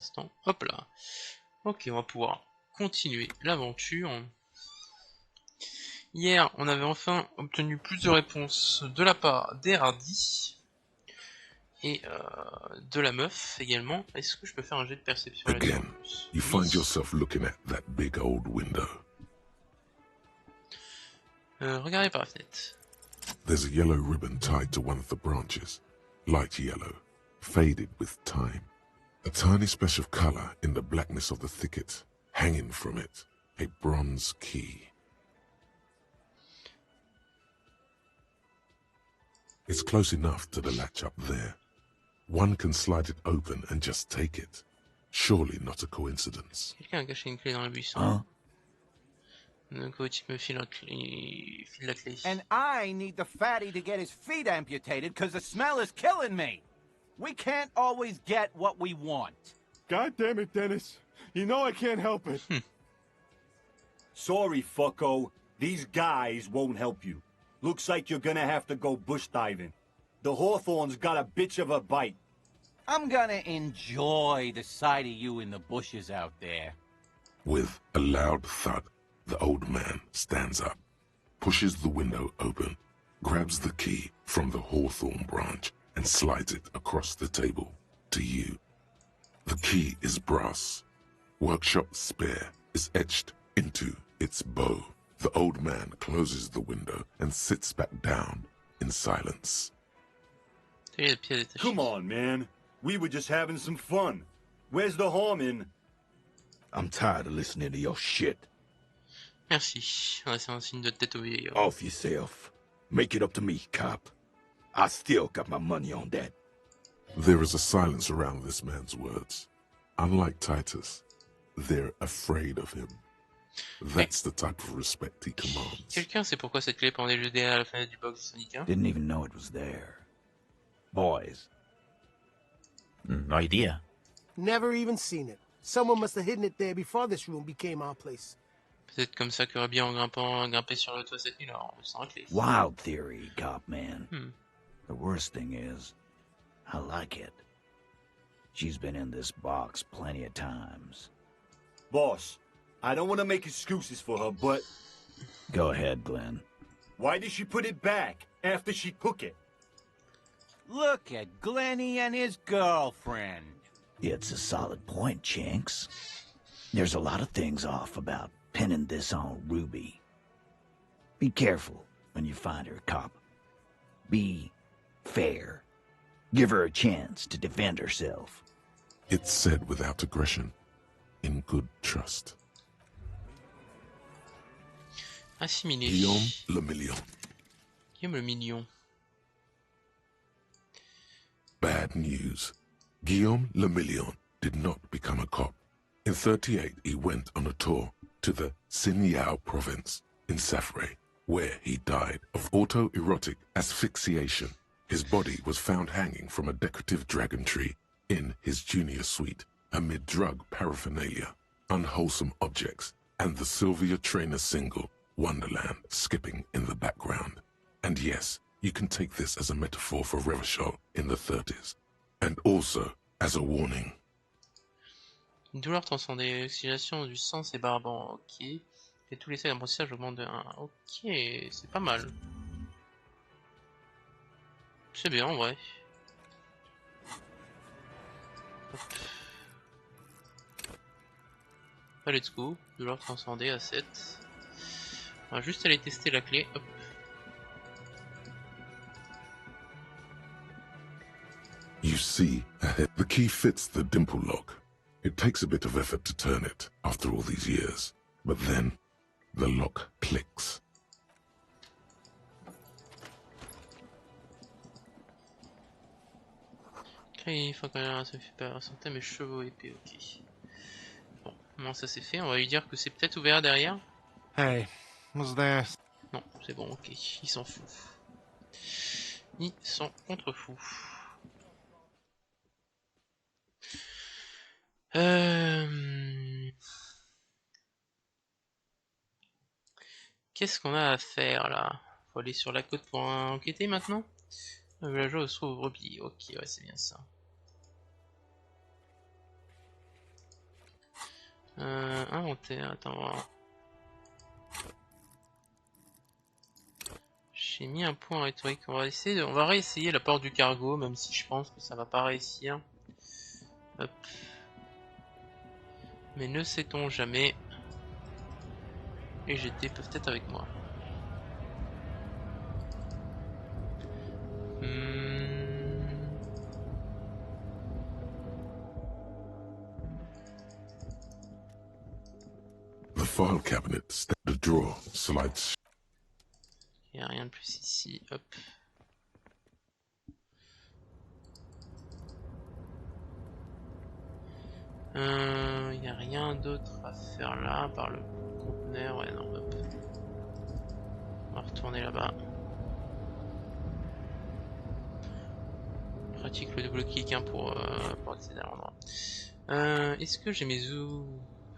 Instant. Hop là. Ok, on va pouvoir continuer l'aventure. Hier, on avait enfin obtenu plus de réponses de la part des hardis et de la meuf également. Est-ce que je peux faire un jet de perception là-dessus en Again, plus? you find yourself looking at that big old window. Regardez par la fenêtre. There's a yellow ribbon tied to one of the branches, light yellow, faded with time. A tiny splash of color in the blackness of the thicket, hanging from it, a bronze key. It's close enough to the latch up there. One can slide it open and just take it. Surely not a coincidence. Quelqu'un a caché une clé dans le buisson. Huh? Le coach me file la clé. And I need the fatty to get his feet amputated because the smell is killing me. We can't always get what we want. God damn it, Dennis. You know I can't help it. Sorry, fucko. These guys won't help you. Looks like you're gonna have to go bush diving. The Hawthorne's got a bitch of a bite. I'm gonna enjoy the sight of you in the bushes out there. With a loud thud, the old man stands up, pushes the window open, grabs the key from the hawthorn branch, and slides it across the table to you. The key is brass. Workshop spare is etched into its bow. The old man closes the window and sits back down in silence. Come on, man. We were just having some fun. Where's the harm in? I'm tired of listening to your shit. Merci. Ouais, c'est un signe de tête au vieillard. Off yourself. Make it up to me, cop. I still got my money on that. There is a silence around this man's words. Unlike Titus, they're afraid of him. That's the type of respect he commands. Quelqu'un sait pourquoi cette clé pendait le derrière à la fenêtre du box du syndicat? Didn't even know it was there. Boys. No idea. Never even seen it. Someone must have hidden it there before this room became our place. Peut-être comme ça qu'aurait bien en grimpé sur le toit cette nuit, alors sans la clé. Wild theory, cop man. The worst thing is, I like it. She's been in this box plenty of times. Boss, I don't want to make excuses for her, but... Go ahead, Glenn. Why did she put it back after she took it? Look at Glenny and his girlfriend. It's a solid point, Chinks. There's a lot of things off about pinning this on Ruby. Be careful when you find her, cop. Be fair. Give her a chance to defend herself. It's said without aggression, in good trust. Assimilé. Guillaume le Million. Guillaume le Million. Bad news. Guillaume le Million did not become a cop. In 38, he went on a tour to the Sinyao province in Safre, where he died of autoerotic asphyxiation. His body was found hanging from a decorative dragon tree in his junior suite, amid drug paraphernalia, unwholesome objects, and the Sylvia Trainer single, Wonderland, skipping in the background. And yes, you can take this as a metaphor for Revachol in the 30s, and also as a warning. Une douleur transcendée, l'oxygénation du sang, c'est barbant, ok. Et tous les seuils d'apprentissage augmentent de 1. Ok, c'est pas mal. C'est bien en vrai. Hop. Ah, let's go. Douleur transcendée à 7. On va juste aller tester la clé. Hop. You see, the key fits the dimple lock. It takes a bit of effort to turn it after all these years, but then the lock clicks. Il faut quand même ça me fait pas ressentir mes chevaux épais, ok. Bon, comment ça c'est fait? On va lui dire que c'est peut-être ouvert derrière. Hey, what's there? Non, c'est bon, ok, il s'en fout. Ils sont contre fous. Qu'est-ce qu'on a à faire là? Faut aller sur la côte pour enquêter maintenant? Le villageois se trouve au brebis. Ok, ouais, c'est bien ça. Inventaire, attends, voir. J'ai mis un point rhétorique. On va réessayer la porte du cargo, même si je pense que ça va pas réussir. Hop. Mais ne sait-on jamais. Les GT peuvent être avec moi. The file cabinet, the drawer slides. Il n'y a rien de plus ici. Hop. Il n'y a rien d'autre à faire là, par le conteneur. Ouais, non, hop. On va retourner là-bas. Pratique le double clic hein, pour accéder à l'endroit. Est-ce que j'ai mes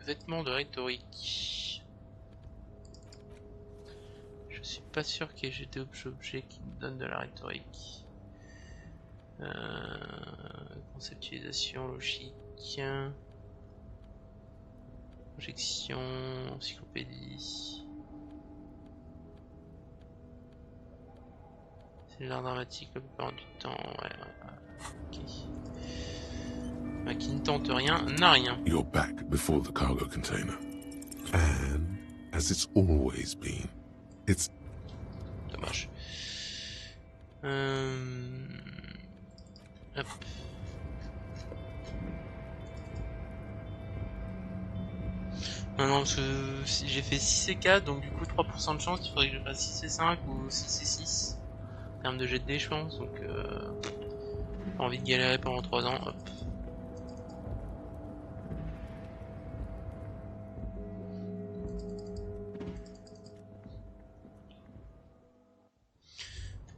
vêtements de rhétorique? Je suis pas sûr que j'ai des objets qui me donnent de la rhétorique. Conceptualisation, logique, projection, encyclopédie. C'est l'art dramatique la plupart du temps, ouais. Ok. Bah, qui ne tente rien, n'a rien. You're back before the cargo container. And as it's always been, it's... Dommage. Hop. Non, parce que si j'ai fait 6 et 4, donc du coup 3% de chance, il faudrait que je fasse 6 et 5 ou 6 et 6. En termes de jet de dés, je pense, donc pas envie de galérer pendant 3 ans, hop.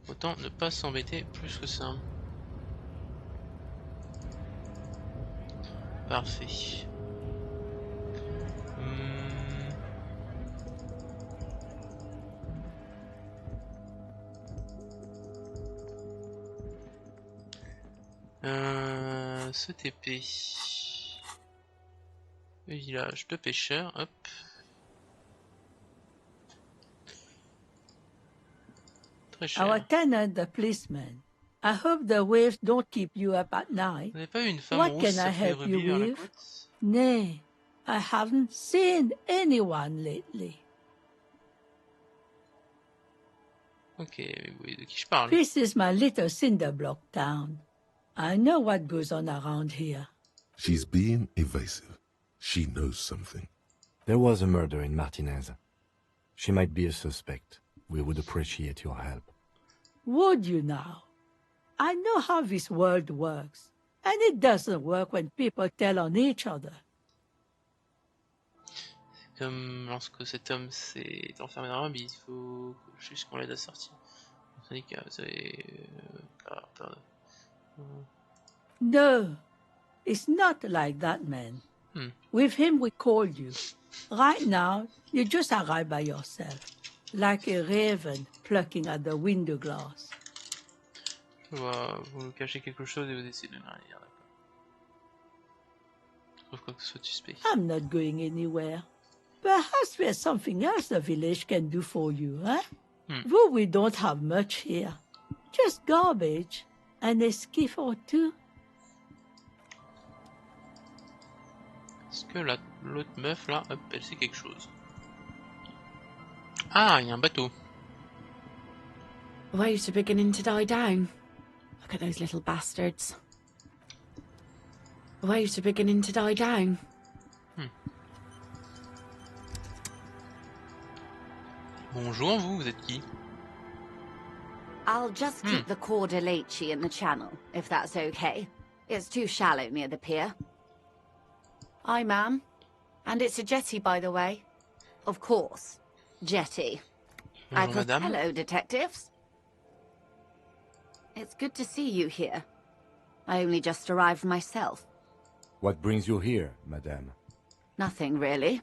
Autant ne pas s'embêter plus que ça. Parfait. Ce TP. Le village de pêcheurs, hop. Très cher. Our tenant, the policeman. I hope the waves don't keep you up at night. Vous n'avez pas eu une femme What rousse can I s'appeler help you Ruby vers la with? côte? Nay, I haven't seen anyone lately. Ok, mais vous voyez de qui je parle. This is my little cinder block town. I know what goes on around here. She's being evasive. She knows something. There was a murder in Martinez. She might be a suspect. We would appreciate your help. Would you now? I know how this world works, and it doesn't work when people tell on each other. Comme lorsque cet homme s'est enfermé dans un il faut juste qu'on l'aide à sortir. Tandis que vous avez peur de... No, it's not like that, man. With him, we called you. Right now, you just arrived by yourself, like a raven plucking at the window glass. Je vois, vous cachez quelque chose et vous essayez de ne rien dire, d'accord. Je trouve quoi que ce soit de suspect. I'm not going anywhere. Perhaps there's something else the village can do for you, huh? Though we don't have much here. Just garbage and a skiff or two. Est-ce que l'autre meuf là, hop, elle sait quelque chose? Ah, il y a un bateau. The waves are beginning to die down. Look at those little bastards. The waves are beginning to die down. Bonjour, vous êtes qui? I'll just keep the Cordelechi in the channel, if that's okay. It's too shallow near the pier. Aye, ma'am. And it's a jetty, by the way. Of course. Jetty. Bonjour, madame. Hello, detectives. It's good to see you here. I only just arrived myself. What brings you here, madame? Nothing, really.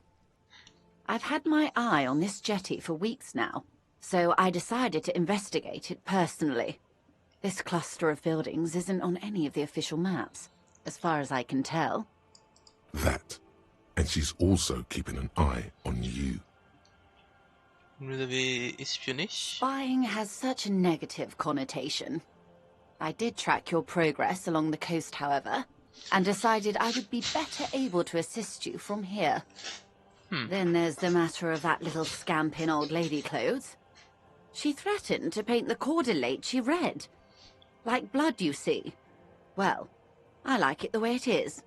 I've had my eye on this jetty for weeks now, so I decided to investigate it personally. This cluster of buildings isn't on any of the official maps, as far as I can tell. That and she's also keeping an eye on you. Vous nous avez espionnés. Spying has such a negative connotation. I did track your progress along the coast, however, and decided I would be better able to assist you from here. Then there's the matter of that little scamp in old lady clothes. She threatened to paint the cordelate red. Like blood, you see. Well, I like it the way it is.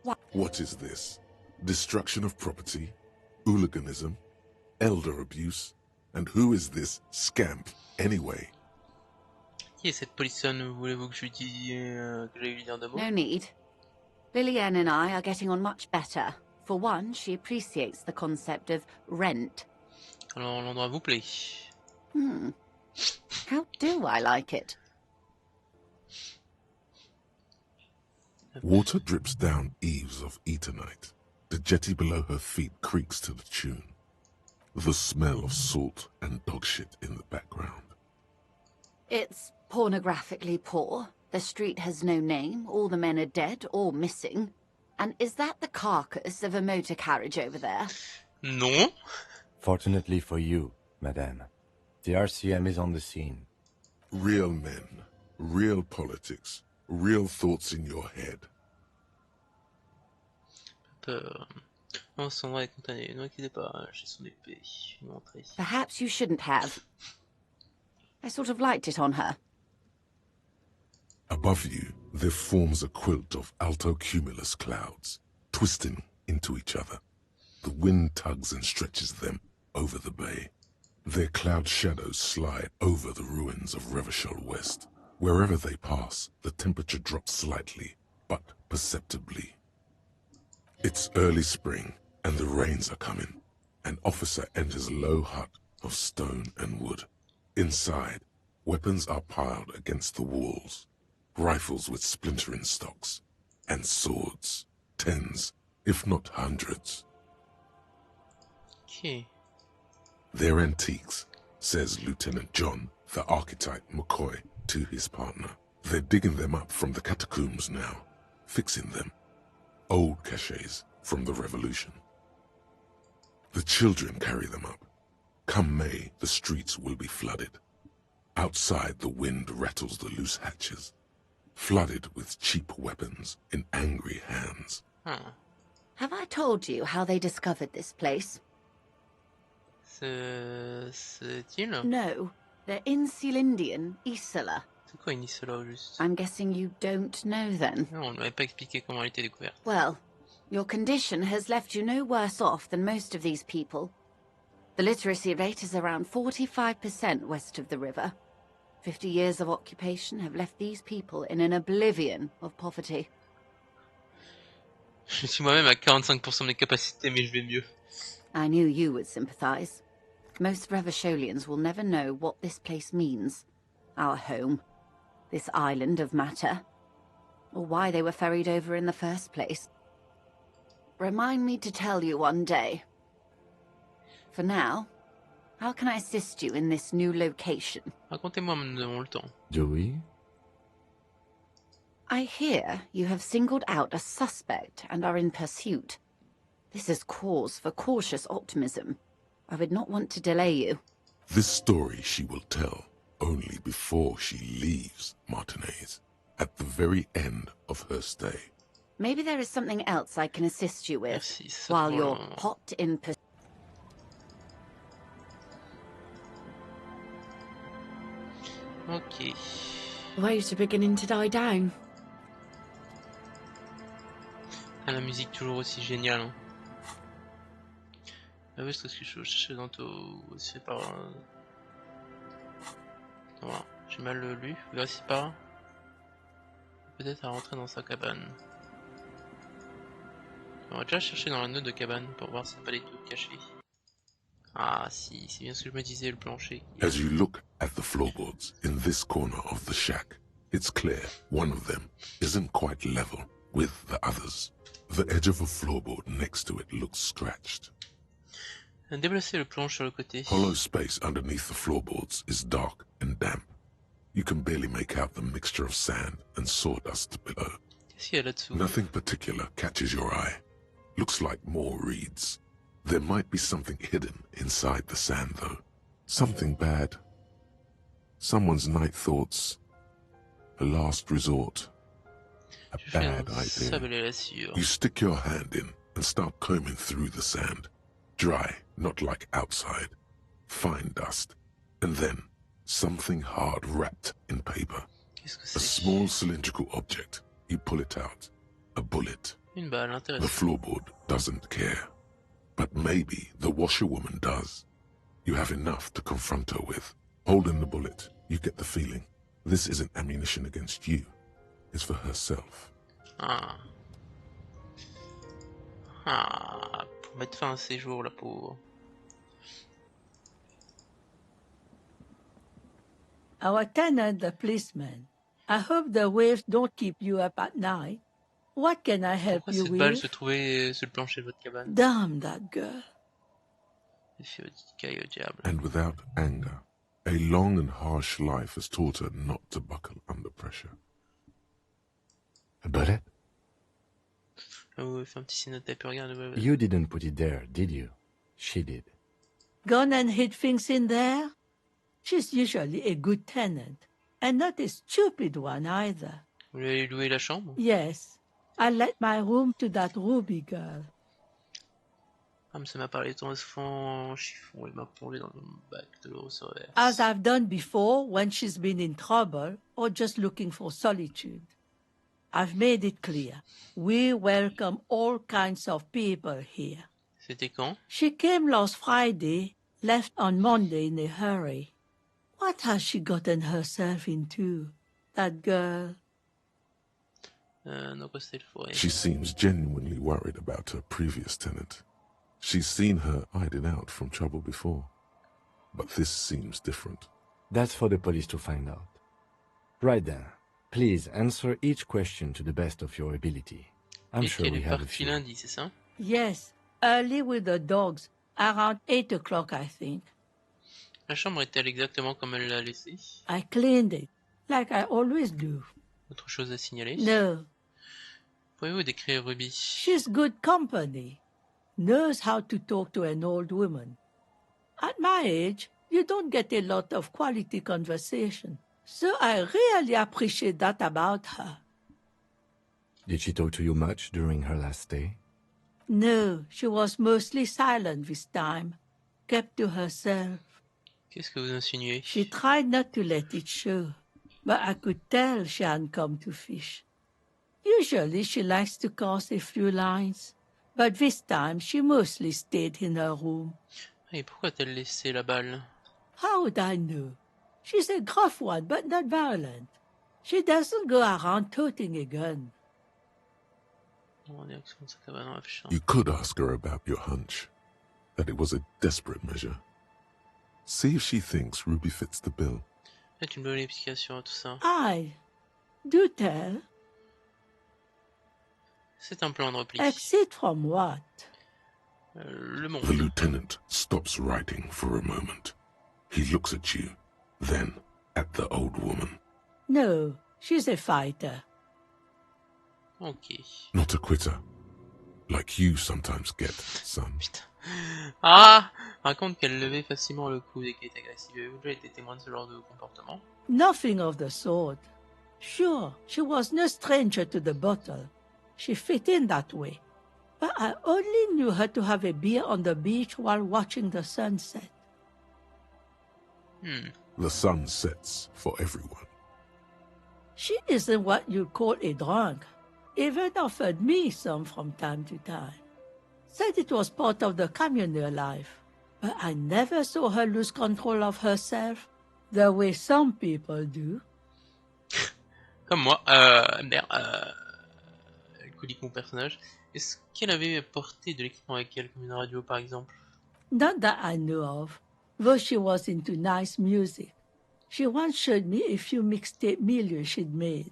What is this? Destruction of property? Hooliganism? Elder abuse? And who is this scamp, anyway? Qui est cette polissonne? Voulez-vous que je lui dise que j'aille lui dire deux mots? No need. Lillian and I are getting on much better. For one, she appreciates the concept of rent. Alors l'endroit vous plaît? How do I like it? Water drips down eaves of Eternite. The jetty below her feet creaks to the tune. The smell of salt and dog shit in the background. It's pornographically poor. The street has no name. All the men are dead or missing. And is that the carcass of a motor carriage over there? Non. Fortunately for you, madame, the RCM is on the scene. Real men, real politics, real thoughts in your head. Non, Sandra est condamnée. Ne inquiétez pas, j'ai son épée. Je vais montrer. Perhaps you shouldn't have. I sort of liked it on her. Above you, there forms a quilt of altocumulus clouds, twisting into each other. The wind tugs and stretches them over the bay. Their cloud shadows slide over the ruins of Revachol West. Wherever they pass, the temperature drops slightly, but perceptibly. It's early spring, and the rains are coming. An officer enters a low hut of stone and wood. Inside, weapons are piled against the walls. Rifles with splintering stocks, and swords, tens, if not hundreds. Okay. They're antiques, says Lieutenant John, the archetype McCoy, to his partner. They're digging them up from the catacombs now, fixing them. Old caches from the Revolution. The children carry them up. Come May, the streets will be flooded. Outside, the wind rattles the loose hatches, flooded with cheap weapons in angry hands. Have I told you how they discovered this place? C'est-il? No. They're in Celindian, Isola. C'est quoi une Isola au juste? I'm guessing you don't know then. Non, on ne m'avait pas expliqué comment elle était découverte. Well, your condition has left you no worse off than most of these people. The literacy rate is around 45% west of the river. 50 years of occupation have left these people in an oblivion of poverty. Je suis moi-même à 45% de mes capacités, mais je vais mieux. I knew you would sympathize. Most Revacholians will never know what this place means. Our home. This island of matter. Or why they were ferried over in the first place. Remind me to tell you one day. For now, how can I assist you in this new location? Racontez-moi, nous avons le temps. Do we? I hear you have singled out a suspect and are in pursuit. This is cause for cautious optimism. I would not want to delay you. This story she will tell only before she leaves Martinez, at the very end of her stay. Maybe there is something else I can assist you with, Merci, while you're simplement. hot in pursuit. Ok. The waves are beginning to die down. Ah, la musique toujours aussi géniale. Hein. Ah oui, c'est ce que je cherchais dans tout. C'est par. Voilà, j'ai mal lu. Voici pas. Peut-être à rentrer dans sa cabane. On va déjà chercher dans la note de cabane pour voir s'il n'y a pas des trucs cachés. Ah si, c'est bien ce que je me disais, le plancher. As you look at the floorboards in this corner of the shack, it's clear one of them isn't quite level with the others. The edge of a floorboard next to it looks scratched. Déplacer le planche sur le côté. Hollow space underneath the floorboards is dark and damp. You can barely make out the mixture of sand and sawdust below. Qu'est-ce qu'il y a là-dessous? Nothing particular catches your eye. Looks like more reeds. There might be something hidden inside the sand, though. Something bad. Someone's night thoughts. A last resort. A bad idea. You stick your hand in and start combing through the sand. Dry, not like outside. Fine dust. And then, something hard wrapped in paper. A small cylindrical object. You pull it out. A bullet. Une balle, The intéressant. floorboard doesn't care. But maybe the washerwoman does. You have enough to confront her with. Holding the bullet, you get the feeling. This isn't ammunition against you. It's for herself. Ah. Ah. Pour mettre fin à ses jours, la pauvre. Our tenant, the policeman. I hope the waves don't keep you up at night. What can I help Pourquoi you cette balle with? se trouvait sur le plancher de votre cabane? Damn that girl. Au diable. And without anger, a long and harsh life has taught her not to buckle under pressure. A bullet? Oh, fais un petit signe de tape, regarde. Ouais, ouais. You didn't put it there, did you? She did. Gone and hid things in there? She's usually a good tenant, and not a stupid one either. Vous lui avez loué la chambre? Yes, I let my room to that Ruby girl. Ah, mais ça m'a parlé de ton enfant en chiffon et m'a plongé dans le bac de l'eau sur verse. As I've done before when she's been in trouble or just looking for solitude. I've made it clear. We welcome all kinds of people here. C'était quand? She came last Friday, left on Monday in a hurry. What has she gotten herself into, that girl? Non, quoi, c'était le forêt. She seems genuinely worried about her previous tenant. She's seen her hiding out from trouble before. But this seems different. That's for the police to find out. Right then, please answer each question to the best of your ability. I'm Et sure qu'elle we est have a partie few. lundi, c'est ça? Yes, early with the dogs, around 8 o'clock, I think. La chambre est-elle exactement comme elle l'a laissée? I cleaned it, like I always do. Autre chose à signaler? No, Pouvez-vous décrire Ruby? she's good company. Knows how to talk to an old woman. At my age, you don't get a lot of quality conversation. So I really appreciate that about her. Did she talk to you much during her last stay? No, she was mostly silent this time. Kept to herself. Qu'est-ce que vous insinuez? She tried not to let it show, but I could tell she hadn't come to fish. Usually she likes to cast a few lines, but this time she mostly stayed in her room. Et pourquoi a-t-elle laissé la balle? How would I know? She's a gruff one, but not violent. She doesn't go around toting a gun. En direction de sa cabane en affichant. You could ask her about your hunch, that it was a desperate measure. See if she thinks Ruby fits the bill. Faites une bonne explication à tout ça. Aye. Do tell. C'est un plan de repli. Exit from what? Le monde. The lieutenant stops writing for a moment. He looks at you, then at the old woman. No, she's a fighter. Ok. Not a quitter. Like you sometimes get, son. Putain. Ah! Raconte qu'elle levait facilement le cou dès qu'elle était agressive. Avez-vous déjà été témoin de ce genre de comportement? Nothing of the sort. Sure, she was no stranger to the bottle. She fit in that way. But I only knew her to have a beer on the beach while watching the sunset. The sun sets for everyone. She isn't what you'd call a drunk. Even offered me some from time to time. Said it was part of the communal life. But I never saw her lose control of herself, the way some people do. Comme moi. Merde. Alcoolique mon personnage. Est-ce qu'elle avait porté de l'équipement avec elle, comme une radio par exemple? Not that I know of, though she was into nice music. She once showed me a few mixtape millions she'd made.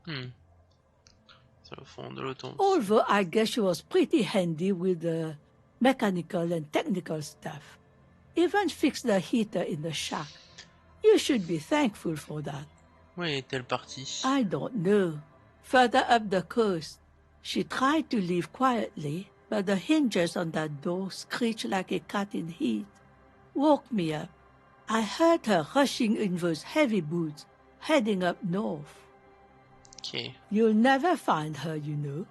Sur le fond de l'automne. Although I guess she was pretty handy with the mechanical and technical stuff. Even fixed the heater in the shack. You should be thankful for that. Où est-elle partie? I don't know. Further up the coast. She tried to leave quietly, but the hinges on that door screech like a cat in heat. Woke me up. I heard her rushing in those heavy boots, heading up north. Ok. You'll never find her, you know.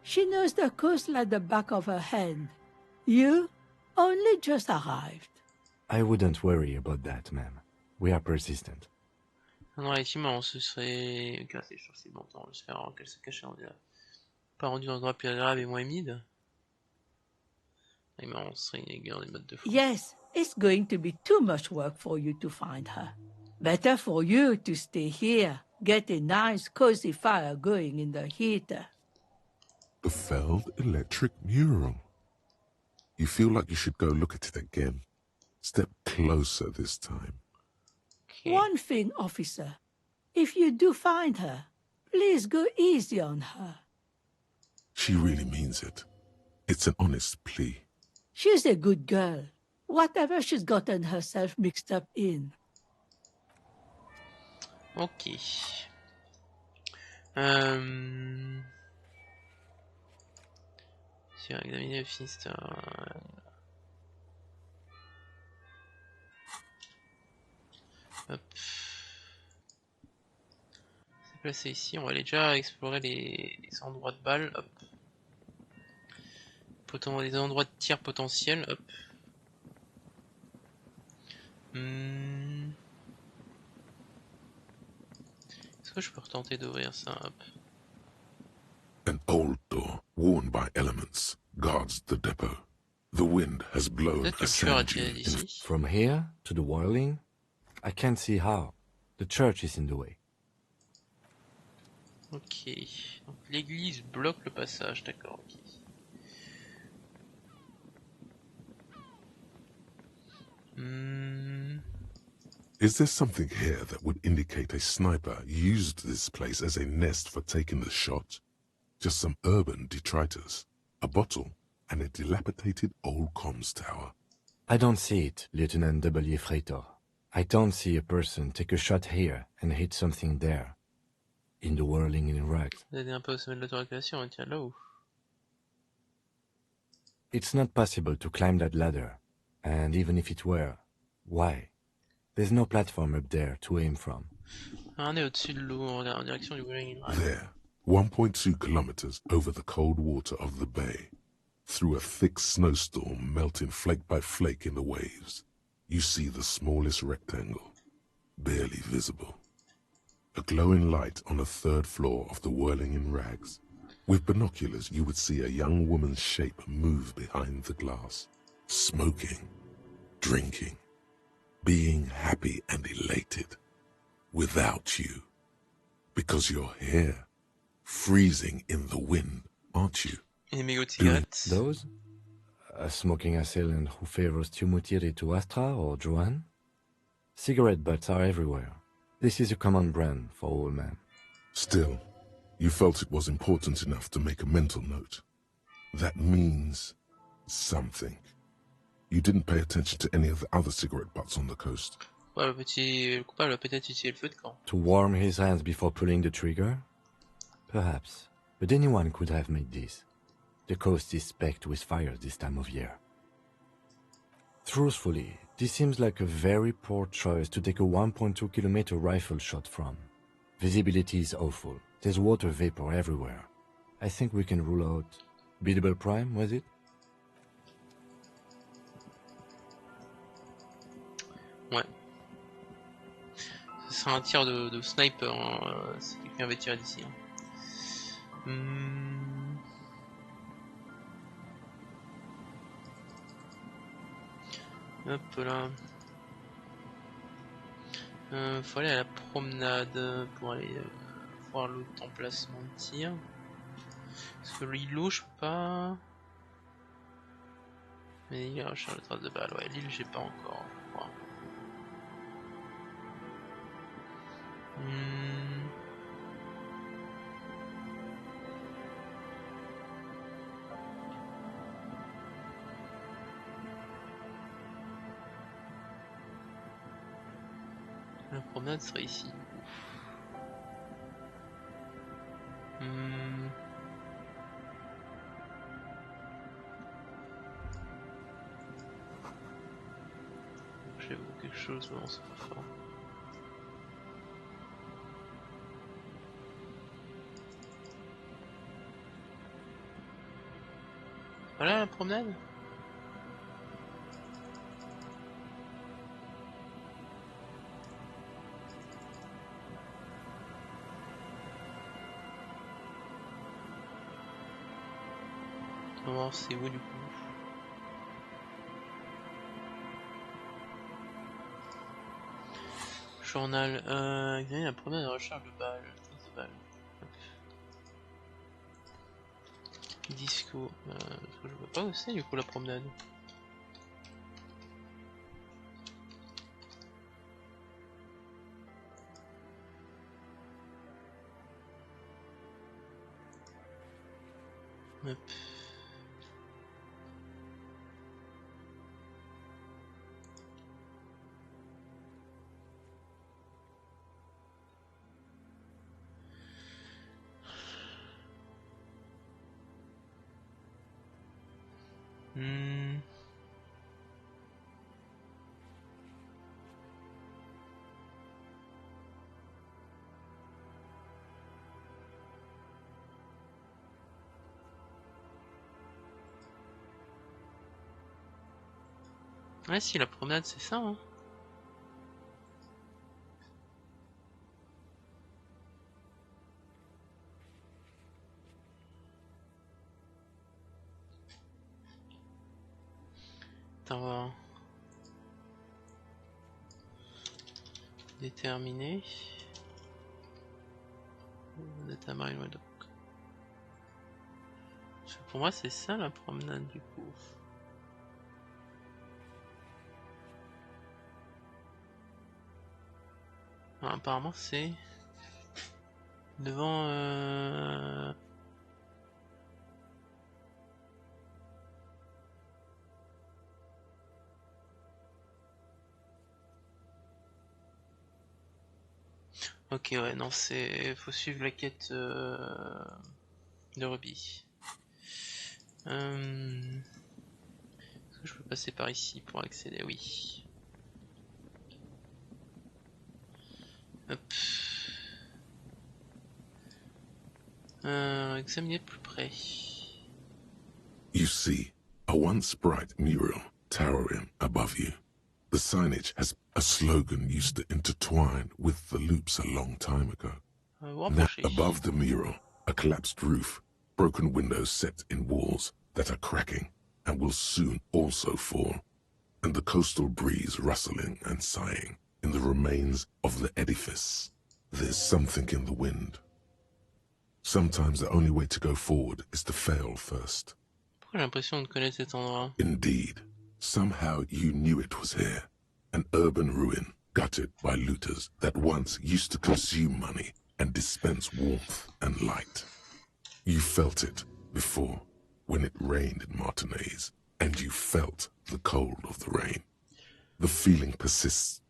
She knows the coast like the back of her hand. You only just arrived. I wouldn't worry about that, ma'am. We are persistent. Non, effectivement, on se serait cassé sur si longtemps. J'espère qu'elle se cachait, on dirait. Pas rendu dans un endroit plus agréable et moins humide. Mais on serait inégal dans les modes de fou. Yes, it's going to be too much work for you to find her. Better for you to stay here, get a nice cozy fire going in the heater. The failed electric mural. You feel like you should go look at it again. Step closer this time. Okay. One thing, officer. If you do find her, please go easy on her. She really means it. It's an honest plea. She's a good girl. Whatever she's gotten herself mixed up in. Ok. Sur examiner le Finster. Hop. C'est placé ici. On va aller déjà explorer les endroits de balles. Hop. Les endroits de tir potentiels. Hop. Est-ce que je peux retenter d'ouvrir ça? Hop. An old door, worn by elements, guards the depot. The wind has blown Peut-être que a le tueur a sand tiré dune d'ici. From here to the whirling, I can't see how. The church is in the way. Ok. Donc l'église bloque le passage, d'accord, ok. Is there something here that would indicate a sniper used this place as a nest for taking the shot? Just some urban detritus, a bottle, and a dilapidated old comms tower. I don't see it, Lieutenant W. Freitor. I don't see a person take a shot here and hit something there. In the whirling in rags. Vous allez un peu au sommet de l'autoréclamation, tiens là-haut. It's not possible to climb that ladder. And even if it were, why? There's no platform up there to aim from. On est au-dessus de l'eau, en direction du whirling in rags. There, 1.2 kilometers over the cold water of the bay, through a thick snowstorm melting flake by flake in the waves, you see the smallest rectangle, barely visible. A glowing light on the third floor of the whirling in rags. With binoculars, you would see a young woman's shape move behind the glass, smoking, drinking, being happy and elated, without you. Because you're here, freezing in the wind, aren't you? Et mégots de cigarettes. Those? A smoking assailant who favors Tumutiri to Astra or Joanne? Cigarette butts are everywhere. This is a common brand for all men. Still, you felt it was important enough to make a mental note. That means something. You didn't pay attention to any of the other cigarette butts on the coast. Ouais, le coupable a peut-être utilisé le feu de camp. To warm his hands before pulling the trigger? Perhaps. But anyone could have made this. The coast is specked with fire this time of year. Truthfully, this seems like a very poor choice to take a 1.2 kilometer rifle shot from. Visibility is awful. There's water vapor everywhere. I think we can rule out... Biddable Prime, was it? Ouais. Ce sera un tir de sniper, hein, si quelqu'un avait tiré d'ici. Hop là. Faut aller à la promenade pour aller voir l'autre emplacement de tir. Parce que l'îlot, je peux pas. Mais il y a recherche de traces de balles. Ouais, l'île, j'ai pas encore. Je crois. La promenade serait ici. quelque chose, non, c'est pas fort. Voilà la promenade. On va voir c'est où du coup. Journal, examiner la promenade de recharge de balles. Disco, je vois pas où c'est du coup la promenade. Hop. Ouais, si la promenade c'est ça, hein. Attends, on va voir. Déterminer. Data mine, ouais, donc. Pour moi c'est ça la promenade du coup. Ah, apparemment c'est devant ok, ouais, non, c'est faut suivre la quête de Ruby. Est-ce que je peux passer par ici pour accéder? Oui. Hop. Examiner de plus près. You see a once bright mural towering above you. The signage has a slogan used to intertwine with the loops a long time ago. Now, above the mural, a collapsed roof, broken windows set in walls that are cracking and will soon also fall, and the coastal breeze rustling and sighing in the remains of the edifice. There's something in the wind. Sometimes the only way to go forward is to fail first. J'ai l'impression de connaître cet endroit. Indeed. Somehow you knew it was here. An urban ruin, gutted by looters that once used to consume money and dispense warmth and light. You felt it before, when it rained in Martinez, and you felt the cold of the rain. The feeling persists.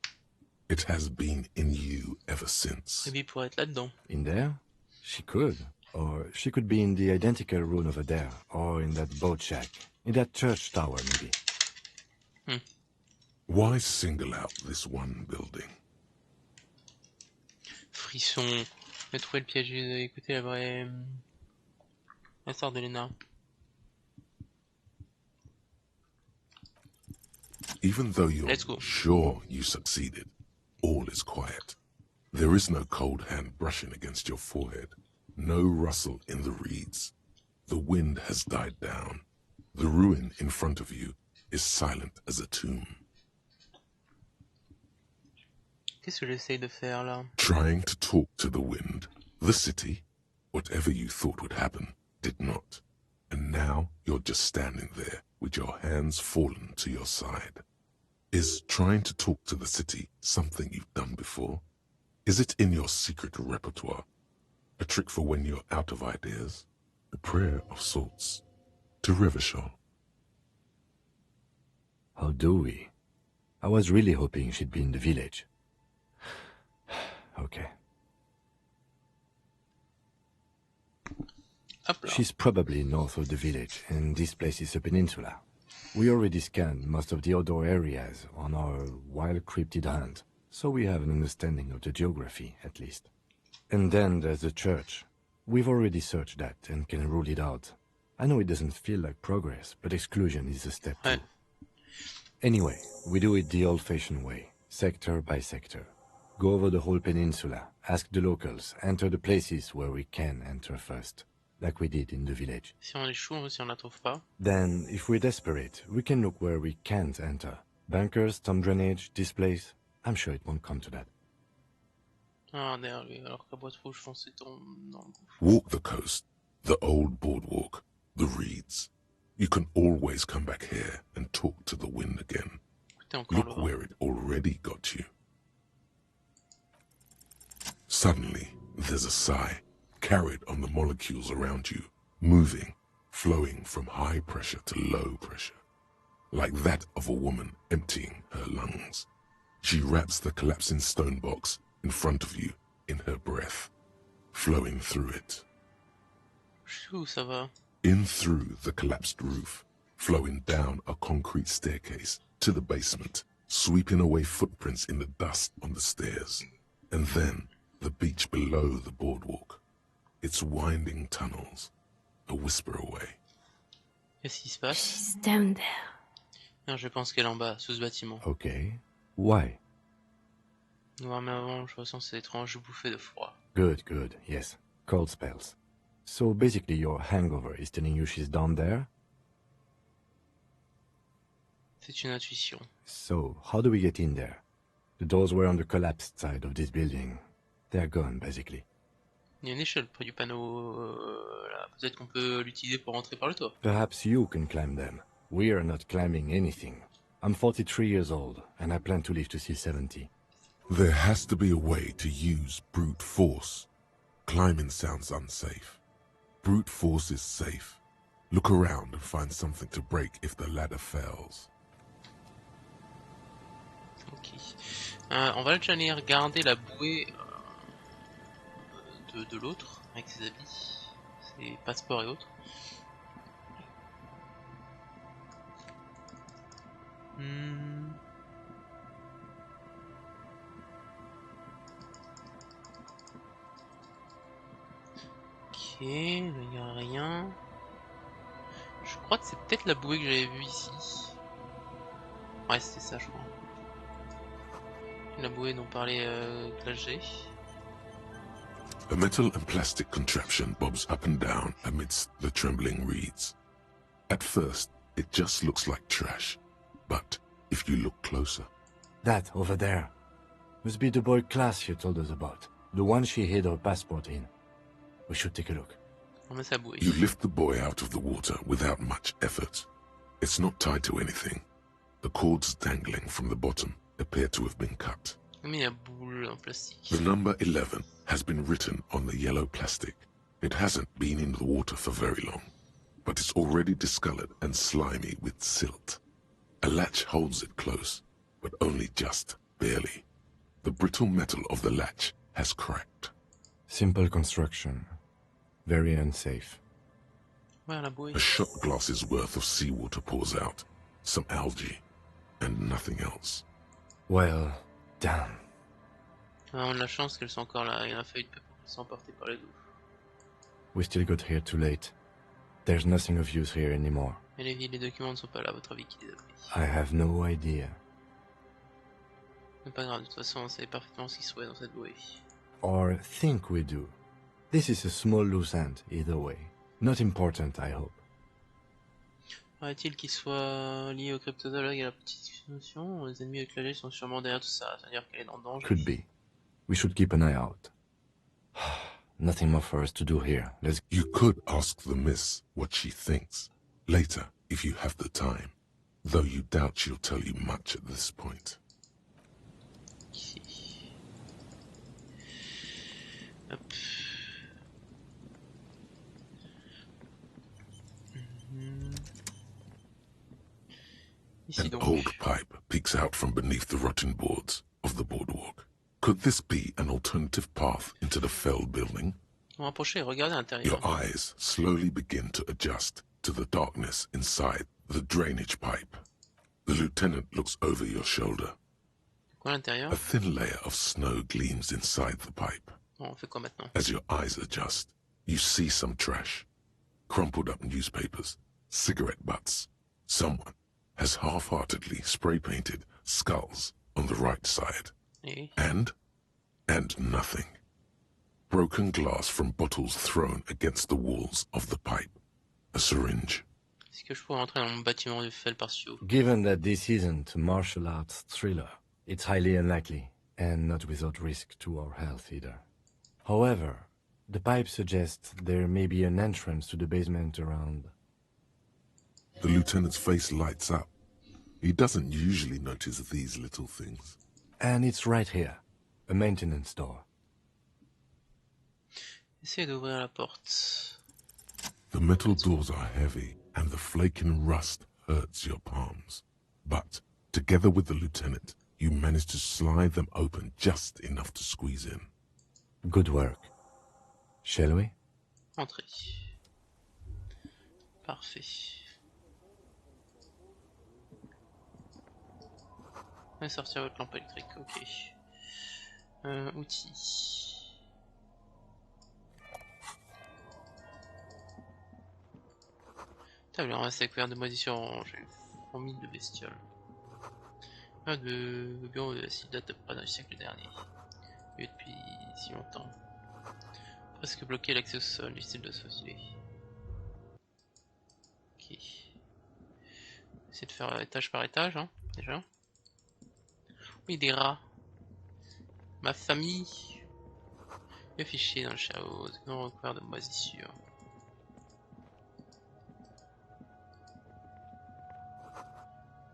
It has been in you ever since. Maybe pour être là-dedans. In there? She could. Or she could be in the identical room over there, or in that boat shack, in that church tower maybe. Why single out this one building? Frisson. J'ai trouvé le piège, j'ai écouté la vraie... La sœur de Lena. Even though you're sure you succeeded, all is quiet. There is no cold hand brushing against your forehead. No rustle in the reeds. The wind has died down. The ruin in front of you is silent as a tomb. Qu'est-ce que j'essaye de faire là? Trying to talk to the wind. The city, whatever you thought would happen, did not. And now you're just standing there with your hands fallen to your side. Is trying to talk to the city something you've done before? Is it in your secret repertoire? A trick for when you're out of ideas? A prayer of sorts to Revachol? How do we? I was really hoping she'd be in the village. Okay. She's probably north of the village, and this place is a peninsula. We already scanned most of the outdoor areas on our wild cryptid hunt, so we have an understanding of the geography, at least. And then there's the church. We've already searched that and can rule it out. I know it doesn't feel like progress, but exclusion is a step too. Anyway, we do it the old-fashioned way, sector by sector. Go over the whole peninsula, ask the locals, enter the places where we can enter first, like we did in the village. Si on échoue, si on la trouve pas. Then, if we're desperate, we can look where we can't enter. Bunkers, storm drainage, displays. I'm sure it won't come to that. Ah, derrière lui, alors qu'à boîte rouge foncé tombe dans le gouffre. Walk the coast, the old boardwalk, the reeds. You can always come back here and talk to the wind again. Look where it already got you. Suddenly, there's a sigh, carried on the molecules around you, moving, flowing from high pressure to low pressure, like that of a woman emptying her lungs. She wraps the collapsing stone box in front of you in her breath, flowing through it. Où ça va? In through the collapsed roof, flowing down a concrete staircase to the basement, sweeping away footprints in the dust on the stairs, and then the beach below the boardwalk, its winding tunnels, a whisper away. Qu'est-ce qui se passe? She's down there. Non, je pense qu'elle est en bas, sous ce bâtiment. Okay. Why? Ouais, mais avant, je ressens c'est étrange, je bouffais de froid. Good, good, yes. Cold spells. So basically your hangover is telling you she's down there? C'est une intuition. So, how do we get in there? The doors were on the collapsed side of this building. They're gone, basically. Il y a une échelle près du panneau, là. Peut-être qu'on peut l'utiliser pour rentrer par le toit. Perhaps you can climb them. We are not climbing anything. I'm 43 years old, and I plan to live to see 70. There has to be a way to use brute force. Climbing sounds unsafe. Brute force is safe. Look around and find something to break if the ladder fails. Ok. On va déjà aller regarder la bouée de l'autre, avec ses habits, ses passeports et autres. Ok, là il n'y a rien. Je crois que c'est peut-être la bouée que j'avais vue ici. Ouais, c'était ça, je crois. La bouée dont parlait Clash G. A metal and plastic contraption bobs up and down amidst the trembling reeds. At first, it just looks like trash, but if you look closer... That, over there, must be the boy Klaas she told us about. The one she hid her passport in. We should take a look. You lift the boy out of the water without much effort. It's not tied to anything. The cords dangling from the bottom appear to have been cut. The number 11 has been written on the yellow plastic. It hasn't been in the water for very long, but it's already discolored and slimy with silt. A latch holds it close, but only just barely. The brittle metal of the latch has cracked. Simple construction. Very unsafe. A shot glass's worth of seawater pours out, some algae, and nothing else. Well, damn. On a de la chance qu'elles sont encore là, il y en a fallu de peu pour qu'elles soient emportées par les douves. We still got here too late. There's nothing of use here anymore. Mais les documents ne sont pas là, à votre avis, qui les a pris? I have no idea. C'est pas grave, de toute façon, on savait parfaitement ce qui se trouvait dans cette bouée. Or think we do. This is a small loose end, either way. Not important, I hope. Paraît-il qu'il soit lié au cryptozoologue et à la petite notion, les ennemis de Clagé sont sûrement derrière tout ça, c'est-à-dire qu'elle est dans le danger. Could be. We should keep an eye out. Nothing more for us to do here. Let's... You could ask the miss what she thinks. Later, if you have the time. Though you doubt she'll tell you much at this point. Okay. Hop. An old pipe peeks out from beneath the rotten boards of the boardwalk. Could this be an alternative path into the fell building? On va approcher et regarder à l'intérieur. Your eyes slowly begin to adjust to the darkness inside The drainage pipe. The lieutenant looks over your shoulder. Quoi à l'intérieur? A thin layer of snow gleams inside the pipe. Bon, on fait quoi maintenant? As your eyes adjust, you see some trash. Crumpled up newspapers, cigarette butts. Someone has half-heartedly spray-painted skulls on the right side. Et And nothing. Broken glass from bottles thrown against the walls of the pipe. A syringe. est-ce que je pourrais rentrer dans mon bâtiment de fel partiaux? Given that this isn't a martial arts thriller, it's highly unlikely, and not without risk to our health either. However, the pipe suggests there may be an entrance to the basement around. The lieutenant's face lights up. He doesn't usually notice these little things. And it's right here, a maintenance door. Essayez d'ouvrir la porte. The metal doors are heavy, and the flaking rust hurts your palms. But, together with the lieutenant, you manage to slide them open just enough to squeeze in. Good work. Shall we? Entrez. Parfait. Et sortir votre lampe électrique, ok. Outils. Putain, le reste est couvert de moisissures orange. Fourmis de bestioles. De bureau de l'acide date de près d'un siècle dernier. Et depuis si longtemps. Presque bloqué l'accès au sol, du style de saucilé. Ok. Essayer de faire étage par étage, hein, déjà. Oui, des rats. Ma famille. Le fichier dans le chaos, non recouvert de moisissures.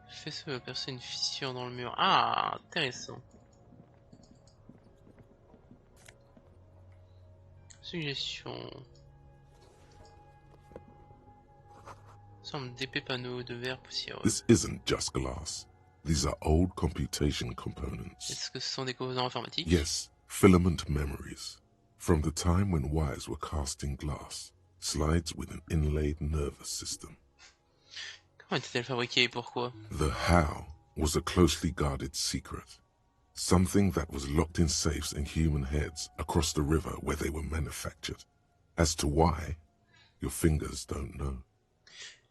Fais ce percer une fissure dans le mur. Ah, intéressant. Suggestion. Semble d'épais panneaux de verre poussiéreux. This isn't just glass. These are old computation components. Est-ce que ce sont des composants informatiques? Yes, filament memories. From the time when wires were cast in glass, slides with an inlaid nervous system. Comment était-elle fabriquée et pourquoi? The how was a closely guarded secret. Something that was locked in safes in human heads across the river where they were manufactured. As to why, your fingers don't know.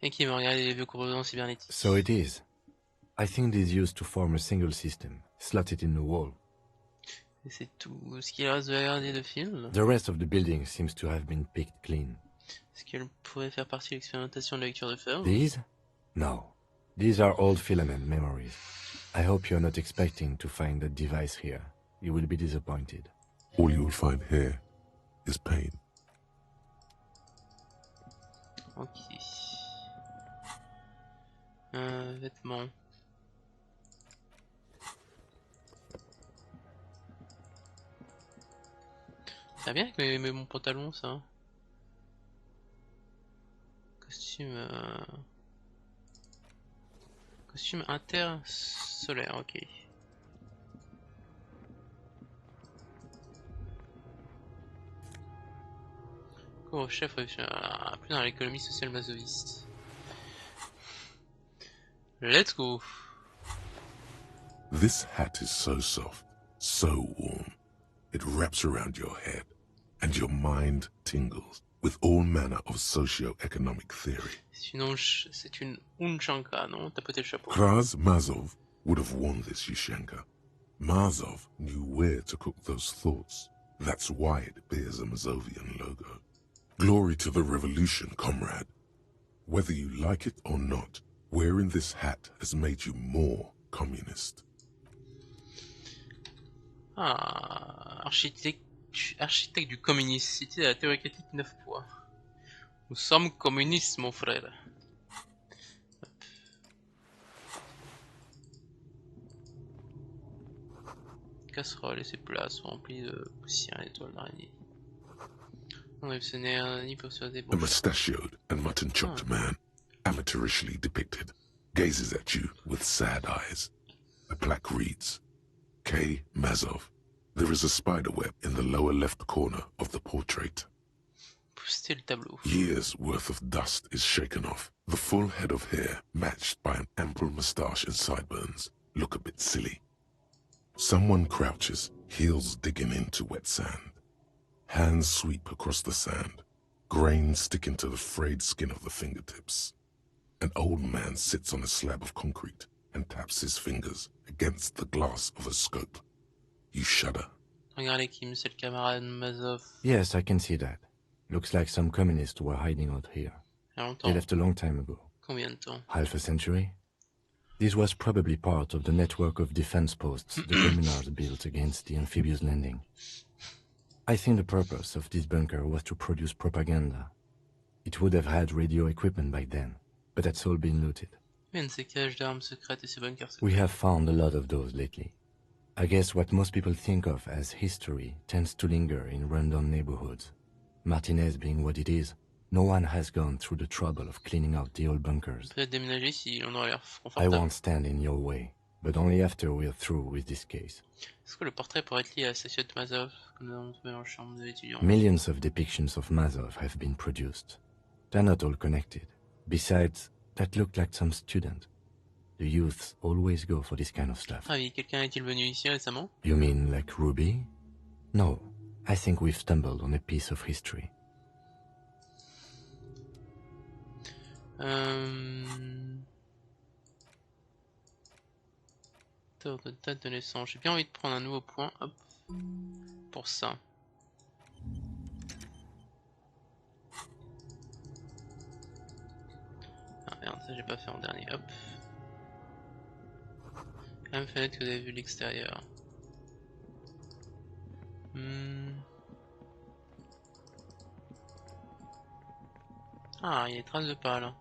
Et qui m'a regardé les vieux composants cybernétiques? So it is. I think these used to form a single system, slotted in the wall. Et c'est tout ce qu'il reste de la galerie de film? The rest of the building seems to have been picked clean. Est-ce qu'elle pourrait faire partie de l'expérimentation de la lecture de feuilles? These? No. These are old filament memories. I hope you're not expecting to find that device here. You will be disappointed. All you will find here is pain. Ok. Vêtements. Ça va bien avec mon pantalon, ça. Costume... Costume intersolaire, ok. Cours chef plus dans l'économie sociale masoviste. Let's go. This hat is so soft, so warm. It wraps around your head, and your mind tingles with all manner of socio-economic theory. C'est une unchanka, non? Tapoter le chapeau. Kraz Mazov would have worn this Yushenka. Mazov knew where to cook those thoughts. That's why it bears a Mazovian logo. Glory to the revolution, comrade. Whether you like it or not, wearing this hat has made you more communist. Ah, architecte du communisme, cité à la théorie critique 9 points. Nous sommes communistes, mon frère. Hop. Casserole et ses plats sont remplis de poussière et d'étoiles d'araignée. On arrive ce nerf ni persuadé. A mustachioed and mutton-chopped man, amateurishly depicted, gazes at you with sad eyes. A plaque reads, K. Mazov. There is a spider web in the lower left corner of the portrait. booster le tableau. Years' worth of dust is shaken off. The full head of hair, matched by an ample moustache and sideburns, look a bit silly. Someone crouches, heels digging into wet sand. Hands sweep across the sand, grains sticking to the frayed skin of the fingertips. An old man sits on a slab of concrete and taps his fingers against the glass of a scope. You shudder. Regardez Kim, c'est le camarade Mazov. Yes, I can see that. Looks like some communists were hiding out here. They left a long time ago. Combien de temps? Half a century? This was probably part of the network of defense posts the communards built against the amphibious landing. I think the purpose of this bunker was to produce propaganda. It would have had radio equipment by then, but that's all been looted. Ces caches d'armes secrètes et ces bunkers secrets. We have found a lot of those lately. I guess what most people think of as history tends to linger in rundown neighborhoods. Martinez being what it is, no one has gone through the trouble of cleaning out the old bunkers. Peut-être déménager si on aura l'air I confortable. won't stand in your way, but only after we're through with this case. Est-ce que le portrait pourrait être lié à la statue de Mazov que nous avons trouvé dans la chambre de l'étudiant? Millions of depictions of Mazov have been produced. They're not all connected. Besides, that looked like some student. The youths always go for this kind of stuff. Ah oui, quelqu'un est-il venu ici récemment? You mean like Ruby? No, I think we've stumbled on a piece of history. De date de naissance. J'ai bien envie de prendre un nouveau point, hop, pour ça. Ah merde, ça j'ai pas fait en dernier, hop. La même fenêtre que vous avez vu l'extérieur. Ah, il y a des traces de pas là.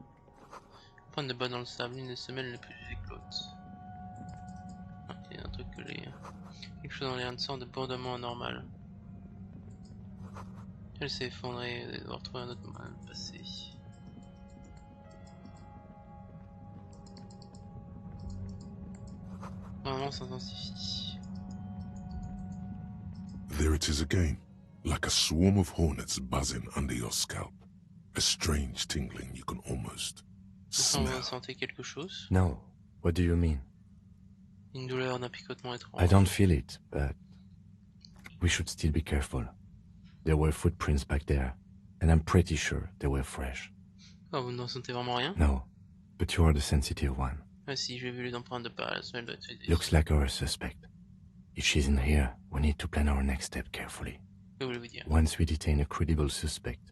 Point de bas dans le sable, une semelle n'est plus fait que l'autre. Ah, il y a un truc que j'ai. Quelque chose dans l'air de sorte de bourdonnement anormal. Elle s'est effondrée, vous allez devoir trouver un autre moyen de passer. Vraiment s'intensifie. There it is again, like a swarm of hornets buzzing under your scalp. A strange tingling you can almost Vous smell. ressentez quelque chose? No, what do you mean? Une douleur d'un picotement étrange. I don't feel it, but we should still be careful. There were footprints back there, and I'm pretty sure they were fresh. Oh, vous n'en sentez vraiment rien? No, but you are the sensitive one. Ah si, j'ai vu les empreintes de pas, la semelle doit être faite. Looks like our suspect. If she's in here, we need to plan our next step carefully. Que voulez-vous dire? Once we detain a credible suspect,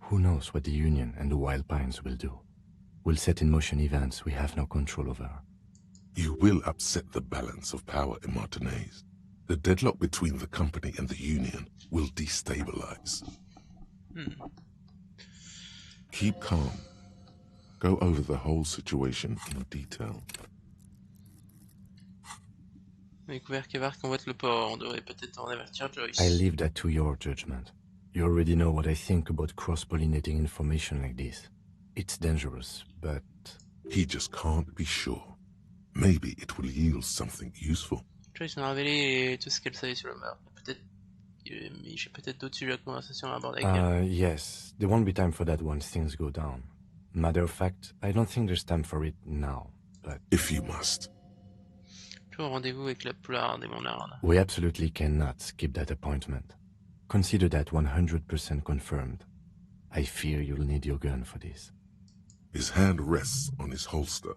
who knows what the Union and the Wild Pines will do? We'll set in motion events we have no control over. You will upset the balance of power in Martinez. The deadlock between the company and the Union will destabilize. Keep calm. Go over the whole situation in detail. Découvert qu'Evar convoite le port, on devrait peut-être en avertir Joyce. I leave that to your judgment. You already know what I think about cross-pollinating information like this. It's dangerous, but... He just can't be sure. Maybe it will yield something useful. Joyce m'a révélé tout ce qu'elle savait sur le meurtre. Peut-être... Mais j'ai peut-être d'autres sujets de conversation à aborder avec elle. Yes. There won't be time for that once things go down. Matter of fact, I don't think there's time for it now, but... If you must. Toujours rendez-vous avec la poulard des monardes. We absolutely cannot skip that appointment. Consider that 100% confirmed. I fear you'll need your gun for this. His hand rests on his holster.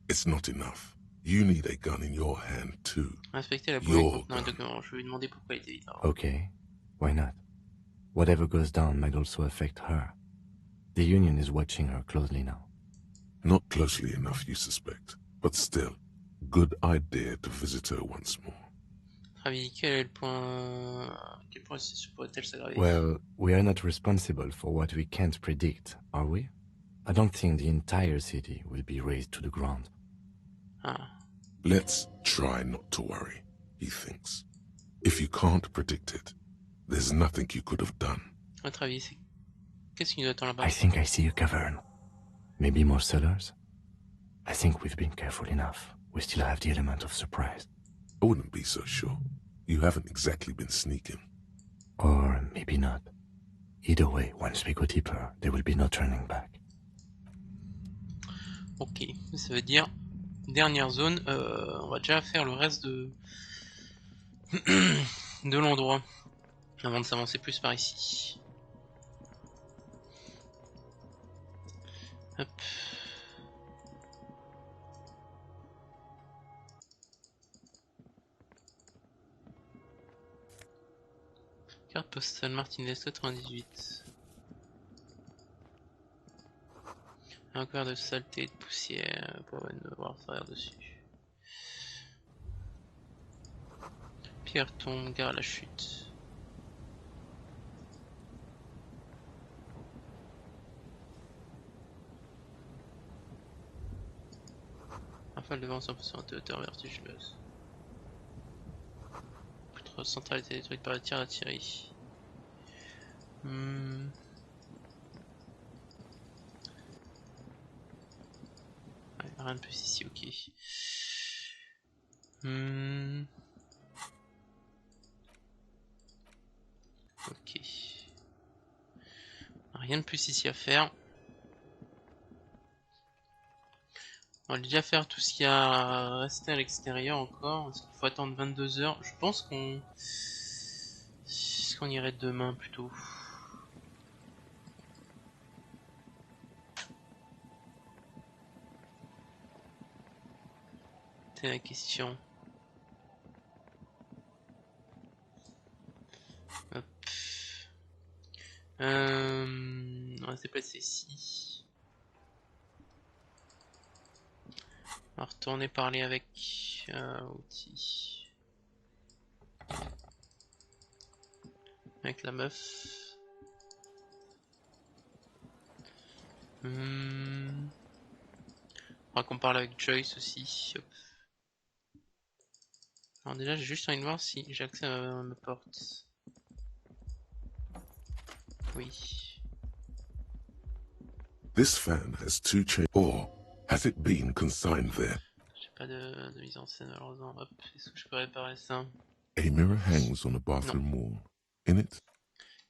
It's not enough. You need a gun in your hand too. Inspectez la bouée contenant un document. Je vais lui demander pourquoi il était vite. Okay, why not? Whatever goes down might also affect her. The Union is watching her closely now. Not closely enough, you suspect. But still, good idea to visit her once more. Ravi, quel processus pourrait-elle s'aggraver? Well, we are not responsible for what we can't predict, are we? I don't think the entire city will be razed to the ground. Ah. Let's try not to worry, he thinks. If you can't predict it, there's nothing you could have done. Votre avis, c'est... Qu'est-ce qui nous attend là-bas? I think I see a cavern. Maybe more cellars? I think we've been careful enough. We still have the element of surprise. I wouldn't be so sure. You haven't exactly been sneaking. Or maybe not. Either way, once we go deeper, there will be no turning back. Ok, ça veut dire dernière zone. On va déjà faire le reste de de l'endroit avant de s'avancer plus par ici. Hop. Carte postale Martinez 98. Un couvert de saleté et de poussière pour ne voir faire dessus. Pierre tombe, gare à la chute. Rafale de vent 100% de hauteur vertigineuse. Notre centrale était détruite par le tir d'artillerie. Ouais, rien de plus ici, ok. Ok. Rien de plus ici à faire. On va déjà faire tout ce qu'il y a à rester à l'extérieur encore. Parce qu'il faut attendre 22 heures. Je pense qu'on... Est-ce qu'on irait demain plutôt? C'est la question. Hop. On va se déplacer ici. On va retourner parler avec outil. Avec la meuf. On va qu'on parle avec Joyce aussi. Hop. Alors déjà j'ai juste envie de voir si j'ai accès à ma porte. Oui. This fan has two chains, or has it been consigned there? J'ai pas de mise en scène malheureusement. Hop, est-ce que je peux réparer ça? A mirror hangs on a bathroom wall. In it?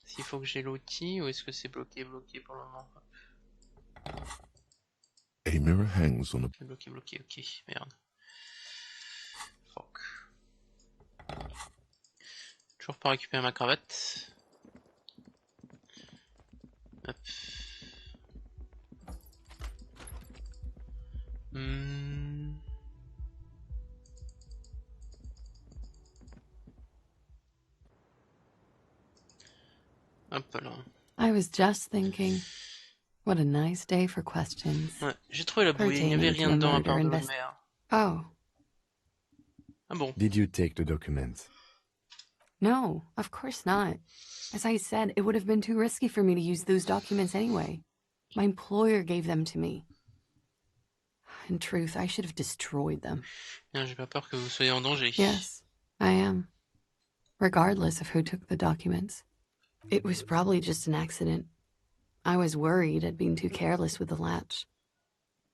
S'il faut que j'ai l'outil ou est-ce que c'est bloqué pour le moment? A mirror hangs on a... Bloqué, ok, merde. Fuck. Toujours pas récupérer ma cravate. Hop. Hop là. I was just thinking, what a nice day for questions. Ouais, j'ai trouvé la bouée, il n'y avait rien dedans à part de l'eau de mer. Oh. Ah bon? Did you take the documents? No, of course not. As I said, it would have been too risky for me to use those documents anyway. My employer gave them to me. In truth, I should have destroyed them. J'ai pas peur que vous soyez en danger. Yes, I am. Regardless of who took the documents. It was probably just an accident. I was worried I'd been too careless with the latch.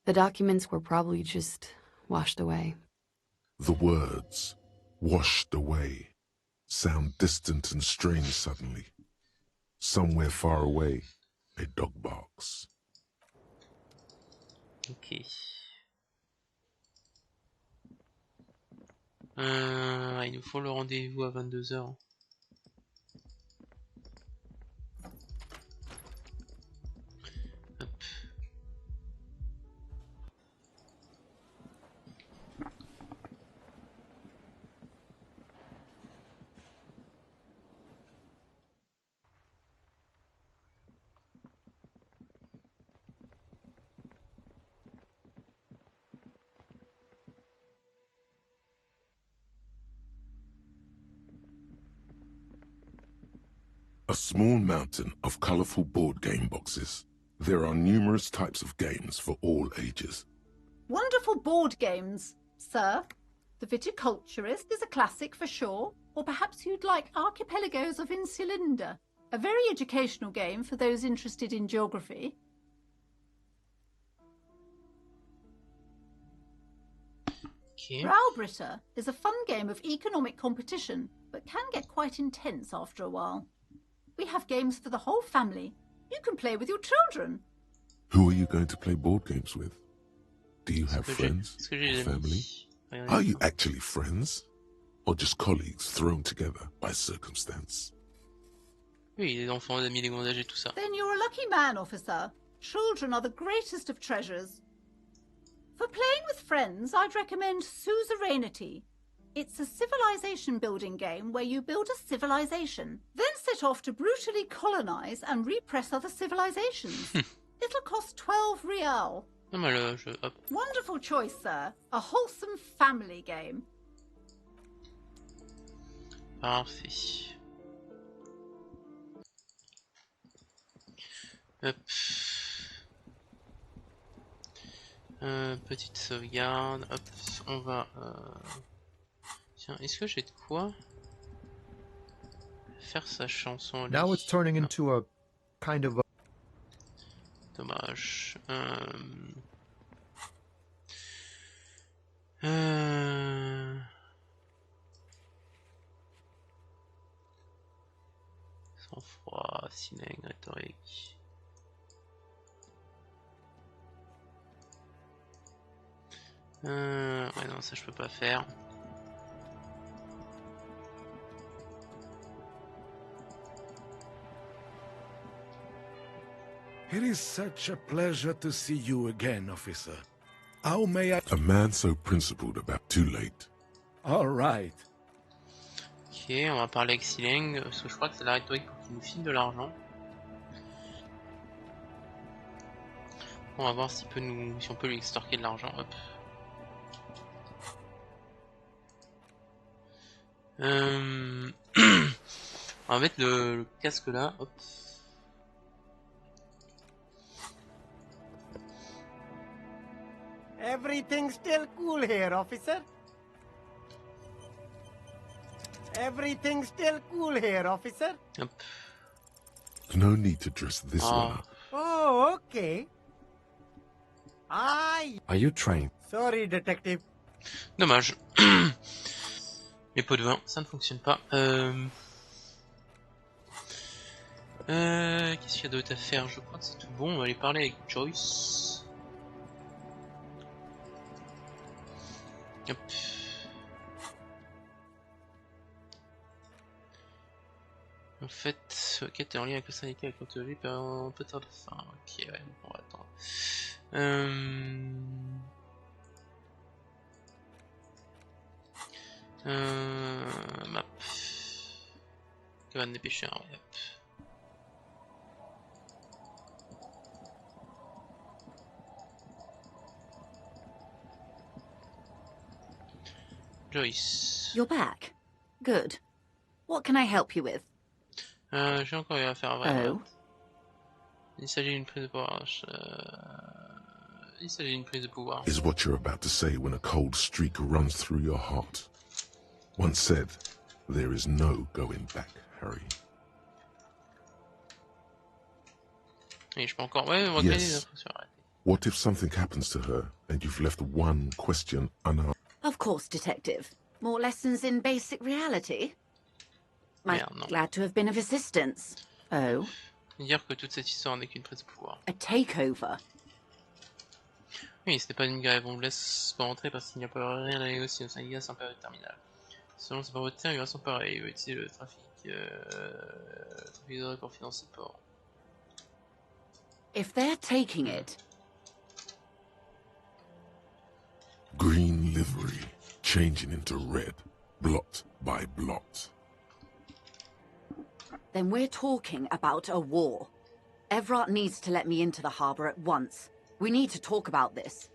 The documents were probably just washed away. The words, washed away, sound distant and strange suddenly. Somewhere far away, a dog barks. Ok. Il nous faut le rendez-vous à 22 h. A small mountain of colorful board game boxes. There are numerous types of games for all ages. Wonderful board games, sir. The Viticulturist is a classic for sure. Or perhaps you'd like Archipelagos of Insulinda, a very educational game for those interested in geography. Okay. Browbritter is a fun game of economic competition, but can get quite intense after a while. We have games for the whole family. You can play with your children. Who are you going to play board games with? Do you have friends or family? Are you actually friends? Or just colleagues thrown together by circumstance? Oui, les enfants, les amis, les grands âgés, tout ça. Then you're a lucky man, officer. Children are the greatest of treasures. For playing with friends, I'd recommend Suzerainty. It's a civilization building game where you build a civilization, then set off to brutally colonize and repress other civilizations. It'll cost 12 real. Non, mais le jeu, hop. Wonderful choice, sir. A wholesome family game. Parfait. Hop. Petite sauvegarde. Hop. On va... Tiens, est-ce que j'ai de quoi faire sa chanson? Now it's turning into a kind of a... Dommage. Sang-froid, cinéma, rhétorique. Ouais, non, ça je peux pas faire. It is such a pleasure to see you again, officer. How may I... A man so principled about too late. All right. Ok, on va parler avec Sileng, parce que je crois que c'est la rhétorique pour qu'il nous file de l'argent. On va voir s'il peut nous, si on peut lui extorquer de l'argent. Hop. On va mettre le casque là. Hop. Everything's still cool here, officer. Everything's still cool here, officer. Hop. No need to dress this one up. Oh, okay. Aye. Are you trained? Sorry, detective. Dommage. Les pots de vin, ça ne fonctionne pas. Qu'est-ce qu'il y a d'autre à faire? Je crois que c'est tout bon. On va aller parler avec Joyce. Hop. En fait, quête est en lien avec le syndicat avec l'autorité par un peu tard de fin. Ok, ouais, on va attendre. Map. Cabane des pêcheurs, ouais, hop. Joyce. You're back. Good. What can I help you with? J'ai encore eu à faire vrai. Oh. Il s'agit d'une prise de pouvoir. Il s'agit d'une prise de pouvoir. Is what you're about to say when a cold streak runs through your heart. Once said, there is no going back, Harry. Et je peux encore. Ouais, on va gagner des Yes. impressions. What if something happens to her and you've left one question unanswered? Of course, detective. More lessons in basic reality? I'm glad to have been of assistance. Oh? Dire que toute cette histoire n'est qu'une prise de pouvoir. A takeover? Oui, c'était pas une grève, on vous laisse pas rentrer parce qu'il n'y a pas rien à négocier au syndicat sans période terminale. Selon ses paroles de terre, il va sans pareil, il va utiliser le trafic de drogue pour financer le port. If they're taking it... Green livery, changing into red, blot by blot. Then we're talking about a war. Everett needs to let me into the harbour at once. We need to talk about this.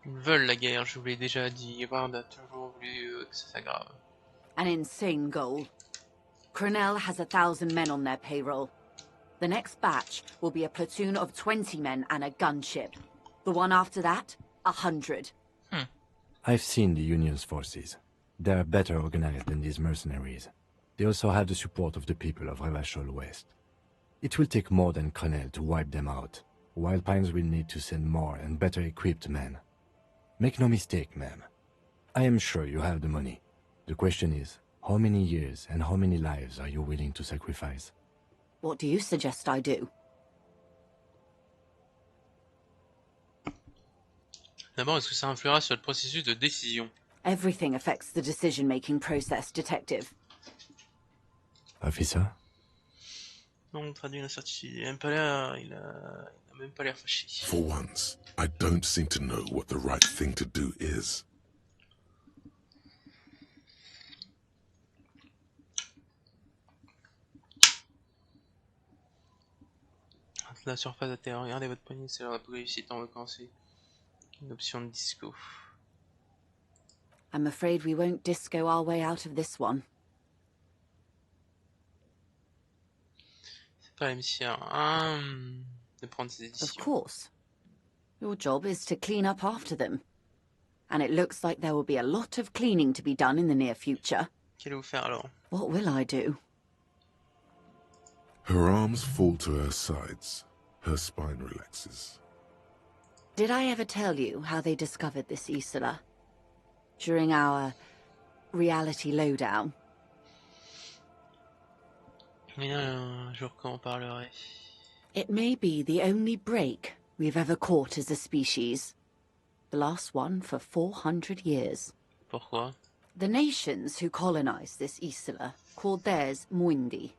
Ils veulent la guerre, je vous l'ai déjà dit. Ward a toujours voulu que ça s'aggrave. An insane goal. Cronell has 1,000 men on their payroll. The next batch will be a platoon of 20 men and a gunship. The one after that, 100. I've seen the Union's forces. They are better organized than these mercenaries. They also have the support of the people of Revachol West. It will take more than Cronell to wipe them out. Wild Pines will need to send more and better equipped men. Make no mistake, ma'am. I am sure you have the money. The question is, how many years and how many lives are you willing to sacrifice? What do you suggest I do? D'abord, est-ce que ça influera sur le processus de décision? Everything affects the decision-making process, Detective. Officer? Non, traduit l'incertitude. Il a même pas l'air fâché. For once, I don't seem to know what the right thing to do is. La surface de terre, regardez votre poignet, c'est l'heure d'apocalypse étant vacancé. Une option de disco. I'm afraid we won't disco our way out of this one. C'est pas la mission de prendre ses Of éditions. course. Your job is to clean up after them. And it looks like there will be a lot of cleaning to be done in the near future. Qu'allez-vous faire alors? What will I do? Her arms fall to her sides. Her spine relaxes. Did I ever tell you how they discovered this Isola? During our reality lowdown? Mais un jour qu'on en parlerait. It may be the only break we've ever caught as a species. The last one for 400 years. Pourquoi? The nations who colonized this Isola called theirs Muindi,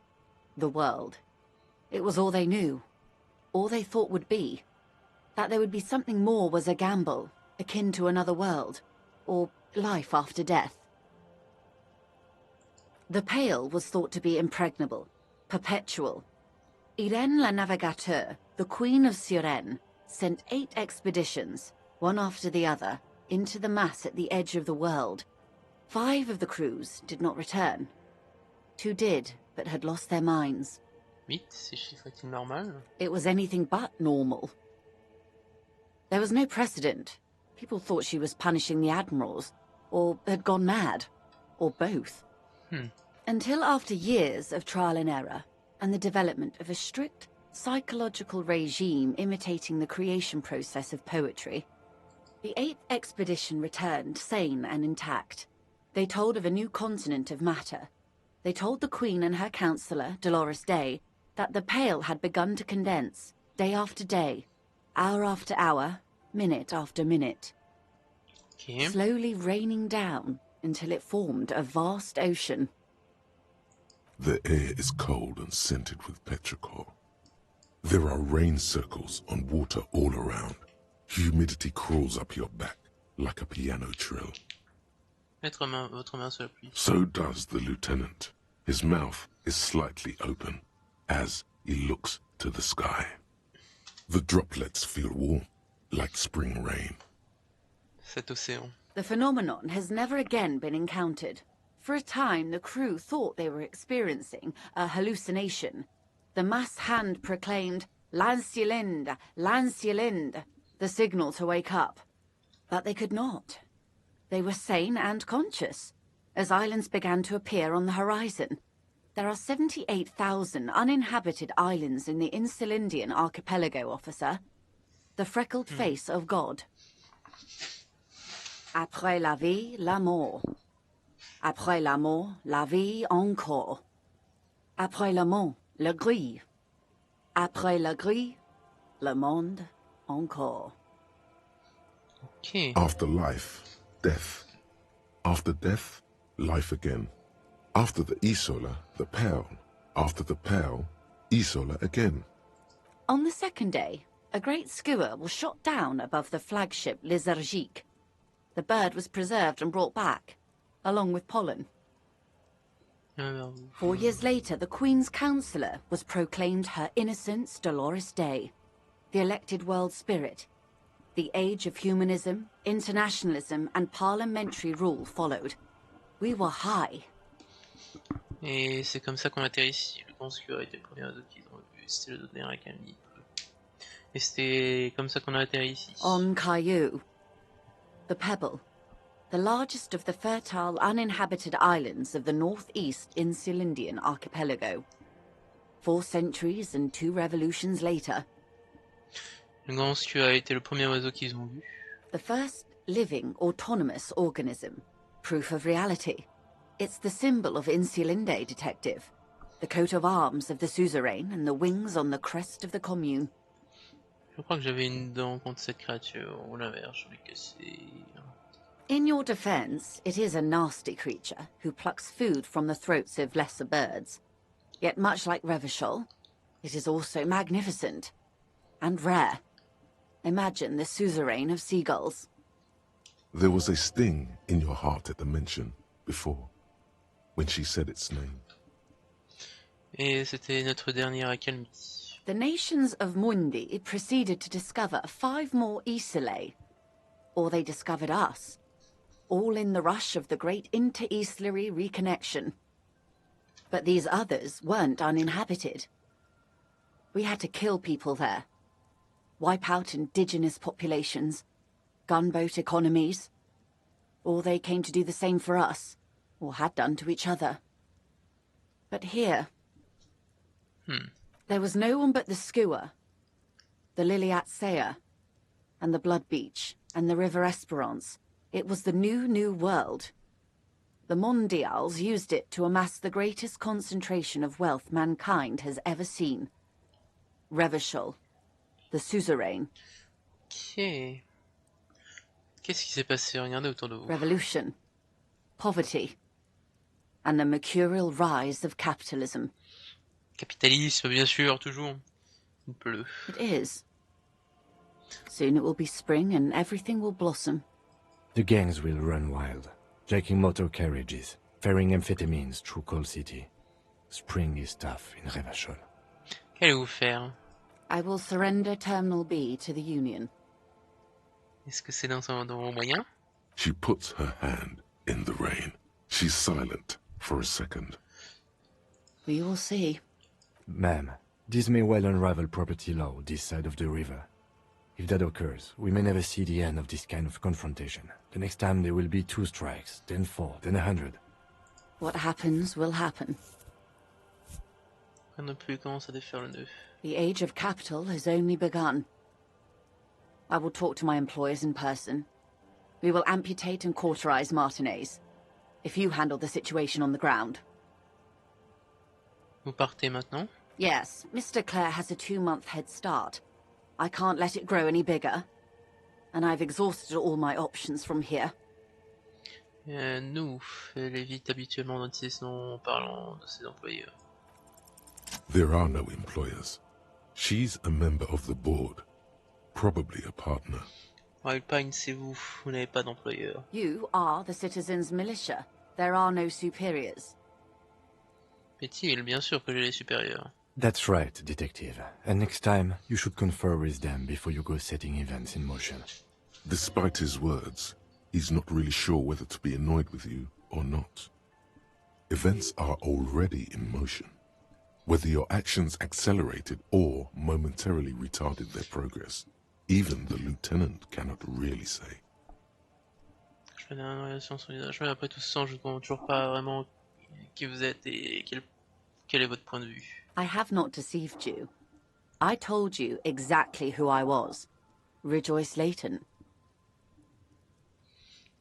the world. It was all they knew, all they thought would be. That there would be something more was a gamble, akin to another world, or life after death. The Pale was thought to be impregnable, perpetual. Irene la Navigateur, the Queen of Suren, sent 8 expeditions, one after the other, into the mass at the edge of the world. 5 of the crews did not return. 2 did, but had lost their minds. 8, ces chiffres est-il normal? It was anything but normal. There was no precedent. People thought she was punishing the admirals, or had gone mad, or both. Until after years of trial and error, and the development of a strict psychological regime imitating the creation process of poetry, the 8th expedition returned sane and intact. They told of a new continent of matter. They told the Queen and her counselor, Dolores Day, that the Pale had begun to condense, day after day, hour after hour, minute after minute. Okay. Slowly raining down until it formed a vast ocean. The air is cold and scented with petrichor. There are rain circles on water all around. Humidity crawls up your back like a piano trill. Votre main sur la pluie. So does the lieutenant. His mouth is slightly open as he looks to the sky. The droplets feel warm, like spring rain. Cet océan. The phenomenon has never again been encountered. For a time, the crew thought they were experiencing a hallucination. The mass hand proclaimed, "Lanciolinde, Lanciolinde," the signal to wake up. But they could not. They were sane and conscious, as islands began to appear on the horizon. There are 78,000 uninhabited islands in the Insulindian archipelago, officer. The freckled face of God. Après la vie, la mort. Après la mort, la vie encore. Après la mort, le gris. Après le gris, le monde encore. Okay. After life, death. After death, life again. After the Isola, the Pale. After the Pale, Isola again. On the second day, a great skua was shot down above the flagship Lysergique. The bird was preserved and brought back, along with pollen. 4 years later, the Queen's Counsellor was proclaimed Her Innocence Dolores Day, the elected world spirit. The age of humanism, internationalism, and parliamentary rule followed. We were high. Et c'est comme ça qu'on atterrit ici. Je pense qu'il aurait été le premier oiseau qu'ils ont vu. C'était le dernier académie. Et c'était comme ça qu'on a atterri ici. On Caillou. The Pebble. The largest of the fertile, uninhabited islands of the northeast Insulindian archipelago. 4 centuries and 2 revolutions later. Le grand squid a été le premier oiseau qu'ils ont vu. The first living, autonomous organism. Proof of reality. It's the symbol of Insulinde, Detective. The coat of arms of the suzerain and the wings on the crest of the commune. Je crois que j'avais une dent contre cette créature. Oh la merde, je l'ai cassée. In your defense, it is a nasty creature who plucks food from the throats of lesser birds. Yet much like Revachol, it is also magnificent and rare. Imagine the suzerain of seagulls. There was a sting in your heart at the mention before, when she said its name. Et c'était notre dernière accalmie. The nations of Mundi proceeded to discover 5 more Isolae. Or they discovered us. All in the rush of the great inter-Islary reconnection. But these others weren't uninhabited. We had to kill people there. Wipe out indigenous populations. Gunboat economies. Or they came to do the same for us. Or had done to each other. But here... There was no one but the Skua, the Liliat Seya, and the Blood Beach, and the River Esperance. It was the new world. The Mondials used it to amass the greatest concentration of wealth mankind has ever seen. Revachol, the suzerain. Ok. Qu'est-ce qui s'est passé? Regardez autour de vous. Revolution, poverty, and the mercurial rise of capitalism. Capitalisme, bien sûr, toujours. Il pleut. It is. Soon it will be spring and everything will blossom. The gangs will run wild, jacking motor carriages, ferrying amphetamines through Coal City. Spring is tough in Revachol. Qu'allez-vous faire? I will surrender Terminal B to the Union. Est-ce que c'est dans vos moyens? She puts her hand in the rain. She's silent for a second. We will see. Ma'am, this may well unravel property law this side of the river. If that occurs, we may never see the end of this kind of confrontation. The next time there will be 2 strikes, then 4, then 100. What happens will happen. On n'a plus commence à défaire le nœud. The age of capital has only begun. I will talk to my employers in person. We will amputate and cauterize Martinez. If you handle the situation on the ground. Vous partez maintenant? Yes, Mr. Clare has a 2-month head start. I can't let it grow any bigger. And I've exhausted all my options from here. Nous, elle évite habituellement d'utiliser ce nom en parlant de ses employeurs. There are no employers. She's a member of the board. Probably a partner. Alpine, c'est vous. Vous n'avez pas d'employeur. You are the citizens' militia. There are no superiors. Est-il bien sûr que j'ai les supérieurs? That's right, Detective. And next time, you should confer with them before you go setting events in motion. Despite his words, he's not really sure whether to be annoyed with you or not. Events are already in motion. Whether your actions accelerated or momentarily retarded their progress, even the lieutenant cannot really say. Je fais une relation sur l'usage, mais après tout ça, je ne comprends toujours pas vraiment qui vous êtes et quel est votre point de vue. I have not deceived you. I told you exactly who I was. Rejoice Layton.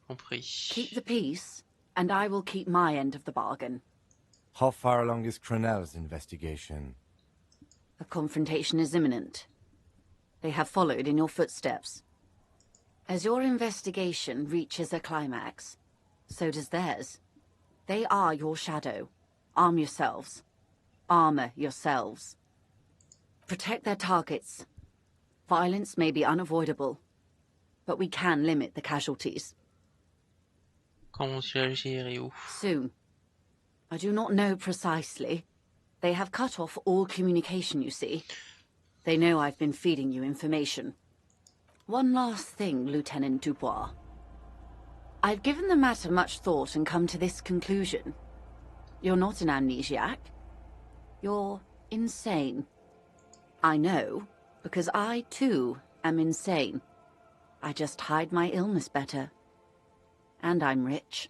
Compris. Keep the peace, and I will keep my end of the bargain. How far along is Crenell's investigation? A confrontation is imminent. They have followed in your footsteps. As your investigation reaches a climax, so does theirs. They are your shadow. Arm yourselves. Armor yourselves. Protect their targets. Violence may be unavoidable, but we can limit the casualties. Quand vont-ils agir et où? Soon. I do not know precisely. They have cut off all communication, you see. They know I've been feeding you information. One last thing, Lieutenant Dubois. I've given the matter much thought and come to this conclusion. You're not an amnesiac. You're insane. I know, because I, too, am insane. I just hide my illness better. And I'm rich.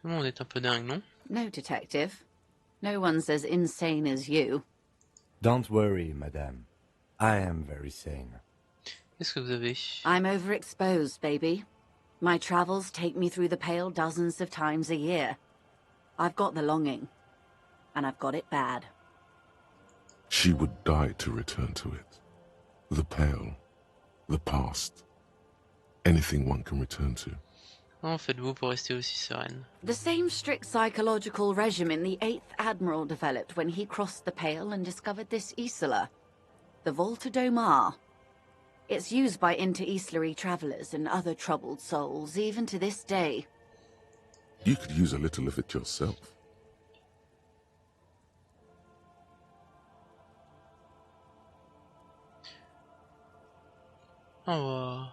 Tout le monde est un peu dingue, non? No, Detective. No one's as insane as you. Don't worry, madame. I am very sane. Qu'est-ce que vous avez? I'm overexposed, baby. My travels take me through the pale dozens of times a year. I've got the longing, and I've got it bad. She would die to return to it. The pale, the past, anything one can return to. Comment faites-vous pour rester aussi sereine? The same strict psychological regimen the 8th Admiral developed when he crossed the Pale and discovered this Isola, the Volta do Mar. It's used by inter-Easlary travelers and other troubled souls, even to this day. You could use a little of it yourself. Oh,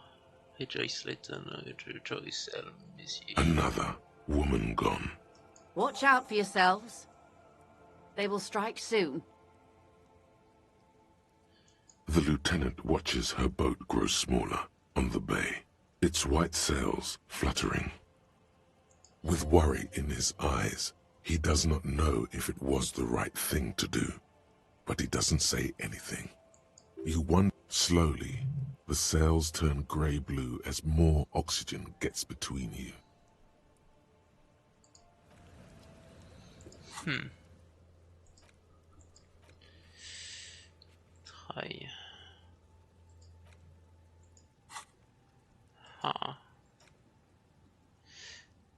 rejoice, Leighton, rejoice, monsieur. Another woman gone. Watch out for yourselves. They will strike soon. The lieutenant watches her boat grow smaller on the bay, its white sails fluttering. With worry in his eyes, he does not know if it was the right thing to do, but he doesn't say anything. You wonder slowly. The sails turn grey-blue as more oxygen gets between you. Traille. Ah.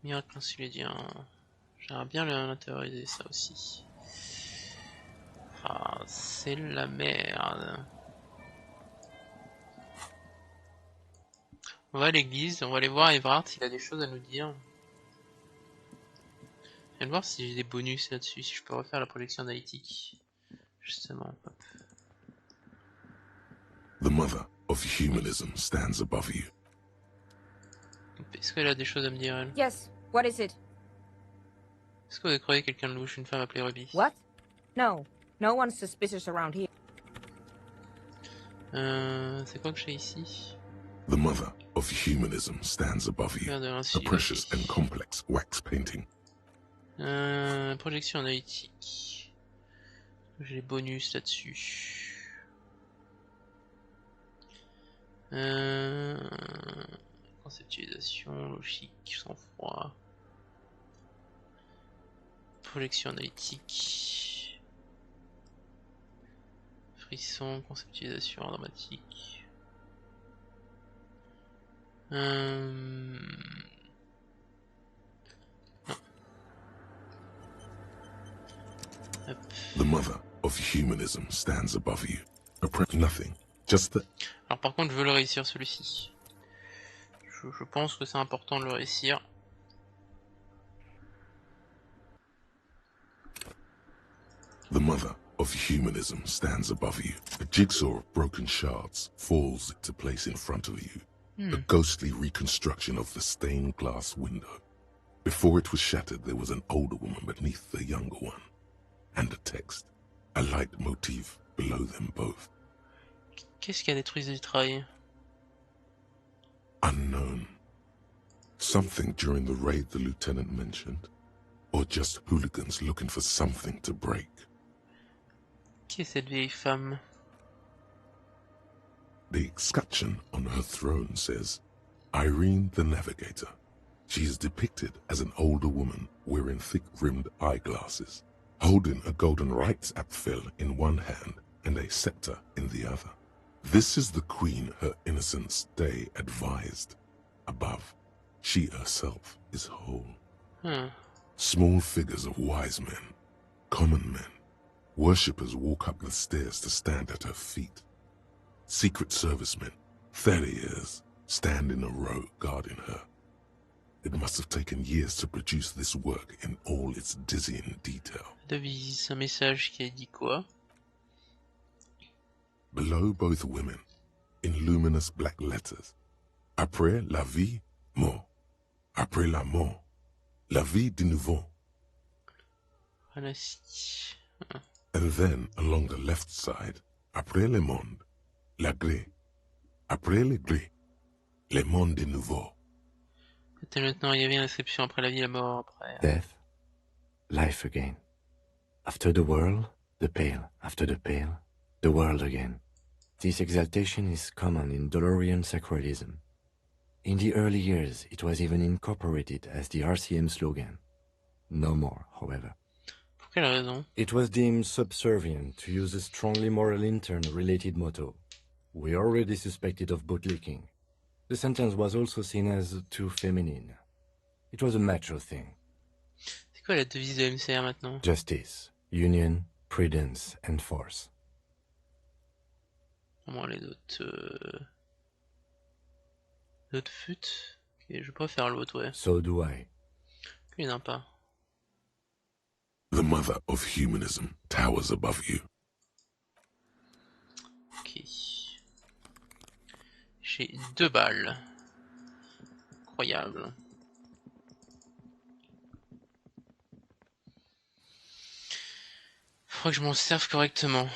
Miracle insulédien. J'aimerais bien l'intérioriser ça aussi. Ah, c'est la merde. On va à l'église, on va aller voir Everard s'il a des choses à nous dire. Je viens de voir si j'ai des bonus là-dessus, si je peux refaire la projection analytique. Justement. Hop. The mother of humanism stands above you. Est-ce qu'elle a des choses à me dire, elle? Yes, what is it? Est-ce que vous croyez quelqu'un de louche, une femme appelée Ruby? What? No, no one's suspicious around here. C'est quoi que j'ai ici? The mother of humanism stands above you. A precious and complex wax painting. Projection analytique. J'ai les bonus là-dessus. Conceptualisation, logique, sang-froid. Projection analytique. Frisson, conceptualisation dramatique. Non. The mother of humanism stands above you. Nothing. Just the... Alors par contre, je veux le réussir celui-ci. Je pense que c'est important de le réussir. The mother of humanism stands above you. A jigsaw of broken shards falls into place in front of you. A ghostly reconstruction of the stained glass window. Before it was shattered, there was an older woman beneath the younger one. And a text. A light motif below them both. Qu'est-ce qui a détruit ce vitrail? Unknown. Something during the raid the lieutenant mentioned. Or just hooligans looking for something to break. Qui est cette vieille femme? The escutcheon on her throne says, Irene the Navigator. She is depicted as an older woman wearing thick-rimmed eyeglasses, holding a golden rights apfel in one hand and a scepter in the other. This is the queen her innocence day advised. Above, she herself is whole. Small figures of wise men, common men, worshippers walk up the stairs to stand at her feet. Secret servicemen, 30 years, stand in a row guarding her. It must have taken years to produce this work in all its dizzying detail. Devise, un message qui a dit quoi? Below both women, in luminous black letters, Après la vie, mort. Après la mort, la vie de nouveau. And then along the left side, Après le monde, la gré. Après le gré, le monde de nouveau. C'était maintenant, il y avait une inscription après la vie, la mort, après. Death, life again. After the world, the pale. After the pale, the world again. This exaltation is common in Dolorian sacralism. In the early years, it was even incorporated as the RCM slogan. No more, however. Pour quelle raison? It was deemed subservient to use a strongly moral intern-related motto. We already suspected of bootlicking. The sentence was also seen as too feminine. It was a macho thing. C'est quoi la devise de MCR maintenant? Justice, union, prudence, and force. Comment les autres... L'autre fut? Ok, je vais pas faire l'autre, ouais. So do I. Il n'en a pas. The mother of humanism towers above you. Ok. J'ai 2 balles. Incroyable. Faut que je m'en serve correctement.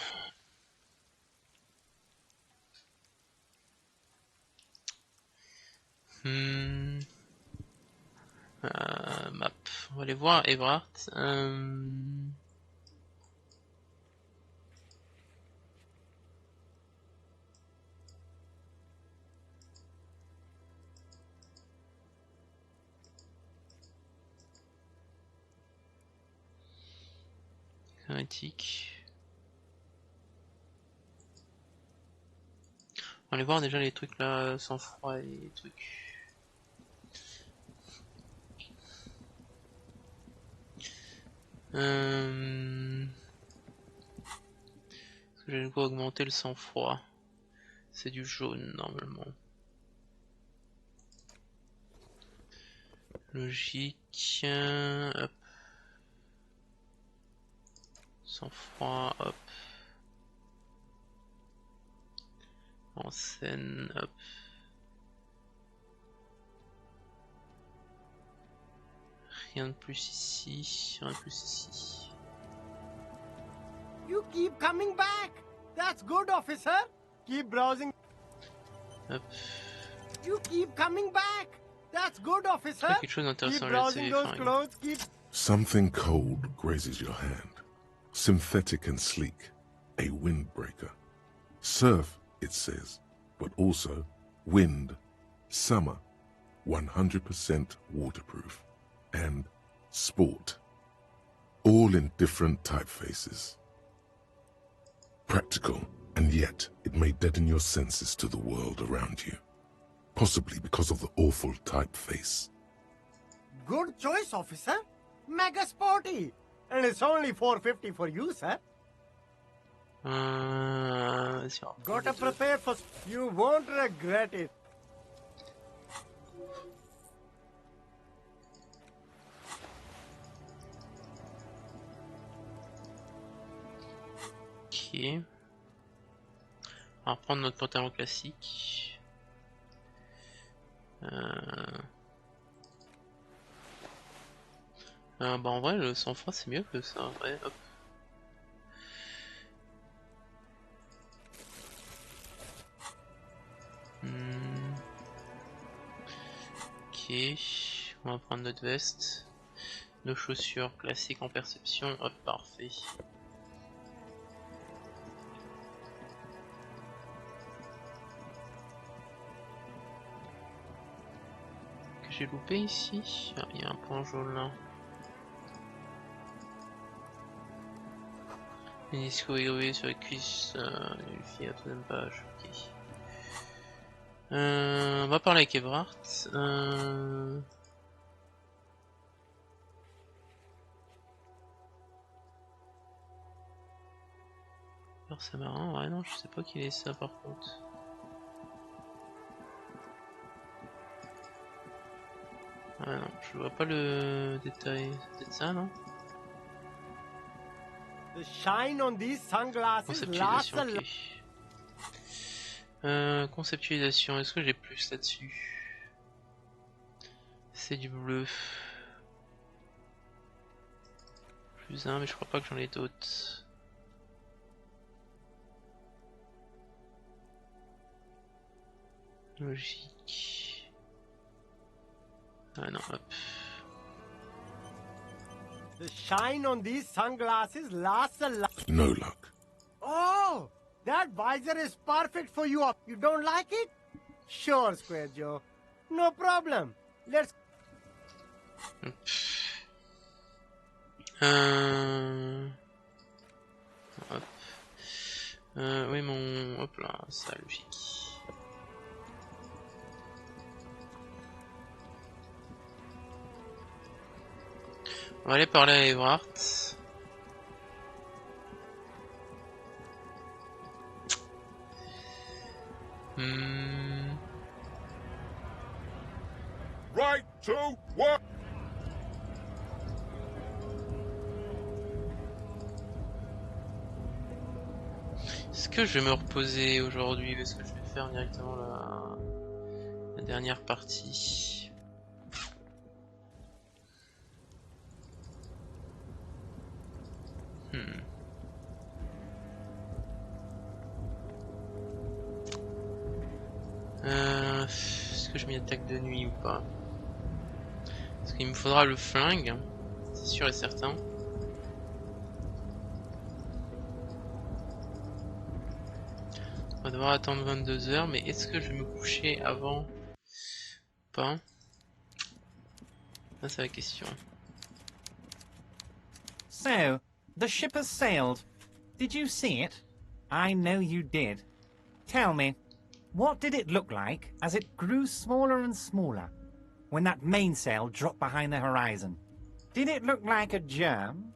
Map. On va aller voir Everard. Éthique. On va aller voir déjà les trucs là, sans froid et les trucs. Est-ce que j'ai de quoi augmenter le sang-froid? C'est du jaune normalement. Logique. Hop. Sang-froid, hop. En scène, hop. Rien de plus ici, rien de plus ici. You keep coming back. That's good, officer. Keep browsing. Hop. You keep coming back. That's good, officer. Quelque chose d'intéressant Keep browsing those clothes. Keep. Something cold grazes your hand. Synthetic and sleek. A windbreaker. Surf, it says, but also wind, summer, 100% waterproof, and sport. All in different typefaces. Practical, and yet it may deaden your senses to the world around you. Possibly because of the awful typeface. Good choice, officer. Mega sporty. And it's only $4.50 for you, sir. Gotta prepare for... You won't regret it. Ok. On va reprendre notre pantalon classique. Bah en vrai le sang-froid c'est mieux que ça en vrai. Hop. Ok, on va prendre notre veste, nos chaussures classiques en perception, hop parfait. Que j'ai loupé ici? Ah, il y a un point jaune là. Une disco égrové sur la cuisse, une fille à la troisième page, ok. On va parler avec Everard. Alors c'est marrant, ouais non je sais pas qu'il est ça par contre. Ah non, je vois pas le détail, c'est peut-être ça non? The shine on these sunglasses lasts a lot. Conceptualisation, est-ce que j'ai plus là-dessus? C'est du bleu. Plus un, mais je crois pas que j'en ai d'autres. Logique. Ah non, hop. The shine on these sunglasses lasts a lot. No luck. Oh! That visor is perfect for you. You don't like it? Sure, Square Joe. No problem. Let's... Hop. Oui, mon... Hop là, ça, logique. On va aller parler à Everhart. Right, 2, 1. Est-ce que je vais me reposer aujourd'hui parce que je vais faire directement la dernière partie. Est-ce que je m'y attaque de nuit ou pas? Parce qu'il me faudra le flingue, c'est sûr et certain. On va devoir attendre 22 heures, mais est-ce que je vais me coucher avant? Pas. Ça c'est la question. So, the ship has sailed. Did you see it? I know you did. Tell me, what did it look like as it grew smaller and smaller when that mainsail dropped behind the horizon? Did it look like a germ?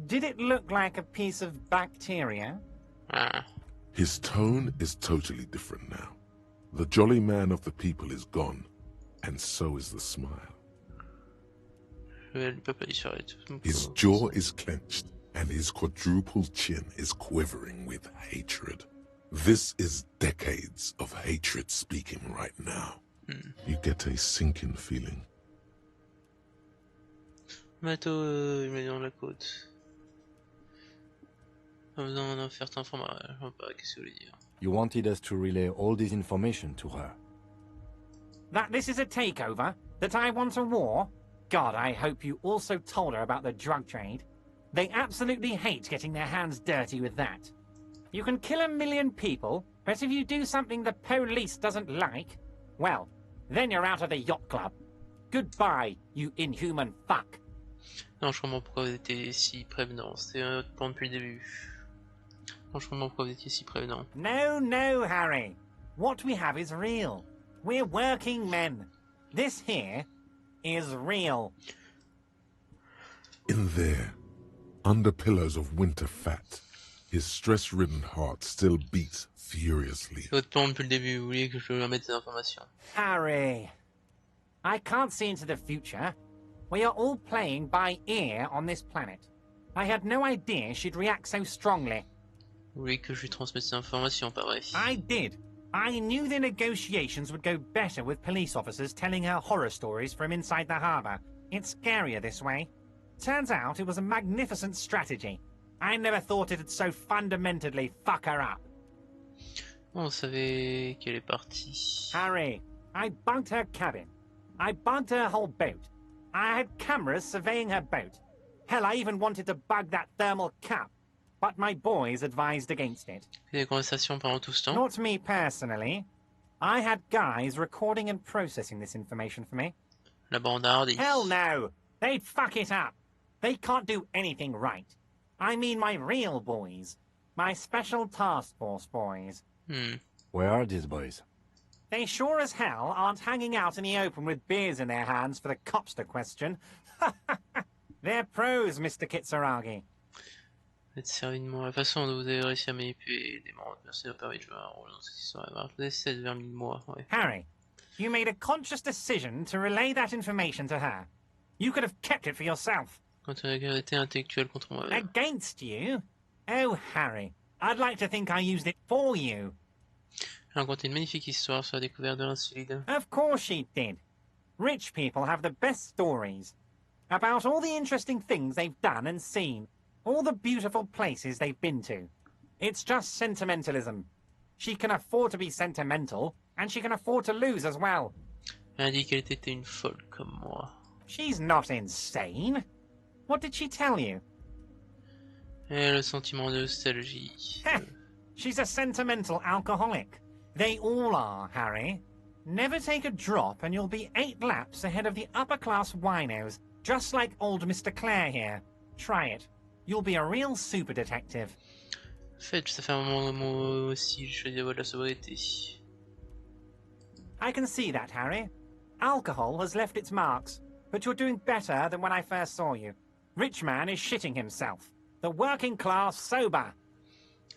Did it look like a piece of bacteria? His tone is totally different now. The jolly man of the people is gone, and so is the smile. His jaw is clenched, and his quadruple chin is quivering with hatred. This is decades of hatred speaking right now. You get a sinking feeling. Bateau, il met dans la côte. Pas besoin d'en faire tant format. Je vois pas, qu'est-ce que vous voulez dire. You wanted us to relay all this information to her. That this is a takeover? That I want a war? God, I hope you also told her about the drug trade. They absolutely hate getting their hands dirty with that. You can kill 1 million people, but if you do something the police doesn't like, well, then you're out of the yacht club. Goodbye, you inhuman fuck. Non, je comprends pourquoi vous étiez si prévenant. C'était un plan depuis le début. Non, je comprends pourquoi vous étiez si prévenant. No, no, Harry. What we have is real. We're working men. This here is real. In there, under pillows of winter fat, his stress-ridden heart still beats furiously. C'est votre plan depuis le début, vous voulez que je leur mette des informations. Harry, I can't see into the future. We are all playing by ear on this planet. I had no idea she'd react so strongly. Vous voulez que je lui transmette ces informations, pas vrai? I did. I knew the negotiations would go better with police officers telling her horror stories from inside the harbour. It's scarier this way. Turns out it was a magnificent strategy. I never thought it'd so fundamentally fuck her up. On savait qu'elle est partie. Harry, I bugged her cabin. I bugged her whole boat. I had cameras surveying her boat. Hell, I even wanted to bug that thermal cap. But my boys advised against it. Des conversations pendant tout ce temps? Not me personally. I had guys recording and processing this information for me. La bandardise. Hell no! They'd fuck it up. They can't do anything right. I mean my real boys. My special task force boys. Where are these boys? They sure as hell aren't hanging out in the open with beers in their hands for the cops to question. They're pros, Mr. Kitsuragi. Être servi de moi. La façon dont vous avez réussi à manipuler des membres merci de permis de jouer un rôle dans cette histoire. Vous avez 7 vers 1000 mois. Ouais. Harry, you made a conscious decision to relay that information to her. You could have kept it for yourself. Quand on a été intellectuel contre moi. Against you? Oh, Harry, I'd like to think I used it for you. Elle a raconté une magnifique histoire sur la découverte de l'insulide. Of course she did. Rich people have the best stories. About all the interesting things they've done and seen. All the beautiful places they've been to. It's just sentimentalism. She can afford to be sentimental, and she can afford to lose as well. Elle a dit qu'elle était une folle comme moi. She's not insane. What did she tell you? Elle a le sentiment de nostalgie. She's a sentimental alcoholic. They all are, Harry. Never take a drop and you'll be 8 laps ahead of the upper-class winos, just like old Mr. Clare here. Try it. You'll be a real super detective. En fait, ça fait un moment que moi aussi je choisis la voie de la sobriété. I can see that, Harry. Alcohol has left its marks, but you're doing better than when I first saw you. Rich man is shitting himself. The working class sober.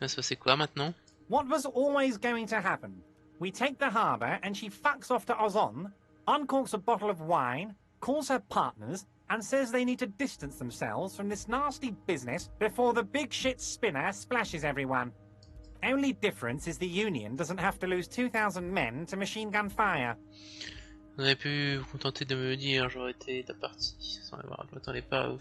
Ça c'est quoi maintenant? What was always going to happen? We take the harbour and she fucks off to Ozon, uncorks a bottle of wine, calls her partners, and says they need to distance themselves from this nasty business before the big shit spinner splashes everyone. Only difference is the Union doesn't have to lose 2,000 men to machine gun fire. Vous auriez pu vous contenter de me le dire, j'aurais été de la partie. Sans le voir, je m'attendais pas à vous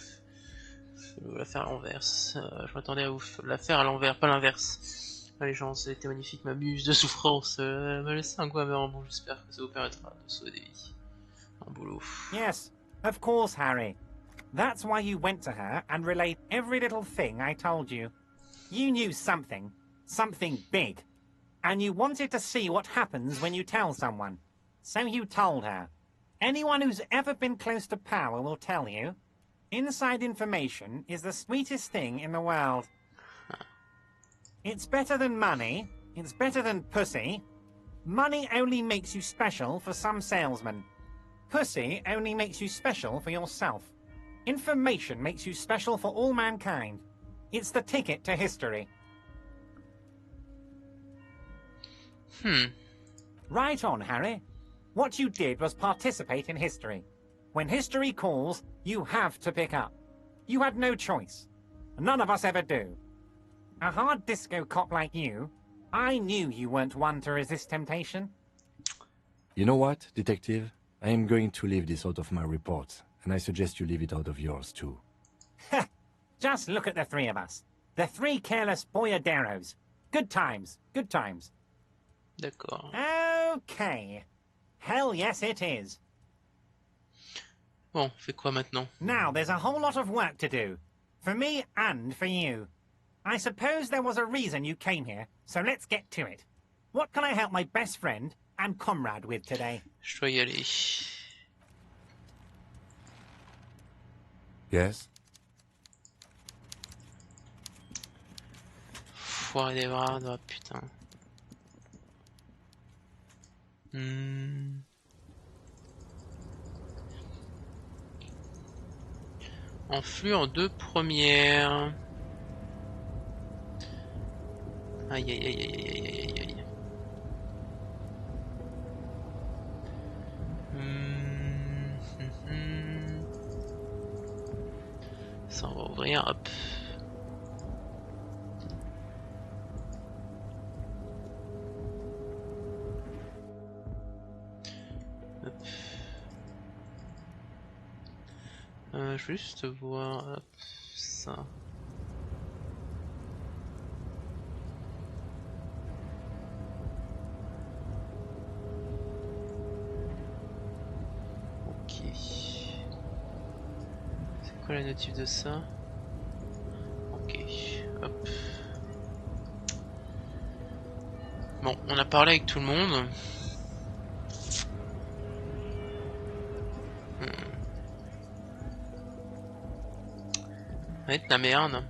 la faire à l'envers. Je m'attendais à vous la faire à l'envers, pas l'inverse. Les gens, c'était magnifique, ma muse de souffrance. Me laisser un goût amer en bon, j'espère que ça vous permettra de sauver des vies. Un boulot. Yes, of course, Harry. That's why you went to her and relayed every little thing I told you. You knew something big. And you wanted to see what happens when you tell someone. So you told her. Anyone who's ever been close to power will tell you. Inside information is the sweetest thing in the world. It's better than money. It's better than pussy. Money only makes you special for some salesmen. Pussy only makes you special for yourself. Information makes you special for all mankind. It's the ticket to history. Right on, Harry. What you did was participate in history. When history calls, you have to pick up. You had no choice. None of us ever do. A hard disco cop like you, I knew you weren't one to resist temptation. You know what, detective? I am going to leave this out of my report, and I suggest you leave it out of yours too. Just look at the three of us. The three careless boyaderos. Good times, good times. D'accord. Okay. Hell yes it is. Bon, fait quoi maintenant? Now there's a whole lot of work to do. For me and for you. I suppose there was a reason you came here, so let's get to it. What can I help my best friend and comrade with today? Je dois y aller. Yes? Foirer des bras, oh, putain. En flux en 2 premières. Aïe aïe aïe aïe aïe aïe aïe. Ça on va ouvrir, hop. Je vais juste voir hop, ça. Ok. C'est quoi la notif de ça? Ok, hop. Bon, on a parlé avec tout le monde. Ça va être la merde.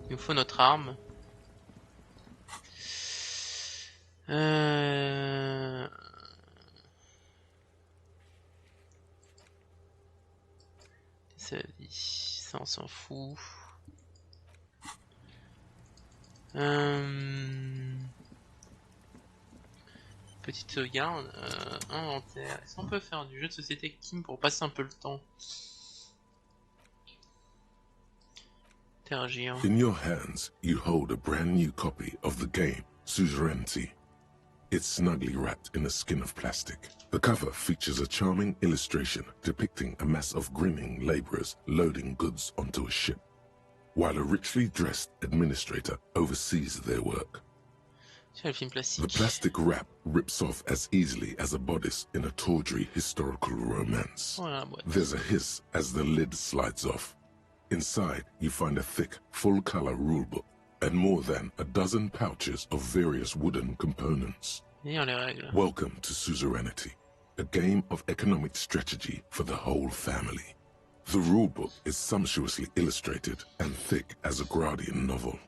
Il nous faut notre arme. Ça on s'en fout. Petite sauvegarde. Inventaire. Est-ce qu'on peut faire du jeu de société Kim pour passer un peu le temps? In your hands, you hold a brand new copy of the game, Suzerainty. It's snugly wrapped in a skin of plastic. The cover features a charming illustration depicting a mass of grinning laborers loading goods onto a ship, while a richly dressed administrator oversees their work. The plastic wrap rips off as easily as a bodice in a tawdry historical romance. There's a hiss as the lid slides off. Inside, you find a thick, full-color rulebook and more than a dozen pouches of various wooden components. Welcome to Suzerainty, a game of economic strategy for the whole family. The rulebook is sumptuously illustrated and thick as a Gradian novel.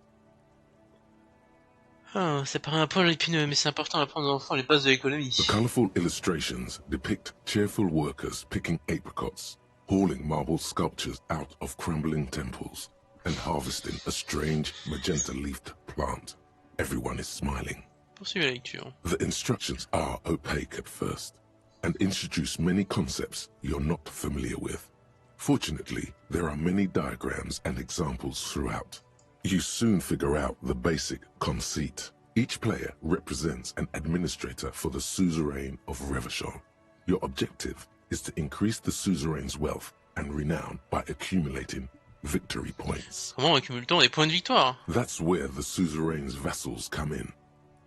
Ah, ça paraît un peu épineux, mais c'est important d'apprendre aux enfants les bases de l'économie. The colorful illustrations depict cheerful workers picking apricots, hauling marble sculptures out of crumbling temples, and harvesting a strange magenta-leafed plant. Everyone is smiling. Poursuivez la lecture. The instructions are opaque at first, and introduce many concepts you're not familiar with. Fortunately, there are many diagrams and examples throughout. You soon figure out the basic conceit. Each player represents an administrator for the suzerain of Revachol. Your objective is to increase the suzerain's wealth and renown by accumulating victory points. Comment accumule-t-on des points de victoire? That's where the suzerain's vassals come in.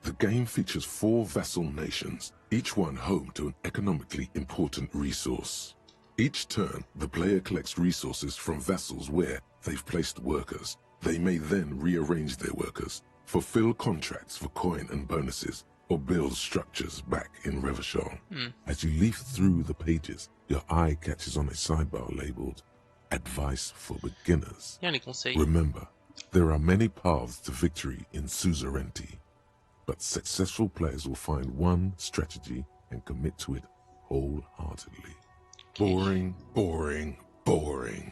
The game features 4 vassal nations, each one home to an economically important resource. Each turn, the player collects resources from vassals where they've placed workers. They may then rearrange their workers, fulfill contracts for coin and bonuses, or build structures back in Revachol. As you leaf through the pages, your eye catches on a sidebar labeled Advice for Beginners. Bien les conseils. Remember, there are many paths to victory in suzerainty, but successful players will find one strategy and commit to it wholeheartedly. Boring, boring, boring.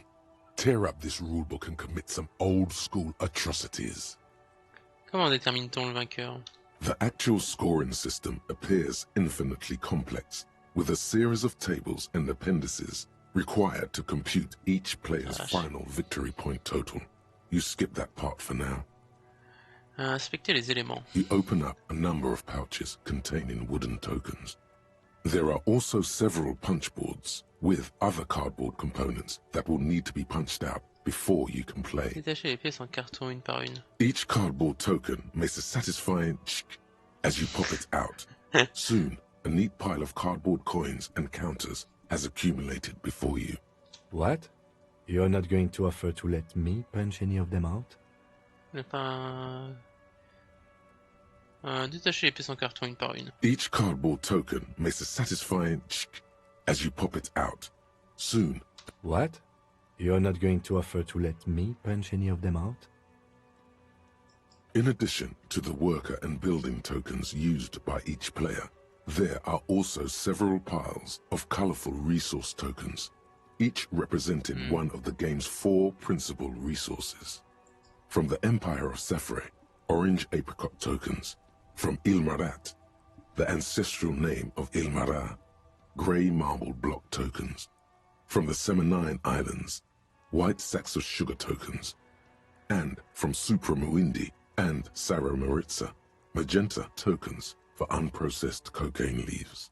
Tear up this rulebook and commit some old-school atrocities. Comment détermine-t-on le vainqueur? The actual scoring system appears infinitely complex, with a series of tables and appendices required to compute each player's final victory point total. You skip that part for now. Inspectez les éléments. You open up a number of pouches containing wooden tokens. There are also several punch boards with other cardboard components that will need to be punched out before you can play. Détachez les pièces en carton une par une. Each cardboard token makes a satisfying ch as you pop it out. Soon, a neat pile of cardboard coins and counters has accumulated before you. What? You're not going to offer to let me punch any of them out? Ne pas... détachez les pièces en carton une par une. Each cardboard token makes a satisfying ch as you pop it out. Soon. What? You're not going to offer to let me punch any of them out? In addition to the worker and building tokens used by each player, there are also several piles of colorful resource tokens, each representing one of the game's 4 principal resources. From the Empire of Safre, orange apricot tokens. From Ilmarat, the ancestral name of Ilmara, grey marble block tokens. From the Seminine Islands, white sacks of sugar tokens. And from Supramuindi and Sarah Maritza, magenta tokens for unprocessed cocaine leaves.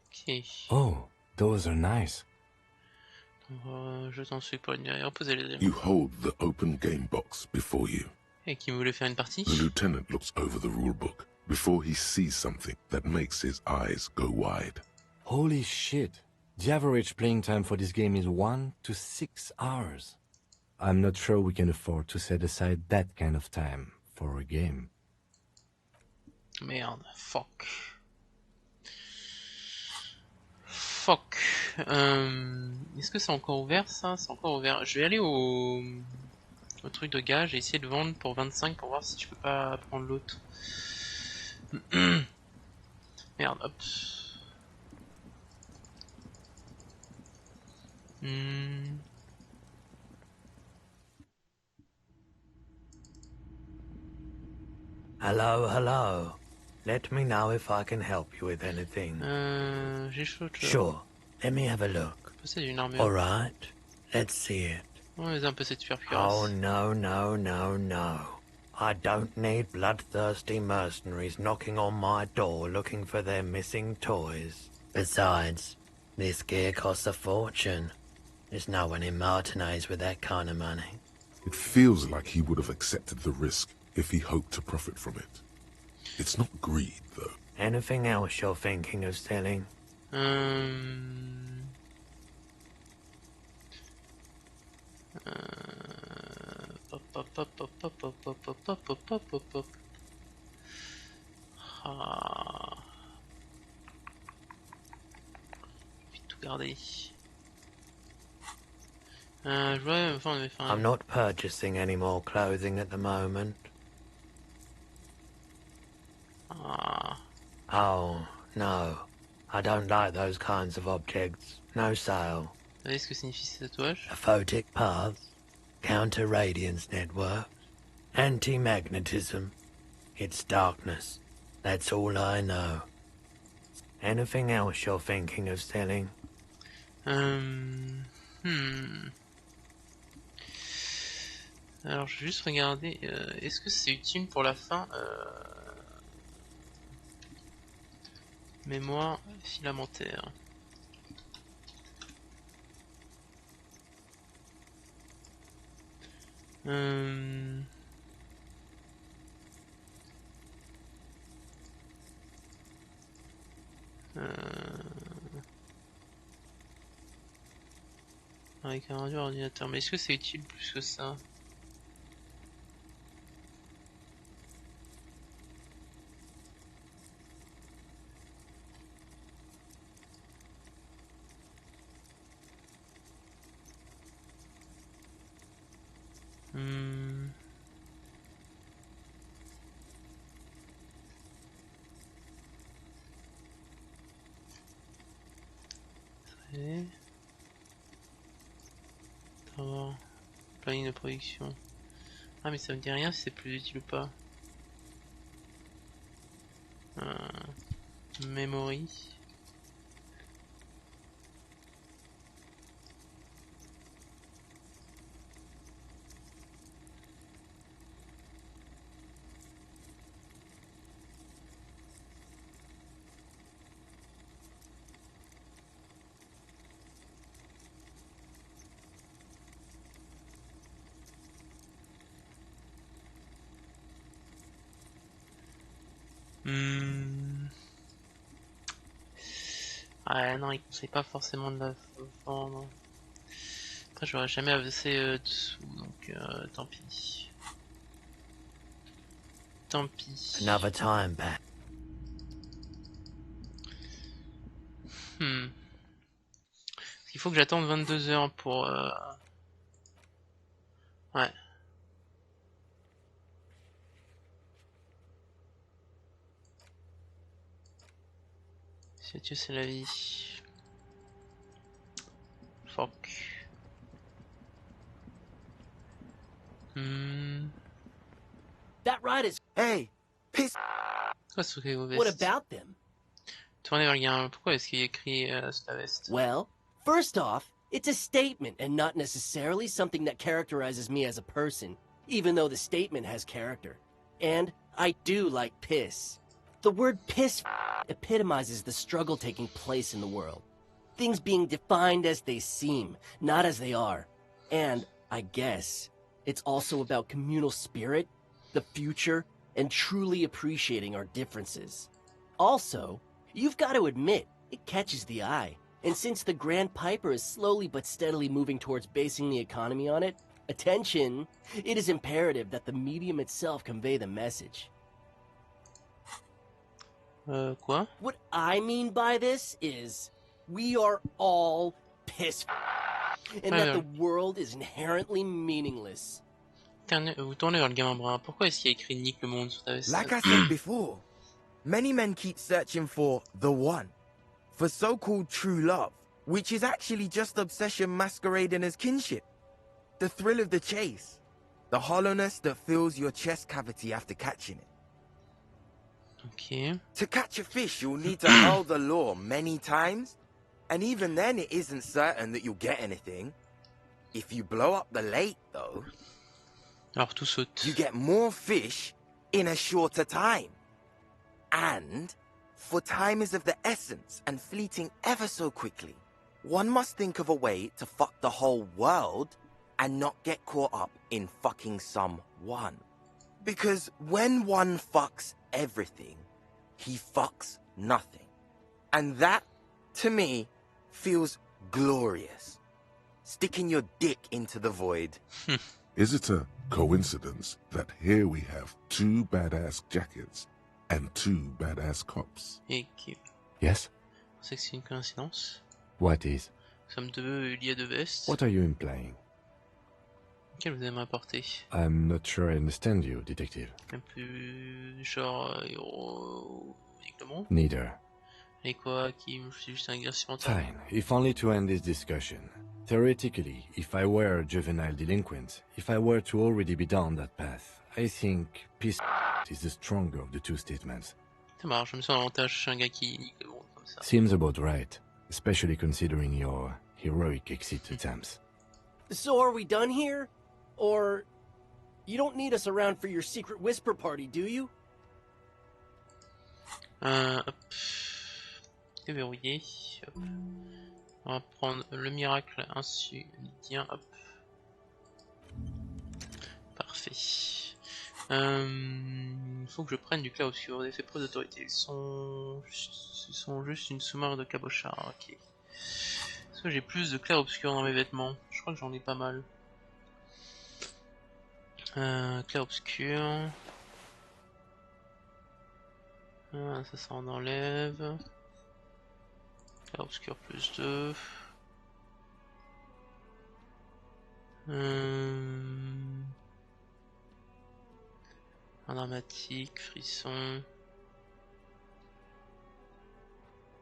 Okay. Oh, those are nice. Je t'en suis pas reposer les éléments. You hold the open game box before you. Et qui voulait faire une partie? The lieutenant looks over the rulebook before he sees something that makes his eyes go wide. Holy shit. The average playing time for this game is 1 to 6 hours. I'm not sure we can afford to set aside that kind of time for a game. Merde, fuck. Fuck. Est-ce que c'est encore ouvert ça? C'est encore ouvert. Je vais aller au truc de gage et essayer de vendre pour 25 pour voir si je peux pas prendre l'autre. Merde, hop. Hello, hello. Let me know if I can help you with anything. J'ai chaud. Sure. Let me have a look. C'est une armure. All right. Let's see it. Ouais, c'est un peu cette super Oh, no, no, no, no. I don't need bloodthirsty mercenaries knocking on my door looking for their missing toys. Besides, this gear costs a fortune. There's no one in Martinez with that kind of money. It feels like he would have accepted the risk if he hoped to profit from it. It's not greed, though. Anything else you're thinking of selling? Je vais tout garder. I'm not purchasing any more clothing at the moment. Oh, no. I don't like those kinds of objects. No sale. Vous savez ce que signifie ces tatouages? Aphotic paths, counter-radiance networks, anti-magnetism. It's darkness. That's all I know. Anything else you're thinking of selling? Alors je vais juste regarder, est-ce que c'est utile pour la fin? Mémoire filamentaire. Avec un radio ordinateur, mais est-ce que c'est utile plus que ça? Planning de production. Ah mais ça me dit rien si c'est plus utile ou pas. Memory. Ah non, il conseille pas forcément de la vendre. Après, j'aurais jamais assez dessous, donc tant pis. Tant pis. Another time back. Il faut que j'attende 22 heures pour... Ouais. Si Dieu c'est la vie. Fuck. That ride is... Hey, piss... Quoi ce truc avec vos vestes? What about them? Tournez vers le gamin. Pourquoi est-ce qu'il y a écrit sur ta veste? Well, first off, it's a statement and not necessarily something that characterizes me as a person, even though the statement has character. And I do like piss. The word piss epitomizes the struggle taking place in the world. Things being defined as they seem, not as they are. And, I guess, it's also about communal spirit, the future, and truly appreciating our differences. Also, you've got to admit, it catches the eye. And since the Grand Piper is slowly but steadily moving towards basing the economy on it, attention, it is imperative that the medium itself convey the message. Quoi? What I mean by this is, we are all pissed, and that the world is inherently meaningless. Vous tournez vers le gamin brun. Pourquoi est-ce qu'il y a écrit Nique le monde sur ta veste? Like I said before, many men keep searching for the one, for so-called true love, which is actually just obsession masquerading as kinship. The thrill of the chase, the hollowness that fills your chest cavity after catching it. Okay. To catch a fish, you'll need to hold the lure many times, and even then it isn't certain that you'll get anything. If you blow up the lake, though, alors tout saute. You get more fish in a shorter time. And, for time is of the essence and fleeting ever so quickly, one must think of a way to fuck the whole world and not get caught up in fucking someone. Because when one fucks everything, he fucks nothing. And that, to me, feels glorious. Sticking your dick into the void. Is it a coincidence that here we have two badass jackets and two badass cops? Yes? C'est que c'est une coïncidence. What is? Nous sommes deux liés de veste. What are you implying? Quel vous allez m'apporter? I'm not sure I understand you, detective. Un peu genre uniquement. Neither. Et quoi, qui c'est juste un exercice mental? Fine, if only to end this discussion. Theoretically, if I were a juvenile delinquent, if I were to already be down that path, I think peace is the stronger of the two statements. Ça marche, je me sens davantage chez un gars qui nique le monde comme ça. Seems about right, especially considering your heroic exit attempts. So are we done here? Or you don't need us around for your secret whisper party, do you? Hop. Déverrouillé. Hop. On va prendre le miracle insulidien. Hop. Parfait. Faut que je prenne du clair obscur. Des faits preuve d'autorité. Ce sont juste une sous-marque de cabochard. Ok. Est-ce que j'ai plus de clair obscur dans mes vêtements? Je crois que j'en ai pas mal. Clair obscur. Ça en enlève. Clair obscur plus 2. Un dramatique, frisson.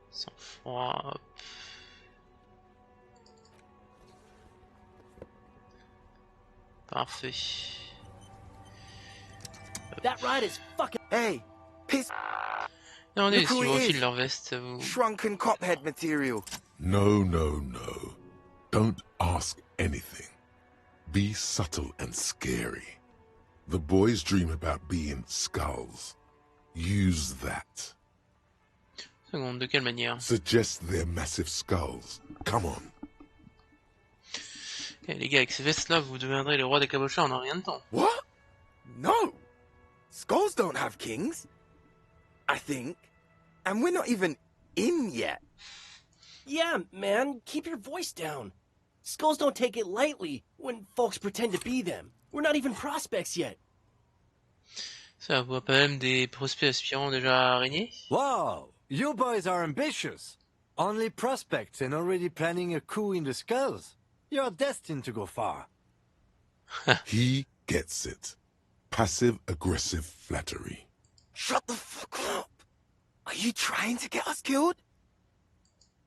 Sans froid. Hop. Parfait. That ride is fucking. Hey, piss. Non, Look si who je it refile is. leur veste, vous. Shrunken cophead material. No, no, no. Don't ask anything. Be subtle and scary. The boys dream about being skulls. Use that. Seconde, de quelle manière? Suggest they're massive skulls. Come on. Okay, les gars, avec ces vestes-là, vous deviendrez les rois des cabochards en un rien de temps. What? No. Skulls don't have kings. I think. And we're not even in yet. Yeah, man, keep your voice down. Skulls don't take it lightly when folks pretend to be them. We're not even prospects yet. Ça voit pas même des prospects aspirants déjà araignées? Wow, you boys are ambitious. Only prospects and already planning a coup in the skulls. You're destined to go far. He gets it. Passive-aggressive flattery. Shut the fuck up. Are you trying to get us killed?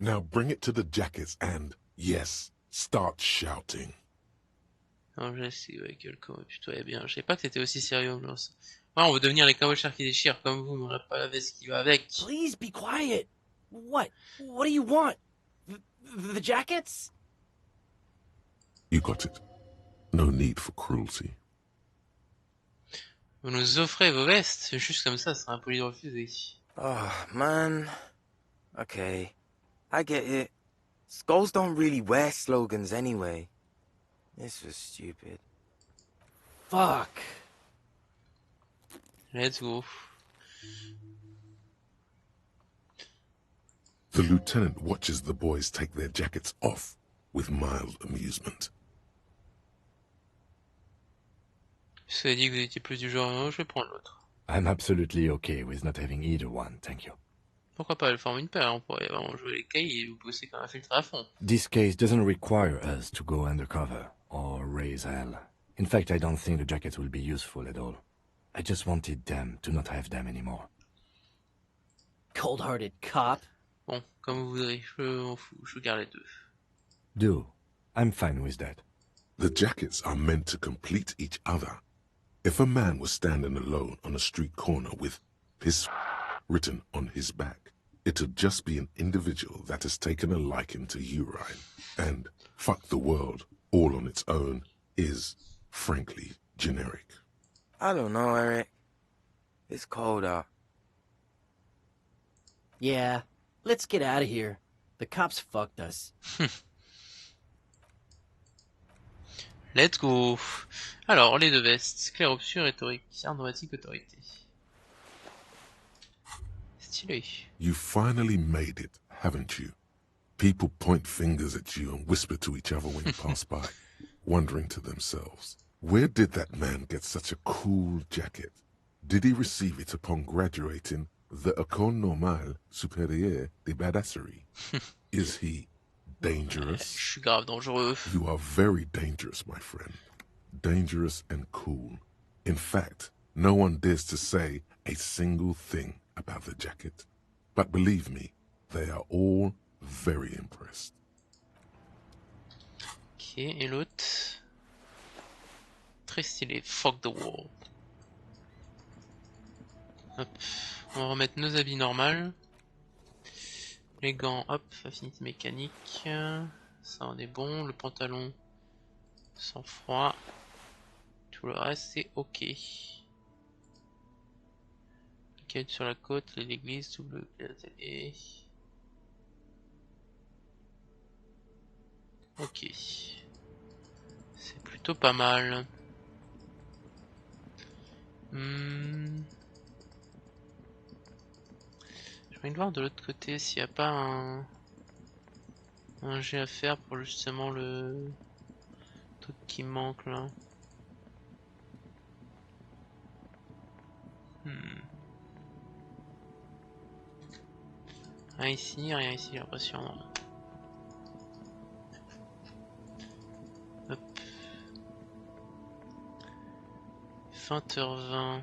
Now bring it to the jackets and, yes, start shouting. Non, je sais, ouais, que le com plutôt est bien. Je savais pas que t'étais aussi sérieux, genre. Ouais, on veut devenir les cabochards qui déchirent comme vous, mais on n'a pas la veste qui va avec. Please be quiet. What? What do you want? The jackets? You got it. No need for cruelty. Vous nous offrez vos vestes, c'est juste comme ça, c'est impoli de refuser. Oh, man. Okay. I get it. Skulls don't really wear slogans anyway. This was stupid. Fuck. Let's go. The lieutenant watches the boys take their jackets off with mild amusement. Ça a dit que vous étiez plus du genre, oh, je vais prendre l'autre. I'm absolutely okay with not having either one, thank you. Pourquoi pas, elle forme une paire, on pourrait vraiment jouer les cailles et vous bosser comme un filtre à fond. This case doesn't require us to go undercover or raise hell. In fact, I don't think the jackets will be useful at all. I just wanted them to not have them anymore. Cold-hearted cop. Bon, comme vous voudrez, je m'en fous, je garde les deux. Do. I'm fine with that. The jackets are meant to complete each other. If a man was standing alone on a street corner with his written on his back, it'd just be an individual that has taken a liking to urine. And fuck the world, all on its own, is, frankly, generic. I don't know, Eric. It's cold out. Yeah, let's get out of here. The cops fucked us. Let's go. Alors, les deux vestes, clair obscur, rhétorique, arme dramatique, autorité. Stylé. You finally made it, haven't you? People point fingers at you and whisper to each other when you pass by, wondering to themselves, where did that man get such a cool jacket? Did he receive it upon graduating the École Normale Supérieure de Badasserie? Is he dangerous? Je suis grave dangereux. You are very dangerous, my friend. dangerous and cool. In fact, no one dares to say a single thing about the jacket. But believe me, they are all very impressed. Ok, et l'autre? Très stylé, fuck the world. Hop, on va remettre nos habits normaux. Les gants, hop, affinité mécanique. Ça on est bon, le pantalon sans froid. Tout le reste c'est ok. Quête sur la côte, l'église, double télé. Ok. C'est plutôt pas mal. Je vais voir de l'autre côté s'il n'y a pas un jet à faire pour justement le truc qui manque là. Rien ici, j'ai l'impression. Hop. 20h20.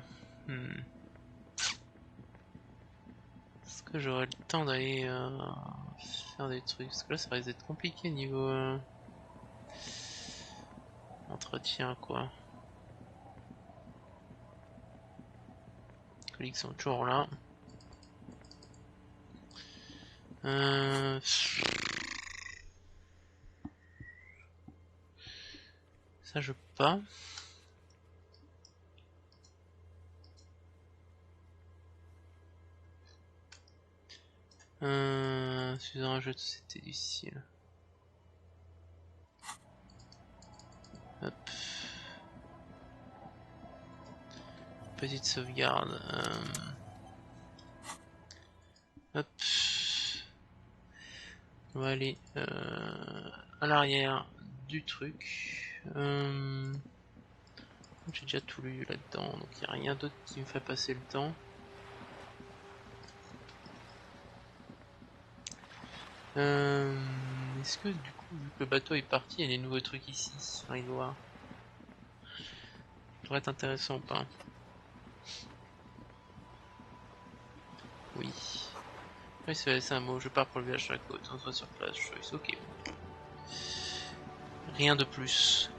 Est-ce que j'aurai le temps d'aller faire des trucs? Parce que là ça risque d'être compliqué niveau entretien quoi. Les collègues sont toujours là. Ça je peux pas. Sur un jeu de société du ciel. Hop. Petite sauvegarde. Hop. On va aller à l'arrière du truc. J'ai déjà tout lu là-dedans, donc il n'y a rien d'autre qui me fait passer le temps. Est-ce que du coup, vu que le bateau est parti, il y a des nouveaux trucs ici? Il doit être intéressant ou pas? Oui. Oui, c'est un mot, je pars pour le village sur la côte, on se voit sur place, choice, ok. Rien de plus.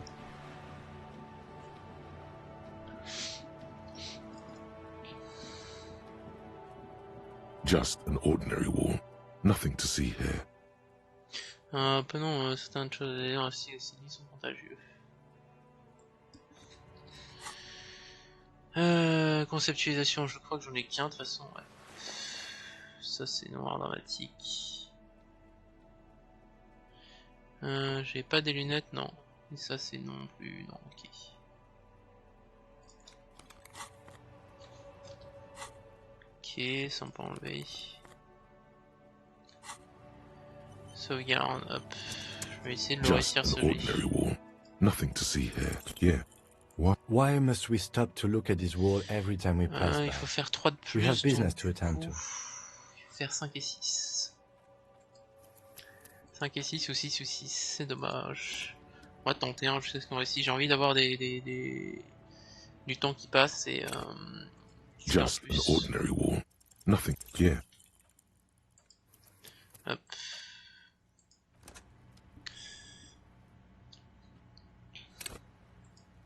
Just an ordinary wall. Nothing to see here. Bah non, certaines choses d'ailleurs aussi sont contagieux. Conceptualisation, je crois que j'en ai qu'un de toute façon, ouais. Ça c'est noir dramatique. J'ai pas des lunettes, non. Et ça c'est non plus, non, ok. Ok, ça on peut enlever. Sauvegarde, hop. Je vais essayer de le réussir ce jet. Nothing to see here. Yeah. What? Why must we stop to look at this wall every time we pass by? Il faut faire 3 de plus. We have business to attend to. Il faut faire 5 et 6. 5 et 6 ou 6 ou 6, c'est dommage. On va tenter, hein, je sais ce qu'on réussit. J'ai envie d'avoir du temps qui passe et Just an ordinary wall. Nothing. Yeah. Hop.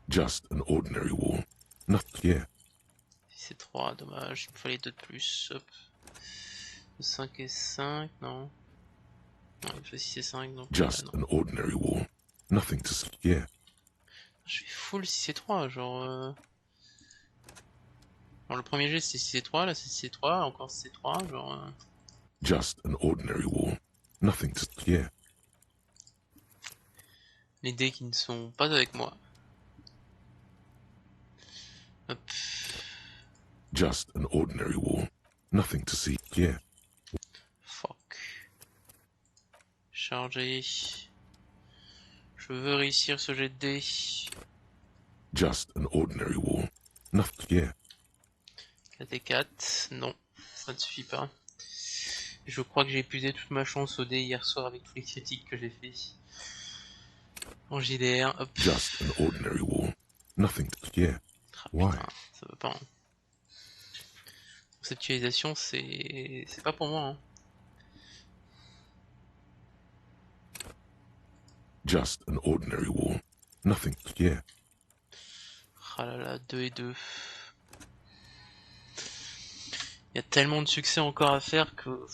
Just an ordinary wall. Nothing. Yeah. C'est 3, dommage. Il me fallait 2 de plus. Hop. 5 et 5, non. Non, il me fait 6 et 5, donc. Just an ordinary wall. Nothing to see. Yeah. Je fais full 6 et 3, genre. Alors le premier jet c'est 6 et 3, là c'est 6 et 3, encore 6 et 3, genre. Just an ordinary wall. Nothing to see. Yeah. Les dés qui ne sont pas avec moi. Hop. Just an ordinary wall. Nothing to see. Yeah. Fuck. Chargé. Je veux réussir ce jet de dés. Just an ordinary wall. Nothing. Yeah. 4 et 4. Non, ça ne suffit pas. Je crois que j'ai épuisé toute ma chance au dé hier soir avec tous les critiques que j'ai fait. En JDR, hop. Just an ordinary wall. Nothing. Yeah. Why? Putain, ça va pas. Hein. Conceptualisation, c'est pas pour moi. Hein. Just an ordinary wall. Nothing. Yeah. Ah là là, 2 et 2. Il y a tellement de succès encore à faire que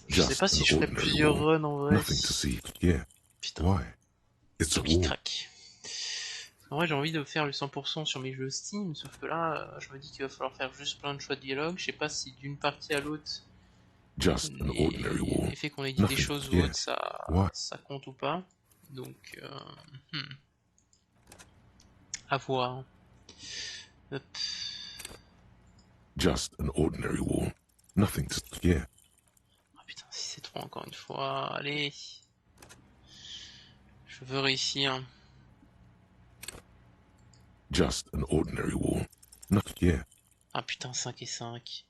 je sais pas si je ferai plusieurs runs en vrai. Nothing to see. Yeah. Putain. Why? It's a wall. Craque. En vrai, j'ai envie de faire le 100% sur mes jeux Steam, sauf que là, je me dis qu'il va falloir faire juste plein de choix de dialogue. Je sais pas si d'une partie à l'autre, l'effet qu'on ait dit des choses ou autre, ça compte ou pas. Donc, à voir. Hop. Just an ordinary wall. Nothing to... Yeah. Ah putain, si c'est trop encore une fois, allez. Je veux réussir. Just an ordinary wall. Not... Yeah. Ah putain, 5 et 5.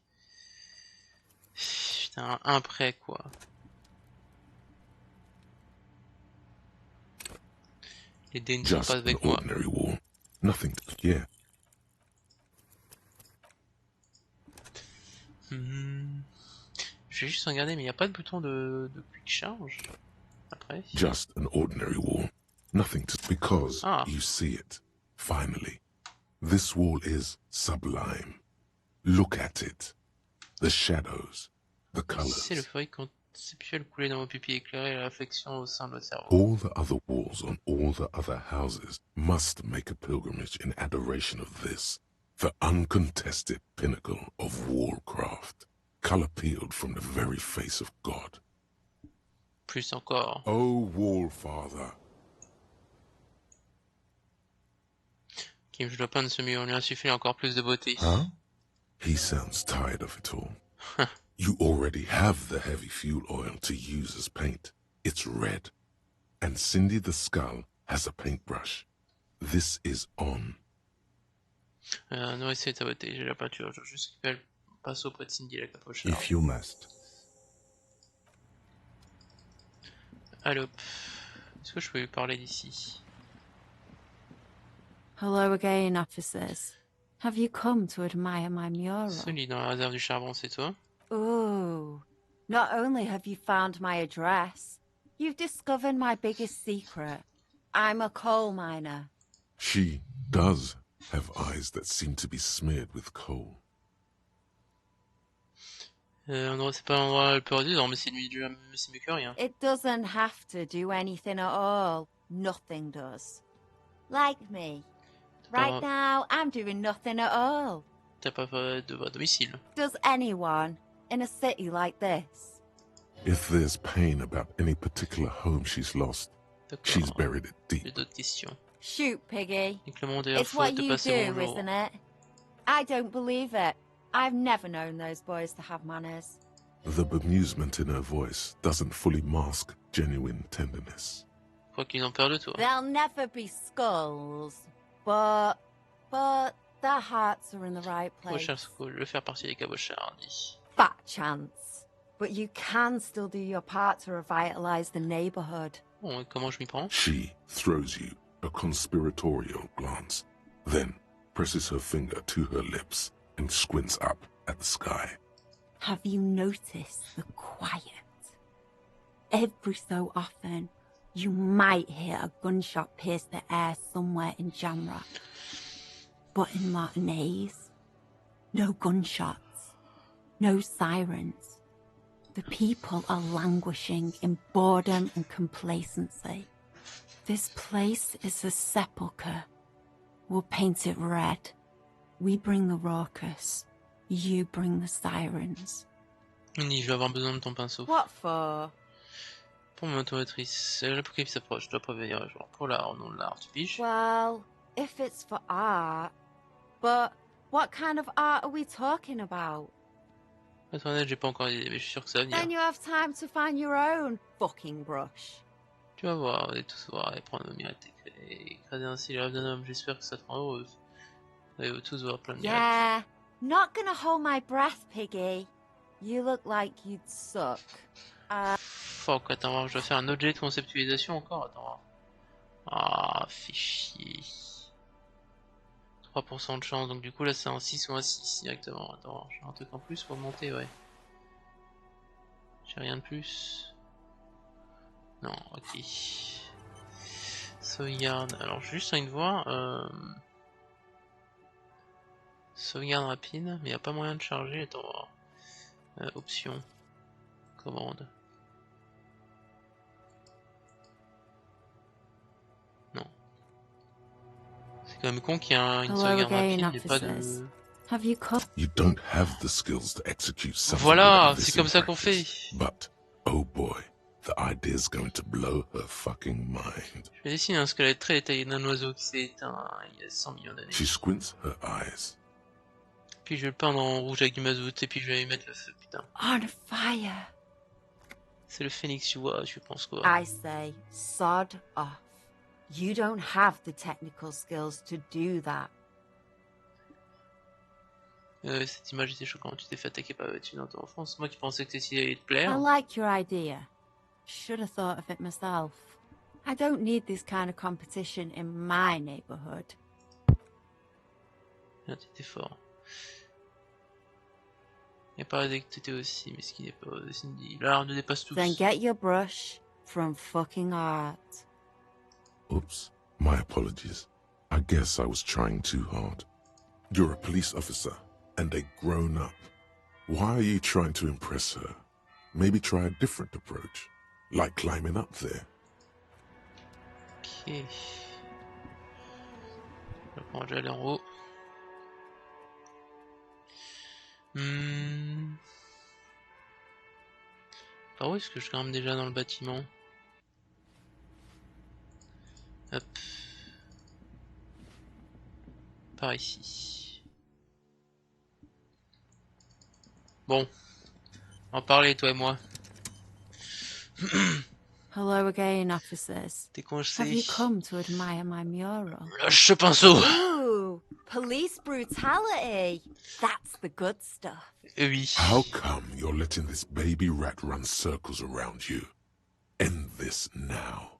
Putain, un prêt quoi. Les dés ne sont pas avec moi. Wall. Nothing to... Yeah. Je vais juste regarder, mais il n'y a pas de bouton de quick charge après. Just an ordinary wall. Nothing to... Because you see it. Finally. This wall is sublime. Look at it. The shadows. The colors. C'est le feuille conceptuel coulé dans vos pupilles éclairées et la réflexion au sein de votre cerveau. All the other walls on all the other houses must make a pilgrimage in adoration of this, the uncontested pinnacle of wallcraft, color peeled from the very face of God. Plus encore. Oh, Wallfather. Kim Jlopin ne se mit, on lui insuffler encore plus de beauté. Huh? He sounds tired of it all. You already have the heavy fuel oil to use as paint. It's red. And Cindy the Skull has a paintbrush. This is on. Non, c'est ta beauté, j'ai la peinture. Je veux juste qu'elle passe auprès de Cindy la capochard. If you must. Allô. Est-ce que je peux lui parler d'ici? Hello again, officers. Have you come to admire my mural? Celui dans la réserve du charbon, c'est toi? Ooh. Not only have you found my address, you've discovered my biggest secret. I'm a coal miner. She does have eyes that seem to be smeared with coal. C'est pas un endroit perdu, non, mais c'est mieux que rien. It doesn't have to do anything at all. Nothing does. Like me. Right now, I'm doing nothing at all. T'as pas de domicile. Does anyone in a city like this? If there's pain about any particular home she's lost, she's buried it deep. J'ai d'autres questions. Shoot, Piggy. It's what you do, isn't it? I don't believe it. I've never known those boys to have manners. The bemusement in her voice doesn't fully mask genuine tenderness. Quoi qu'ils ont peur de toi. There'll never be skulls, but their hearts are in the right place. Recherche le faire partie des cabochards, dit. Fat chance. But you can still do your part to revitalize the neighborhood. Bon, comment je m'y prends? She throws you a conspiratorial glance, then presses her finger to her lips and squints up at the sky. Have you noticed the quiet? Every so often, you might hear a gunshot pierce the air somewhere in Jamrock. But in Martinez, no gunshots, no sirens. The people are languishing in boredom and complacency. This place is a sepulchre. We'll paint it red. We bring the raucous. You bring the sirens. Je vais avoir besoin de ton pinceau. What for? Pour mon automatrice. L'apocalypse s'approche, je dois prévenir les gens. Pour l'art, non l'art, tu piges? Well, if it's for art. But what kind of art are we talking about? Attendez, j'ai pas encore d'idée, mais je suis sûr que ça va venir. Then you have time to find your own fucking brush. Tu vas voir, on va tous voir et prendre le miracle et écraser ainsi les rêves d'un homme. J'espère que ça te rend heureuse. Vous allez tous voir plein de miracles. Yeah, not gonna hold my breath, Piggy. You look like you'd suck. Fuck, attends, je dois faire un autre jet de conceptualisation encore, attends. Ah, fais chier. 3% de chance, donc du coup là c'est un 6 ou un 6 directement. Attends, j'ai un truc en plus pour monter, ouais. J'ai rien de plus. Non, ok. Sauvegarde, alors juste une voie. Sauvegarde rapide, mais il n'y a pas moyen de charger. Attends, on va voir. Option. Commande. Non. C'est quand même con qu'il y ait une sauvegarde rapide et pas de... You don't have the skills to execute something Voilà, like this c'est comme in ça qu'on fait. practice. But, oh boy, the idea's going to blow her fucking mind. Je vais dessiner un squelette très détaillé d'un oiseau qui s'est éteint il y a 100 millions d'années. She squints her eyes. Puis je vais le peindre en rouge avec du mazout et puis je vais y mettre le feu, putain. On fire. C'est le phénix, tu vois, je pense quoi. I say, sod off. You don't have the technical skills to do that. Cette image était choquante, tu t'es fait attaquer par une dans ton enfance. C'est moi qui pensais que t'essayais d'aller te plaire. I like your idea. Should have thought of it myself. I don't need this kind of competition in my neighborhood. Là, t'étais fort. Il paraît que t'étais aussi, mais ce qui n'est pas Cindy. L'art nous dépasse tous. Then get your brush from fucking art. Oops, my apologies. I guess I was trying too hard. You're a police officer, and a grown-up. Why are you trying to impress her? Maybe try a different approach, like climbing up there. Ok. On va déjà aller en haut. Par où est-ce que je grimpe déjà dans le bâtiment? Hop. Par ici. Bon. On va parler, toi et moi. Hello again, officers. Tes conseils. Have you come to admire my mural? Lâche ce pinceau. Ooh, police brutality. That's the good stuff. Oui. How come you're letting this baby rat run circles around you? End this now.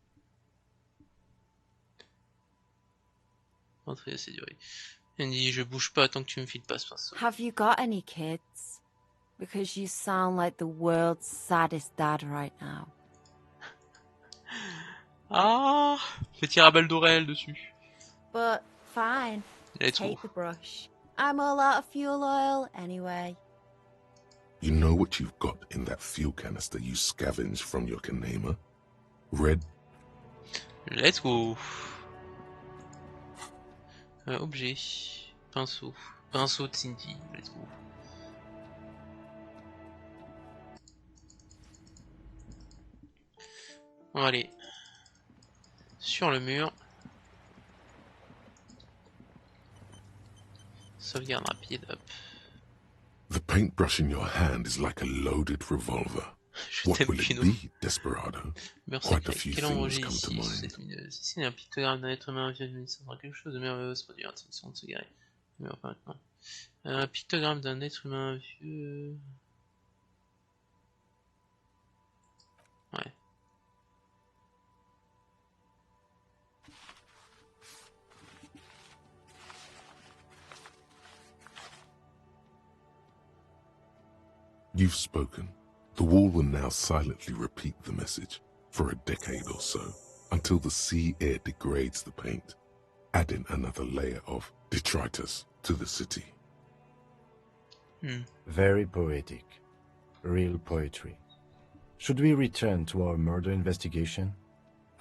Entrée, c'est duré. Elle dit, je bouge pas tant que tu me files pas ce pinceau. Have you got any kids? Because you sound like the world's saddest dad right now. Ah, petit rabel d'Aurel dessus. But fine. Let's Take go. the brush. I'm all out of fuel oil anyway. You know what you've got in that fuel canister you scavenged from your Kanema? Red. Let's go. Objet. Pinceau. Pinceau de Cindy. Let's go. On va aller sur le mur. Sauvegarde rapide, hop. The paintbrush in your hand is like a loaded revolver. What will it be, Desperado? Quite a few things come to mind. Si un pictogramme d'un être humain vieux, il sera quelque chose de merveilleux se produire. Attention de se garer. Mais enfin, maintenant. Un pictogramme d'un être humain vieux. Ouais. You've spoken. The wall will now silently repeat the message for a decade or so, until the sea air degrades the paint, adding another layer of detritus to the city. Very poetic. Real poetry. Should we return to our murder investigation?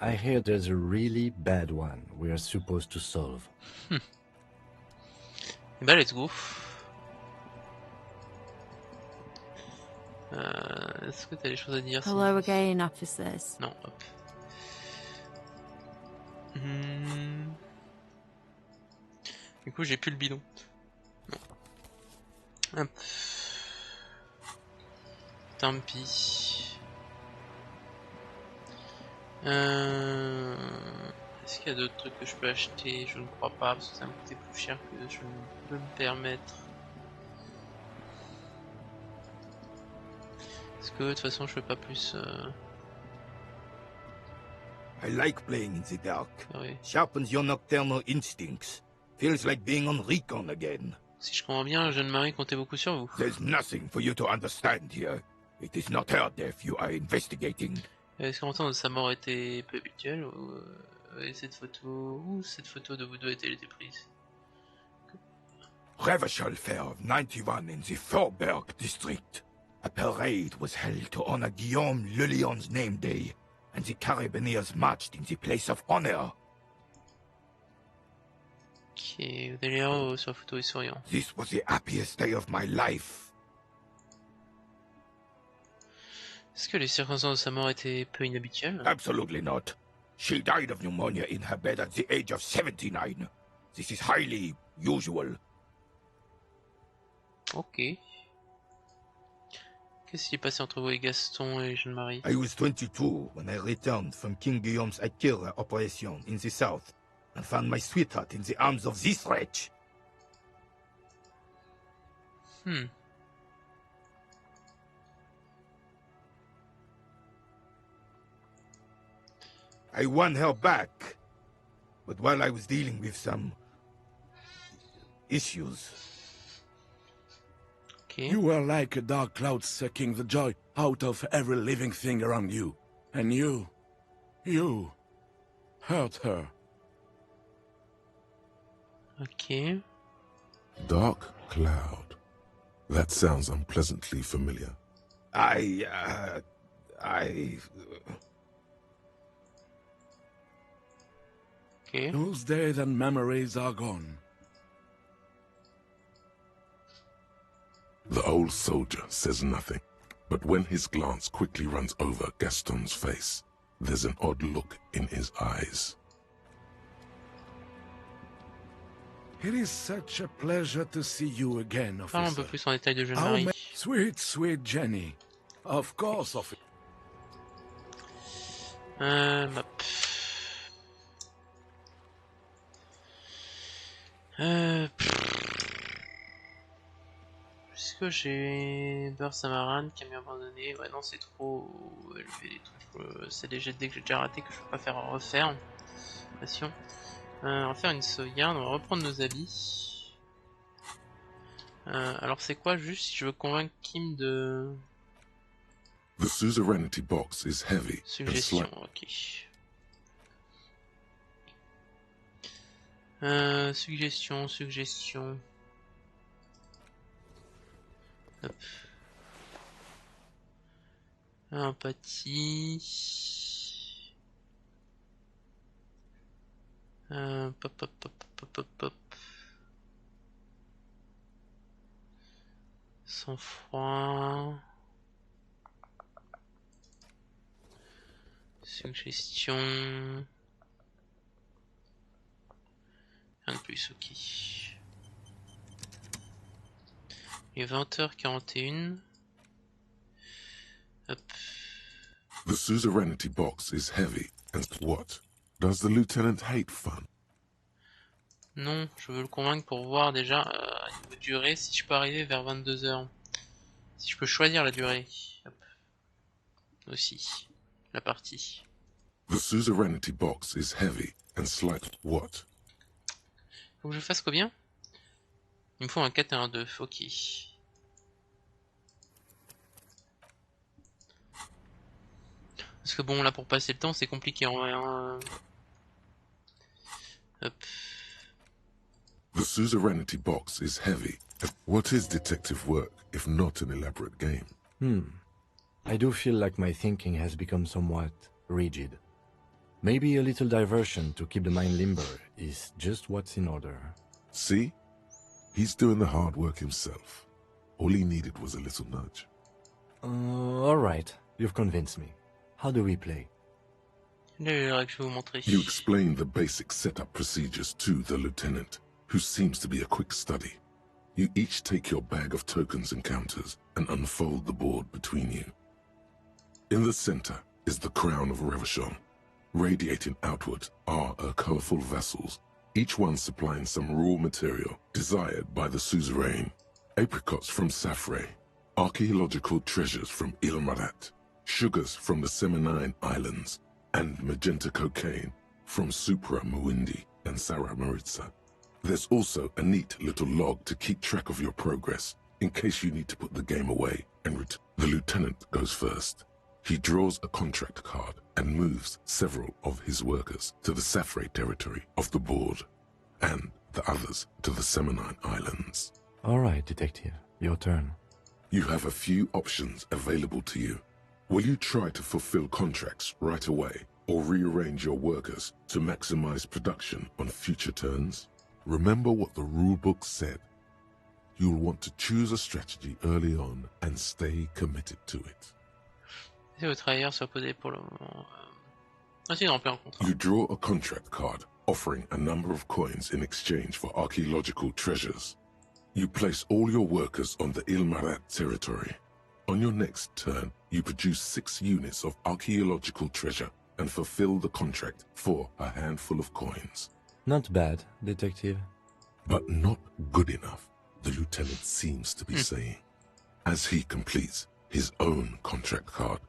I hear there's a really bad one we are supposed to solve. Bah, let's go. Est-ce que t'as des choses à dire? Hello again, officers. Non, hop. Du coup, j'ai plus le bidon. Non. Hop. Tant pis. Est-ce qu'il y a d'autres trucs que je peux acheter? Je ne crois pas, parce que ça me coûtait plus cher que je ne peux me permettre. Parce que de toute façon je fais pas plus. I like playing in the dark. Ah oui. Sharpens your nocturnal instincts. Feels like being on recon again. Si je comprends bien, jeune Marie comptait beaucoup sur vous. There's nothing for you to understand here. It is not her death you are investigating. Est-ce qu'en temps de sa mort était peu habituelle ou cette photo de vous deux a-t-elle été prise? Revachol fell of 91 in the Thorberg district. A parade was held to honor Guillaume Le Lion's name day, and the Carabineers marched in the place of honor. Ok, vous avez l'air sur la photo et souriant. This was the happiest day of my life. Est-ce que les circonstances de sa mort étaient peu inhabituelles? Absolutely not. She died of pneumonia in her bed at the age of 79. This is highly usual. Ok. Qu'est-ce qui s'est passé entre vous et Gaston et Jeanne-Marie? I was 22 when I returned from King Guillaume's Akira operation in the south and found my sweetheart in the arms of this wretch. I won her back, but while I was dealing with some issues. You were like a dark cloud sucking the joy out of every living thing around you. And you hurt her. Ok. Dark cloud. That sounds unpleasantly familiar. Okay. Those days and memories are gone. The old soldier says nothing, but when his glance quickly runs over Gaston's face, there's an odd look in his eyes. It is such a pleasure to see you again, officer. Parlons un peu plus en détail de Jeanne-Marie. Sweet, sweet Jenny. Of course, officer. Map. Est-ce que j'ai beurre Samaran, camion abandonné? Ouais, non, c'est trop élevé les trucs. C'est des jets de dés que j'ai déjà raté que je peux pas faire refaire. Attention. On va faire une sauvegarde, on va reprendre nos habits. Alors c'est quoi juste si je veux convaincre Kim de... The suzerainty box is heavy. Suggestion, ok. Suggestion. Hop. Empathie. Pop. Sang-froid. Suggestion. Rien de plus, ok. Il est 20h41. Hop. The suzerainty box is heavy. And what? Does the lieutenant hate fun? Non, je veux le convaincre pour voir déjà à niveau durée si je peux arriver vers 22h. Si je peux choisir la durée. Hop. Aussi. La partie. The suzerainty box is heavy and slight. What? Faut que je fasse combien? Il me faut un 4 et un 2, ok. Parce que bon, là pour passer le temps c'est compliqué en vrai. Hein. Hop. The suzerainty box is heavy. What is detective work if not an elaborate game? I do feel like my thinking has become somewhat rigid. Maybe a little diversion to keep the mind limber is just what's in order. See? He's doing the hard work himself. All he needed was a little nudge. Alright, you've convinced me. How do we play? You explain the basic setup procedures to the lieutenant, who seems to be a quick study. You each take your bag of tokens and counters and unfold the board between you. In the center is the crown of Revachol. Radiating outward are her colorful vessels, each one supplying some raw material desired by the suzerain. Apricots from Safre, archaeological treasures from Ilmarat, sugars from the Seminine Islands, and magenta cocaine from Supra Muindi and Sara Maritza. There's also a neat little log to keep track of your progress in case you need to put the game away and the lieutenant goes first. He draws a contract card and moves several of his workers to the Safre territory of the board, and the others to the Seminine Islands. All right, Detective, your turn. You have a few options available to you. Will you try to fulfill contracts right away, or rearrange your workers to maximize production on future turns? Remember what the rulebook said. You'll want to choose a strategy early on and stay committed to it. Vos travailleurs soient posés pour le moment. Ainsi remplir un contrat. You draw a contract card offering a number of coins in exchange for archaeological treasures. You place all your workers on the Ilmarat territory. On your next turn, you produce 6 units of archaeological treasure and fulfill the contract for a handful of coins. Not bad, Detective. But not good enough, the lieutenant seems to be saying. As he completes his own contract card,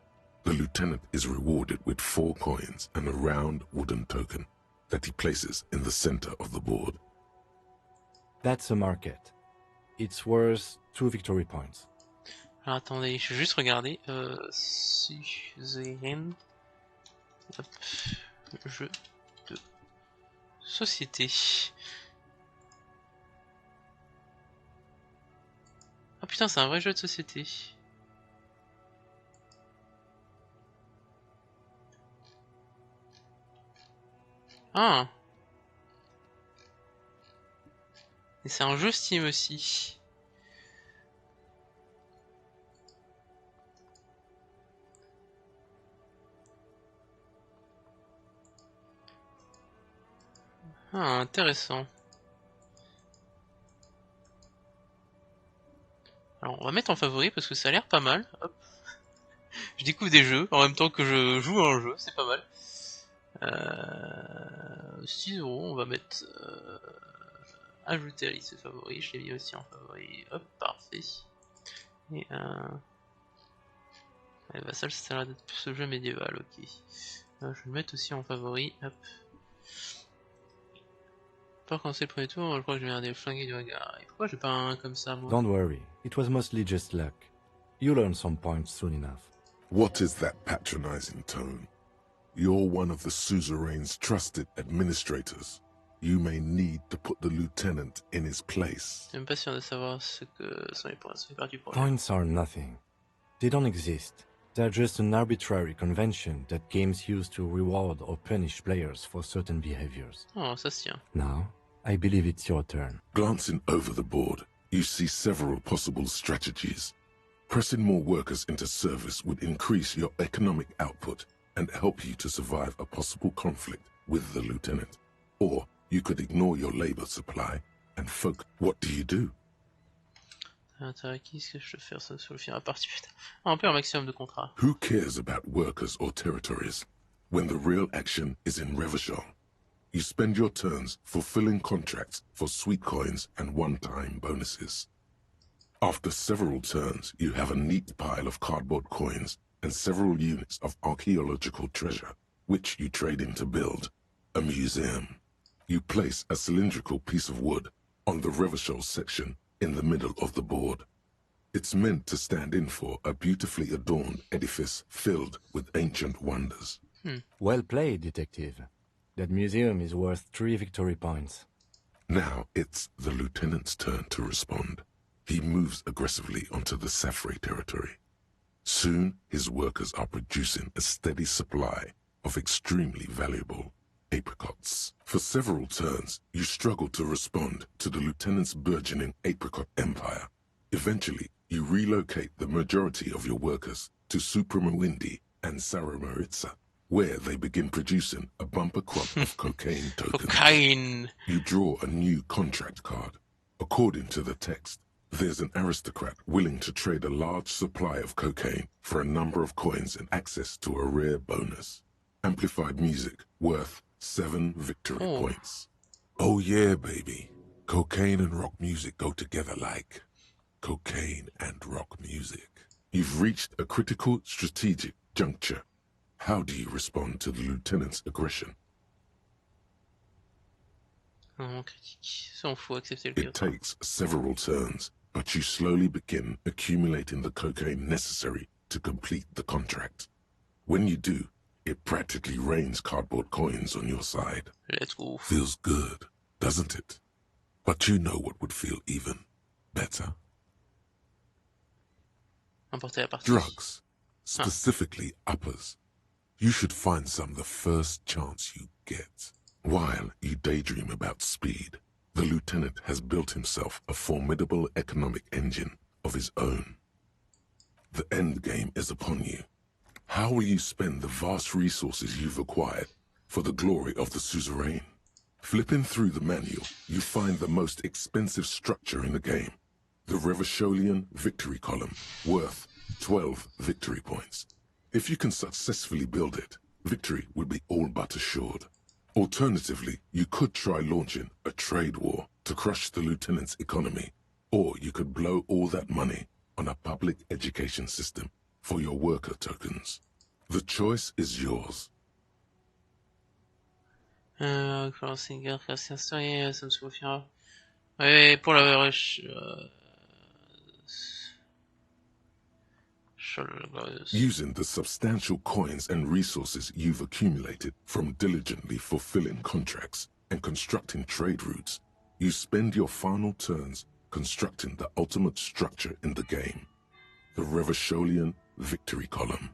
the lieutenant is rewarded with 4 coins and a round wooden token that he places in the center of the board. That's a market. It's worth 2 victory points. Alors attendez, je vais juste regarder. Suzerain. Hop. Jeu de société. Ah putain, c'est un vrai jeu de société. Ah. Et c'est un jeu Steam aussi. Ah, intéressant. Alors on va mettre en favori parce que ça a l'air pas mal. Hop. Je découvre des jeux en même temps que je joue à un jeu, c'est pas mal. 6 €, on va mettre ajouter à la liste de favoris, je l'ai mis aussi en favori. Hop, parfait. Et Vassal, ça a l'air d'être plus ce jeu médiéval, ok. Je vais le mettre aussi en favori, hop. Pas quand c'est le premier tour, je crois que je vais regarder le flingué du regard. Et pourquoi j'ai pas un comme ça, moi? Don't worry, it was mostly just luck. You'll earn some points soon enough. What is that patronizing tone? You're one of the suzerain's trusted administrators. You may need to put the lieutenant in his place. Je suis même pas sûr de savoir ce que sont les points. C'est perdu pour Points are nothing. They don't exist. They're just an arbitrary convention that games use to reward or punish players for certain behaviors. Oh, ça se tient. Now, I believe it's your turn. Glancing over the board, you see several possible strategies. Pressing more workers into service would increase your economic output and help you to survive a possible conflict with the lieutenant. Or you could ignore your labor supply and focus. What do you do? Qu'est-ce que je peux faire ça sur le film à partir un peu un maximum de contrats. Who cares about workers or territories when the real action is in Revachol? You spend your turns fulfilling contracts for sweet coins and one-time bonuses. After several turns, you have a neat pile of cardboard coins and several units of archaeological treasure, which you trade in to build a museum. You place a cylindrical piece of wood on the Revachol section in the middle of the board. It's meant to stand in for a beautifully adorned edifice filled with ancient wonders. Well played, Detective. That museum is worth 3 victory points. Now it's the lieutenant's turn to respond. He moves aggressively onto the Safre territory. Soon, his workers are producing a steady supply of extremely valuable apricots. For several turns, you struggle to respond to the lieutenant's burgeoning apricot empire. Eventually, you relocate the majority of your workers to Supremawindi and Saramaritsa, where they begin producing a bumper crop of cocaine tokens. Cocaine! You draw a new contract card. According to the text, there's an aristocrat willing to trade a large supply of cocaine for a number of coins and access to a rare bonus. Amplified music worth 7 victory points. Oh yeah, baby. Cocaine and rock music go together like cocaine and rock music. You've reached a critical strategic juncture. How do you respond to the lieutenant's aggression? Non, critique. Ça, on faut accepter le It takes several turns, but you slowly begin accumulating the cocaine necessary to complete the contract. When you do, it practically rains cardboard coins on your side. Let's go. Feels good, doesn't it? But you know what would feel even better? Importer la partie. Drugs, specifically uppers. You should find some the first chance you get. While you daydream about speed, the lieutenant has built himself a formidable economic engine of his own. The end game is upon you. How will you spend the vast resources you've acquired for the glory of the suzerain? Flipping through the manual, you find the most expensive structure in the game, the Revacholian Victory Column, worth 12 victory points. If you can successfully build it, victory will be all but assured. Alternatively, you could try launching a trade war to crush the lieutenant's economy, or you could blow all that money on a public education system for your worker tokens. The choice is yours. C'est une guerre ça me suffira. Ouais, pour la Using the substantial coins and resources you've accumulated from diligently fulfilling contracts and constructing trade routes, you spend your final turns constructing the ultimate structure in the game, the Revacholian Victory Column.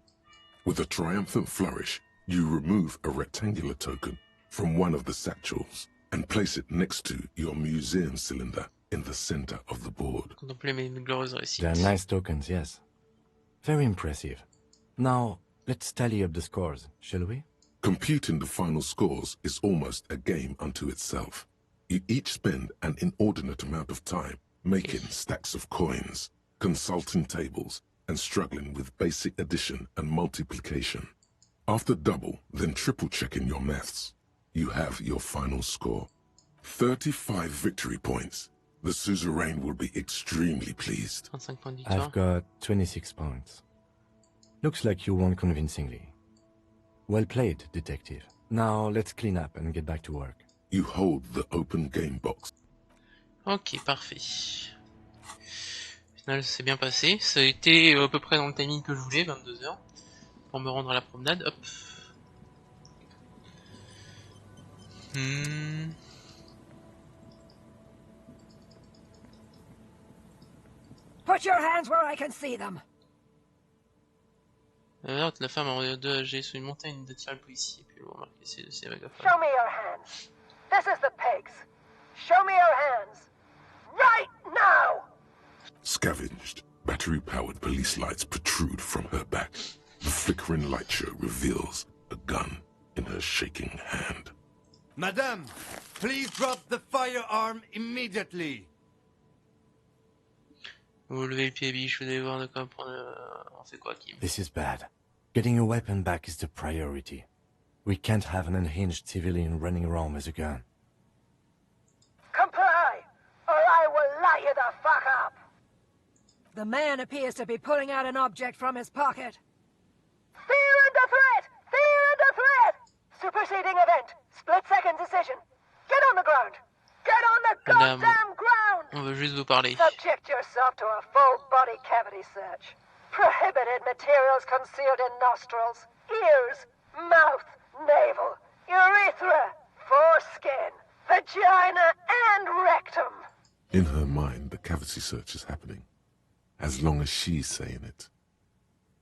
With a triumphant flourish, you remove a rectangular token from one of the satchels and place it next to your museum cylinder in the center of the board. They're nice tokens, yes. Very impressive. Now, let's tally up the scores, shall we? Computing the final scores is almost a game unto itself. You each spend an inordinate amount of time making stacks of coins, consulting tables, and struggling with basic addition and multiplication. After double, then triple checking your maths, you have your final score. 35 victory points. The suzerain will be extremely pleased. I've got 26 points. Looks like you won convincingly. Well played, detective. Now let's clean up and get back to work. You hold the open game box. Ok, parfait. Au final, ça s'est bien passé. Ça a été à peu près dans le timing que je voulais, 22h. Pour me rendre à la promenade, hop. Put your hands where I can see them. La femme en j'ai sur une montagne de tirer le policier. Puis vous remarquez, c'est mégaphone. Show me your hands. This is the pigs. Show me your hands. Right now! Scavenged, battery-powered police lights protrude from her back. The flickering light show reveals a gun in her shaking hand. Madame, please drop the firearm immediately. Vous levez le pied, biche, vous allez voir de quoi prendre... On fait quoi, Kim? This is bad. Getting your weapon back is the priority. We can't have an unhinged civilian running around with a gun. Comply, or I will light you the fuck up! The man appears to be pulling out an object from his pocket. Fear under threat! Fear under threat! Superseding event. Split-second decision. Get on the ground! Get on the goddamn ground! On veut juste vous parler. Subject yourself to a full body cavity search. Prohibited materials concealed in nostrils, ears, mouth, navel, urethra, foreskin, vagina, and rectum. In her mind, the cavity search is happening, as long as she's saying it.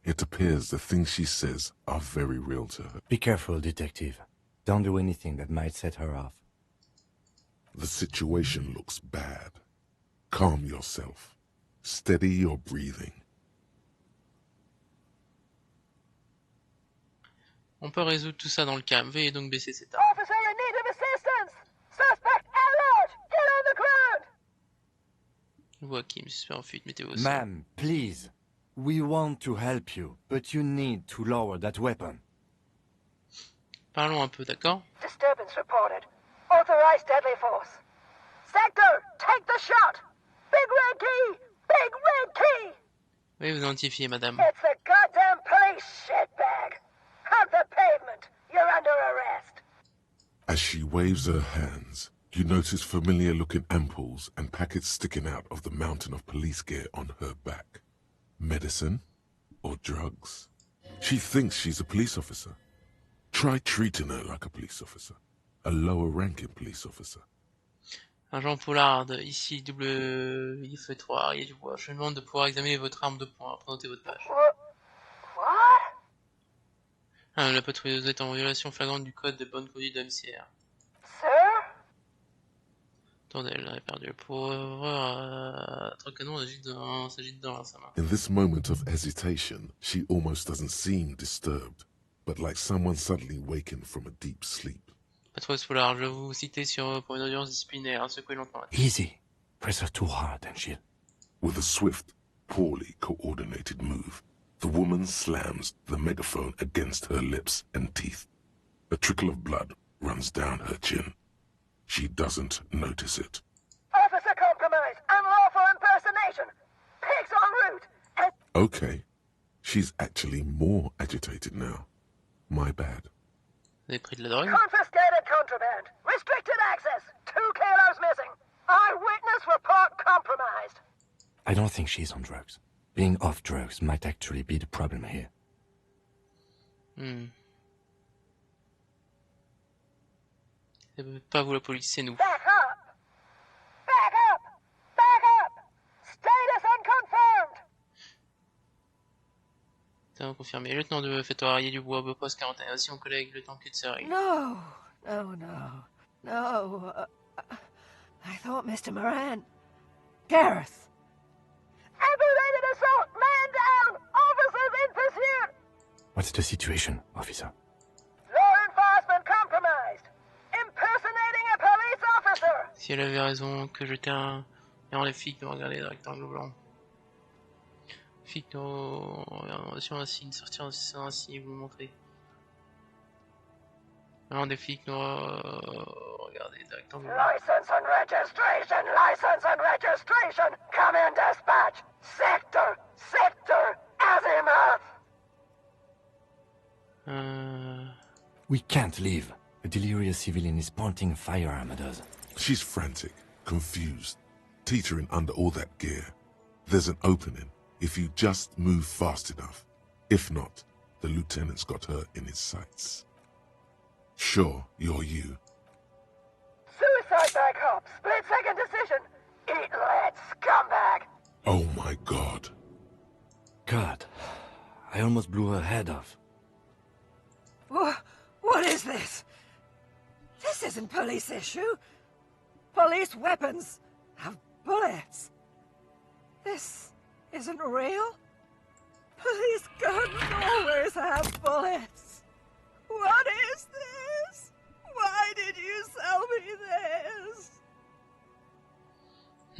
It appears the things she says are very real to her. Be careful, detective. Don't do anything that might set her off. The situation looks bad. Calm yourself. Steady your breathing. On peut résoudre tout ça dans le calme. Veuillez donc baisser cette arme. Officer in need of assistance! Suspect at large! Get on the ground! Je vois Kim se fait en fuite, mettez-vous au sol. Ma'am, please. We want to help you, but you need to lower that weapon. Parlons un peu, d'accord? Disturbance reported. Authorized deadly force. Sector, take the shot! Big red key! Big red key! Veuillez vous identifier, madame. It's the goddamn police shitbag! Hug the pavement! You're under arrest! As she waves her hands, You notice familiar-looking ampoules and packets sticking out of the mountain of police gear on her back. Medicine? Or drugs? She thinks she's a police officer. Try treating her like a police officer. A lower-ranking police officer. Agent Pollard, ici WIF3, Arié du Bois. Je vous demande de pouvoir examiner votre arme de poing après noter votre page. What? La patrouilleuse est en violation flagrante du code de bonne conduite domiciliaire. Sir? Attendez, elle a perdu le pauvre. Trocanon s'agite dans sa main. In this moment of hesitation, she almost doesn't seem disturbed, but like someone suddenly wakened from a deep sleep. Patrouilleuse Pollard, je vais vous citer pour une audience disciplinaire. Secouez lentement. Easy. Press her too hard and she'll... With a swift, poorly coordinated move, the woman slams the megaphone against her lips and teeth. A trickle of blood runs down her chin. She doesn't notice it. Officer compromise! Unlawful impersonation! Pigs en route! And Okay. She's actually more agitated now. My bad. Vous avez pris de la drogue? confiscated contraband! Restricted access! 2 kilos missing! Eyewitness report compromised! I don't think she's on drugs. Being off drugs might actually be the problem here. C'est pas vous la police, c'est nous. Back up! Back up! Back up! Status unconfirmed! T'as confirmé. Lieutenant de Fétoire, Arié du Bois, poste 41. Ainsi mon collègue, lieutenant Kutser. No. I thought Mr. Moran... Gareth! Aggravated assault! Man down! Officers in pursuit! What's the situation, officer? Law enforcement compromised! Impersonating a police officer! Si elle avait raison, que j'étais un... Et les flics nous regardaient d'un rectangle blanc. Les flics nous regardaient sur un signe, sortir un signe et vous le montrer. Alors des flics nous regardaient d'un rectangle blanc. License and registration! License and registration! Come in dispatch! Sector! Azimuth! We can't leave. A delirious civilian is pointing a firearm at us. She's frantic, confused, teetering under all that gear. There's an opening if you just move fast enough. If not, the lieutenant's got her in his sights. Sure, you're you. Suicide by cop! Split-second decision! Eat lead, scumbag! Oh my god. God, I almost blew her head off. What is this? This isn't police issue. Police weapons have bullets. This isn't real. Police guns always have bullets. What is this? Why did you sell me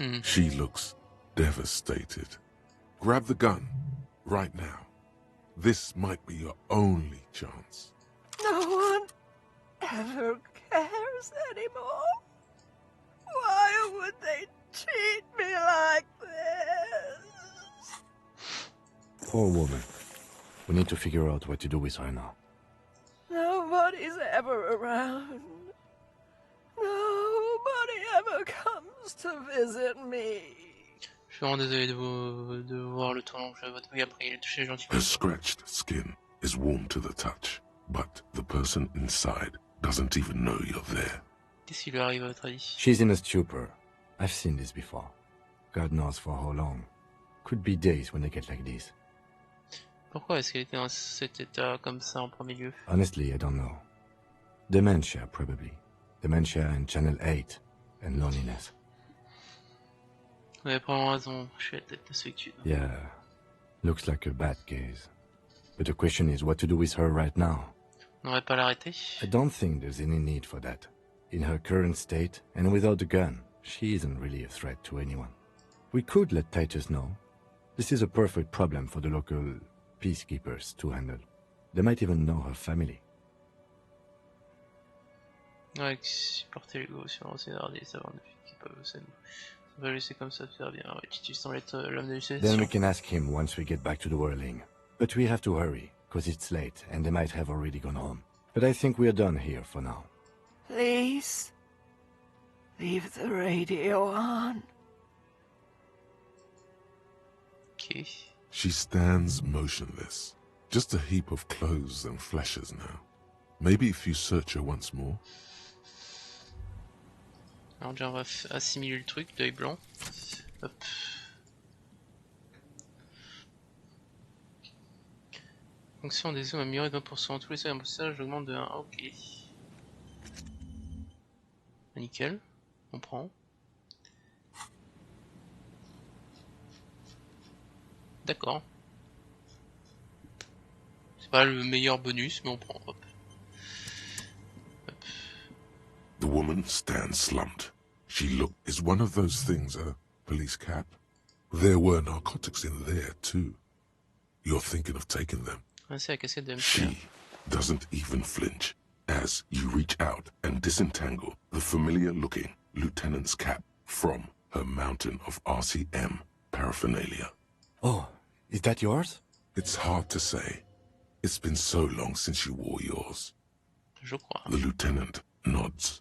this? She looks devastated. Grab the gun, right now. This might be your only chance. No one ever cares anymore. Why would they treat me like this? Poor woman. We need to figure out what to do with her now. Nobody's ever around. Nobody ever comes to visit me. Je suis vraiment désolé de voir le tournant que votre œil après il est touché gentiment. Her scratched skin is warm to the touch, but the person inside doesn't even know you're there. Qu'est-ce qui lui arrive à votre avis? She's in a stupor. I've seen this before. God knows for how long. Could be days when they get like this. Pourquoi est-ce qu'elle était dans cet état comme ça en premier lieu? Honestly, I don't know. Dementia, probably. Dementia and Channel 8. And loneliness. Vous avez probablement raison, je suis à la tête de solitude. Yeah. Looks like a bad case. But the question is what to do with her right now. On n'aurait pas l'arrêter? I don't think there's any need for that. In her current state, and without a gun, she isn't really a threat to anyone. We could let Titus know. This is a perfect problem for the local peacekeepers to handle. They might even know her family. Ouais, supporter l'ego sur un scénario des savants qui peuvent ça va laisser comme ça faire bien. Ouais, Titus semble être l'homme de l'UCS. Then we can ask him once we get back to the whirling. But we have to hurry, cause it's late and they might have already gone home. But I think we're done here for now. Please. Leave the radio on. Okay. She stands motionless, just a heap of clothes and fleshes now. Maybe if you search her once more. Alors déjà on va assimiler le truc, l'œil blanc. Hop. Fonction des zooms améliorée de 20%. Tous les seuils d'emboussage augmentent de 1. Ok. Nickel. On prend. D'accord. C'est pas le meilleur bonus, mais on prend. Hop. Hop. The woman stands slumped. She looked. Is one of those things a police cap? There were narcotics in there too. You're thinking of taking them. C'est la cassette de She doesn't even flinch as you reach out and disentangle the familiar-looking lieutenant's cap from her mountain of RCM paraphernalia. Oh, is that yours? It's hard to say. It's been so long since you wore yours. Je crois. The lieutenant nods.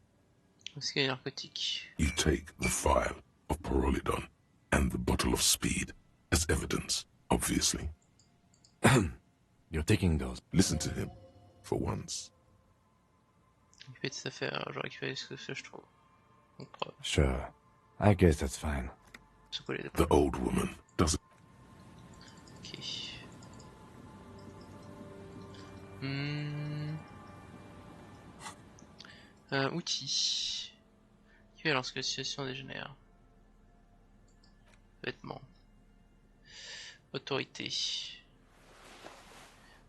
Est-ce qu'il y a des narcotiques? You take the vial of Pyrrolidon and the bottle of speed as evidence, obviously. You're taking those. Listen to him, for once. Récupérer des affaires, je récupère ce que je trouve. Donc, sure, I guess that's fine. The old woman doesn't. Ok. Outils. Qui fait lorsque la situation dégénère? Vêtements. Autorité.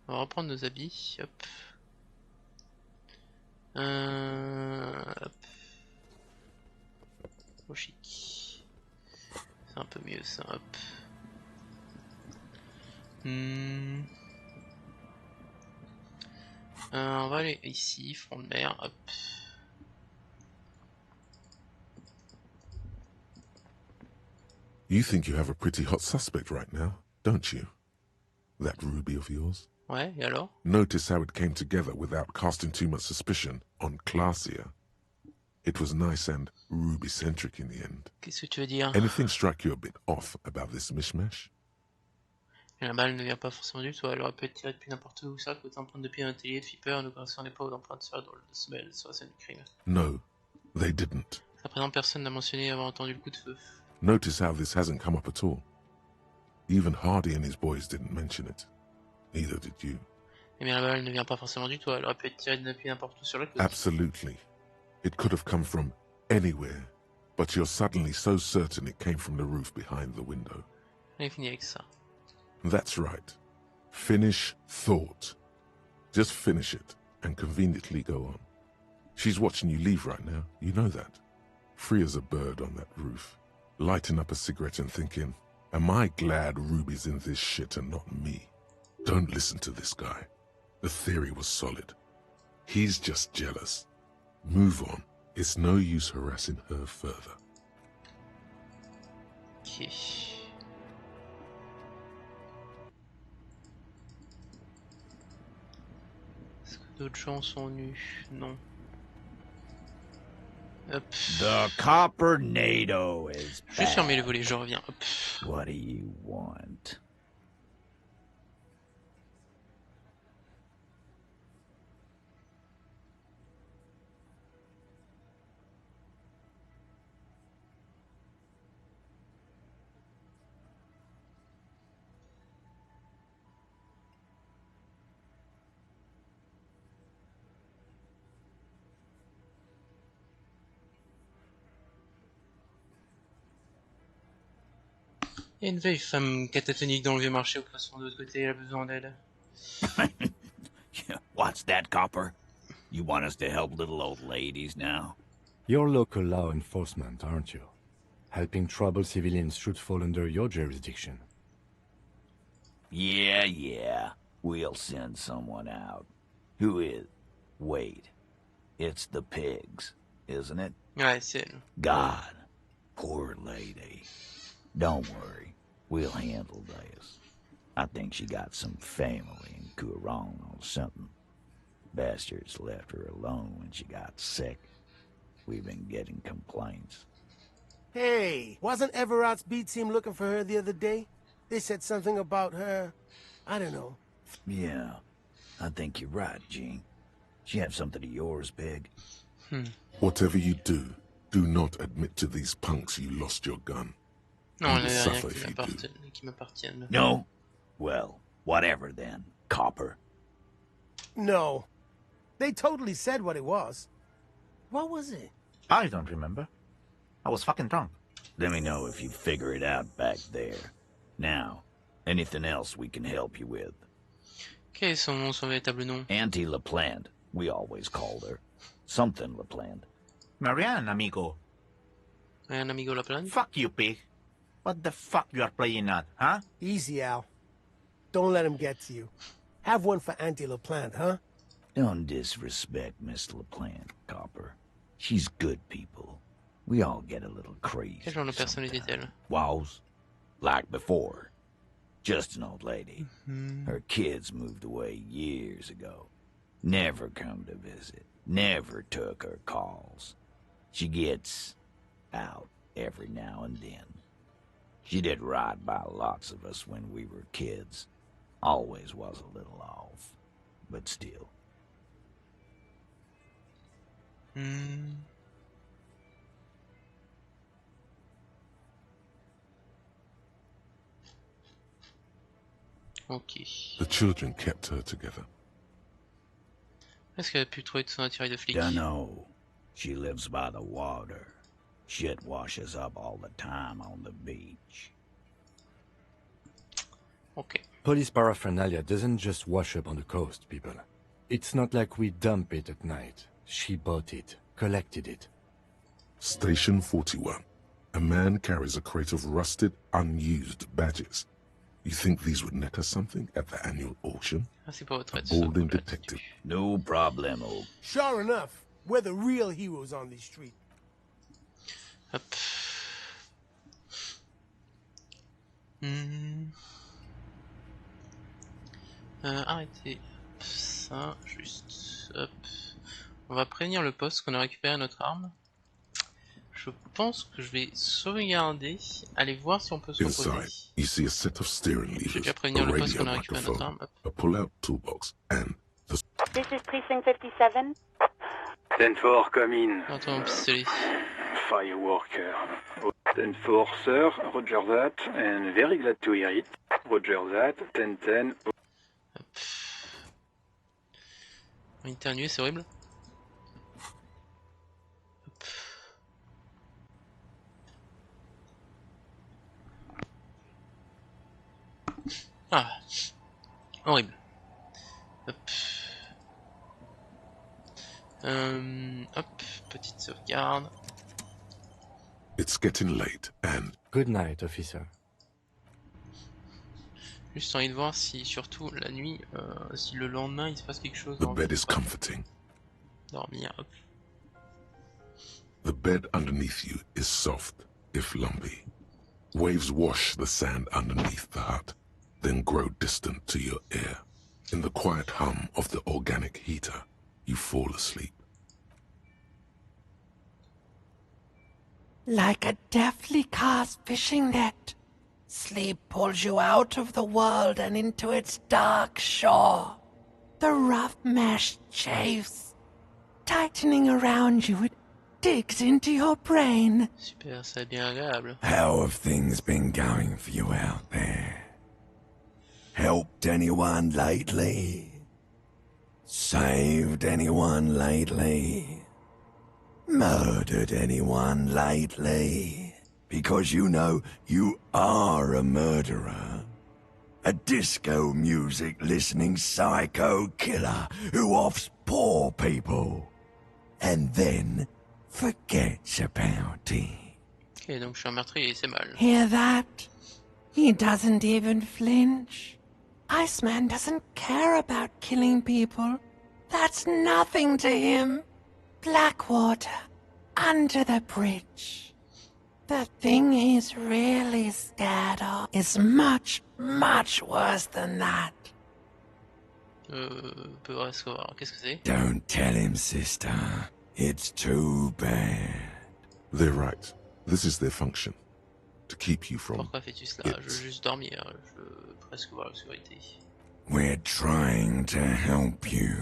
On va reprendre nos habits. Hop. Hop. Au chic. C'est un peu mieux ça. Hop. On va aller ici, front de mer. Hop. You think you have a pretty hot suspect right now, don't you? That ruby of yours? Ouais, et alors? Notice how it came together without casting too much suspicion on Clasia. It was nice and ruby-centric in the end. Qu'est-ce que tu veux dire? Anything strike you a bit off about this mishmash? Et la balle ne vient pas forcément du tout, elle aurait pu être tirée depuis n'importe où, ça, côté empreinte de pied d'un atelier de flipper, ne correspondait pas aux empreintes sur la drôle de semelle sur la scène du crime. No, they didn't. À présent, personne n'a mentionné avoir entendu le coup de feu. Notice how this hasn't come up at all. Even Hardy and his boys didn't mention it. Neither did you. Eh bien, la balle ne vient pas forcément du tout, elle aurait pu être tirée depuis n'importe où sur la côte. Absolutely. It could have come from anywhere, but you're suddenly so certain it came from the roof behind the window. On est fini avec ça. That's right. Finish thought. Just finish it and conveniently go on. She's watching you leave right now, you know that. Free as a bird on that roof, lighting up a cigarette and thinking, am I glad Ruby's in this shit and not me? Don't listen to this guy. The theory was solid. He's just jealous. Move on. It's no use harassing her further. Ok. Est-ce que d'autres gens sont nus? Non. Hop. The Copper-nado is Je vais fermer le volet, je reviens. Hop. What do you want? Il y a une vieille femme catatonique dans le vieux marché au poisson de l'autre côté, elle a besoin d'aide. What's that, Copper? You want us to help little old ladies now? You're local law enforcement, aren't you? Helping troubled civilians should fall under your jurisdiction. Yeah. We'll send someone out. Who is? Wait. It's the pigs, isn't it? Ouais, c'est elle. God. Poor lady. Don't worry. We'll handle this. I think she got some family in Coorong or something. Bastards left her alone when she got sick. we've been getting complaints. Hey, wasn't Everett's beat team looking for her the other day? They said something about her, I don't know. Yeah, I think you're right, Gene. She have something of yours, Peg? Whatever you do, do not admit to these punks you lost your gun. Non, You will il n'y a suffer rien if you do. qui m'appartienne. No? Well, whatever then, copper. No. They totally said what it was. What was it? I don't remember. I was fucking drunk. Let me know if you figure it out back there. Now, anything else we can help you with? Quel est son véritable nom? Auntie LaPlante, we always called her. Something LaPlante. Marianne, amigo. Un amigo LaPlante? Fuck you, pig. What the fuck you are playing at, huh? Easy, Al. Don't let him get to you. Have one for Auntie LaPlante, huh? Don't disrespect Miss LaPlante, Copper. She's good people. We all get a little crazy. Quel genre de personne était-elle? Was? Like before. Just an old lady. Her kids moved away years ago. Never come to visit. Never took her calls. She gets out every now and then. She did right by lots of us when we were kids. Always was a little off, but still. Ok. The children kept her together. Est-ce qu'elle a pu trouver tout son attirail de flic? Dunno. She lives by the water. Shit washes up all the time on the beach. Okay. Police paraphernalia doesn't just wash up on the coast, people. It's not like we dump it at night. She bought it, collected it. Station 41. A man carries a crate of rusted, unused badges. You think these would net us something at the annual auction? Merci pour votre A aide. balding detective. No problemo. Sure enough, we're the real heroes on this street. Hop. Arrêtez ça, juste. Hop. On va prévenir le poste qu'on a récupéré notre arme. Je pense que je vais sauvegarder, aller voir si on peut se reposer. Inside, you see a set of steering Je vais levers, déjà a prévenir le poste radio qu'on a récupéré notre microphone, arme. Hop. a pull-out toolbox, and the... This is Precinct 57. 10-4, come in. J'entends mon pistolet. Fireworker. 10-4, sir. Roger that, and very glad to hear it. Roger that, 10-10. Internué, c'est horrible. Ah, horrible. Hop. Hop, petite sauvegarde. It's getting late, and... Good night, officer. Juste envie de voir si, surtout la nuit, si le lendemain il se passe quelque chose. The bed is comforting. Dormir, hop. The bed underneath you is soft, if lumpy. Waves wash the sand underneath the hut, then grow distant to your ear. In the quiet hum of the organic heater, you fall asleep. Like a deftly cast fishing net, sleep pulls you out of the world and into its dark shore. The rough mesh chafes, tightening around you, it digs into your brain. Super, c'est bien agréable. How have things been going for you out there? Helped anyone lately? Saved anyone lately? Murdered anyone lately? Because you know you are a murderer. A disco music listening psycho killer who offs poor people. And then forgets about it. Ok, donc je suis un meurtrier et c'est mal. Hear that? He doesn't even flinch. Iceman doesn't care about killing people. That's nothing to him. Blackwater, under the bridge. The thing he's really scared of is much, much worse than that. Peut recevoir. Qu'est-ce que c'est? Don't tell him, sister. It's too bad. They're right. This is their function. To keep you from Pourquoi fais-tu cela? Je veux juste dormir. Je veux presque voir l'obscurité. We're trying to help you.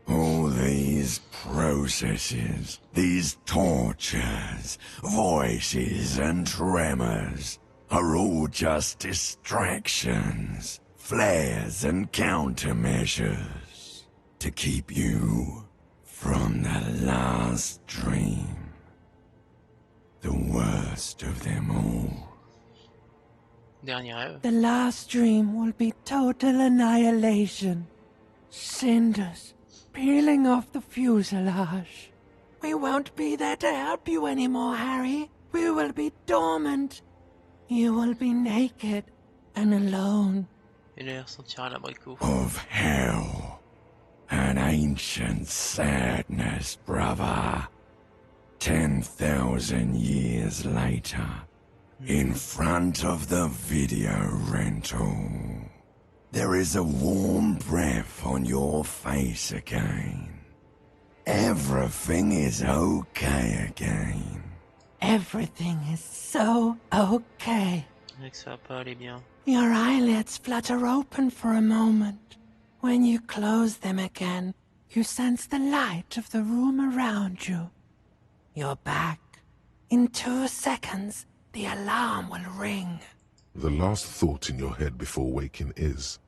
All these processes, these tortures, voices and tremors are all just distractions, flares and countermeasures to keep you from the last dream. The worst of them all. Dernier rêve. The last dream will be total annihilation. Cinders peeling off the fuselage. We won't be there to help you anymore, Harry. We will be dormant. You will be naked and alone. Et l'air sentira l'abricot. Of hell. An ancient sadness, brother. 10,000 years later. In front of the video rental. There is a warm breath on your face again. Everything is okay again. Everything is so okay. Ça va pas aller bien. Your eyelids flutter open for a moment. When you close them again, you sense the light of the room around you. You're back. In 2 seconds, the alarm will ring. The last thought in your head before waking is,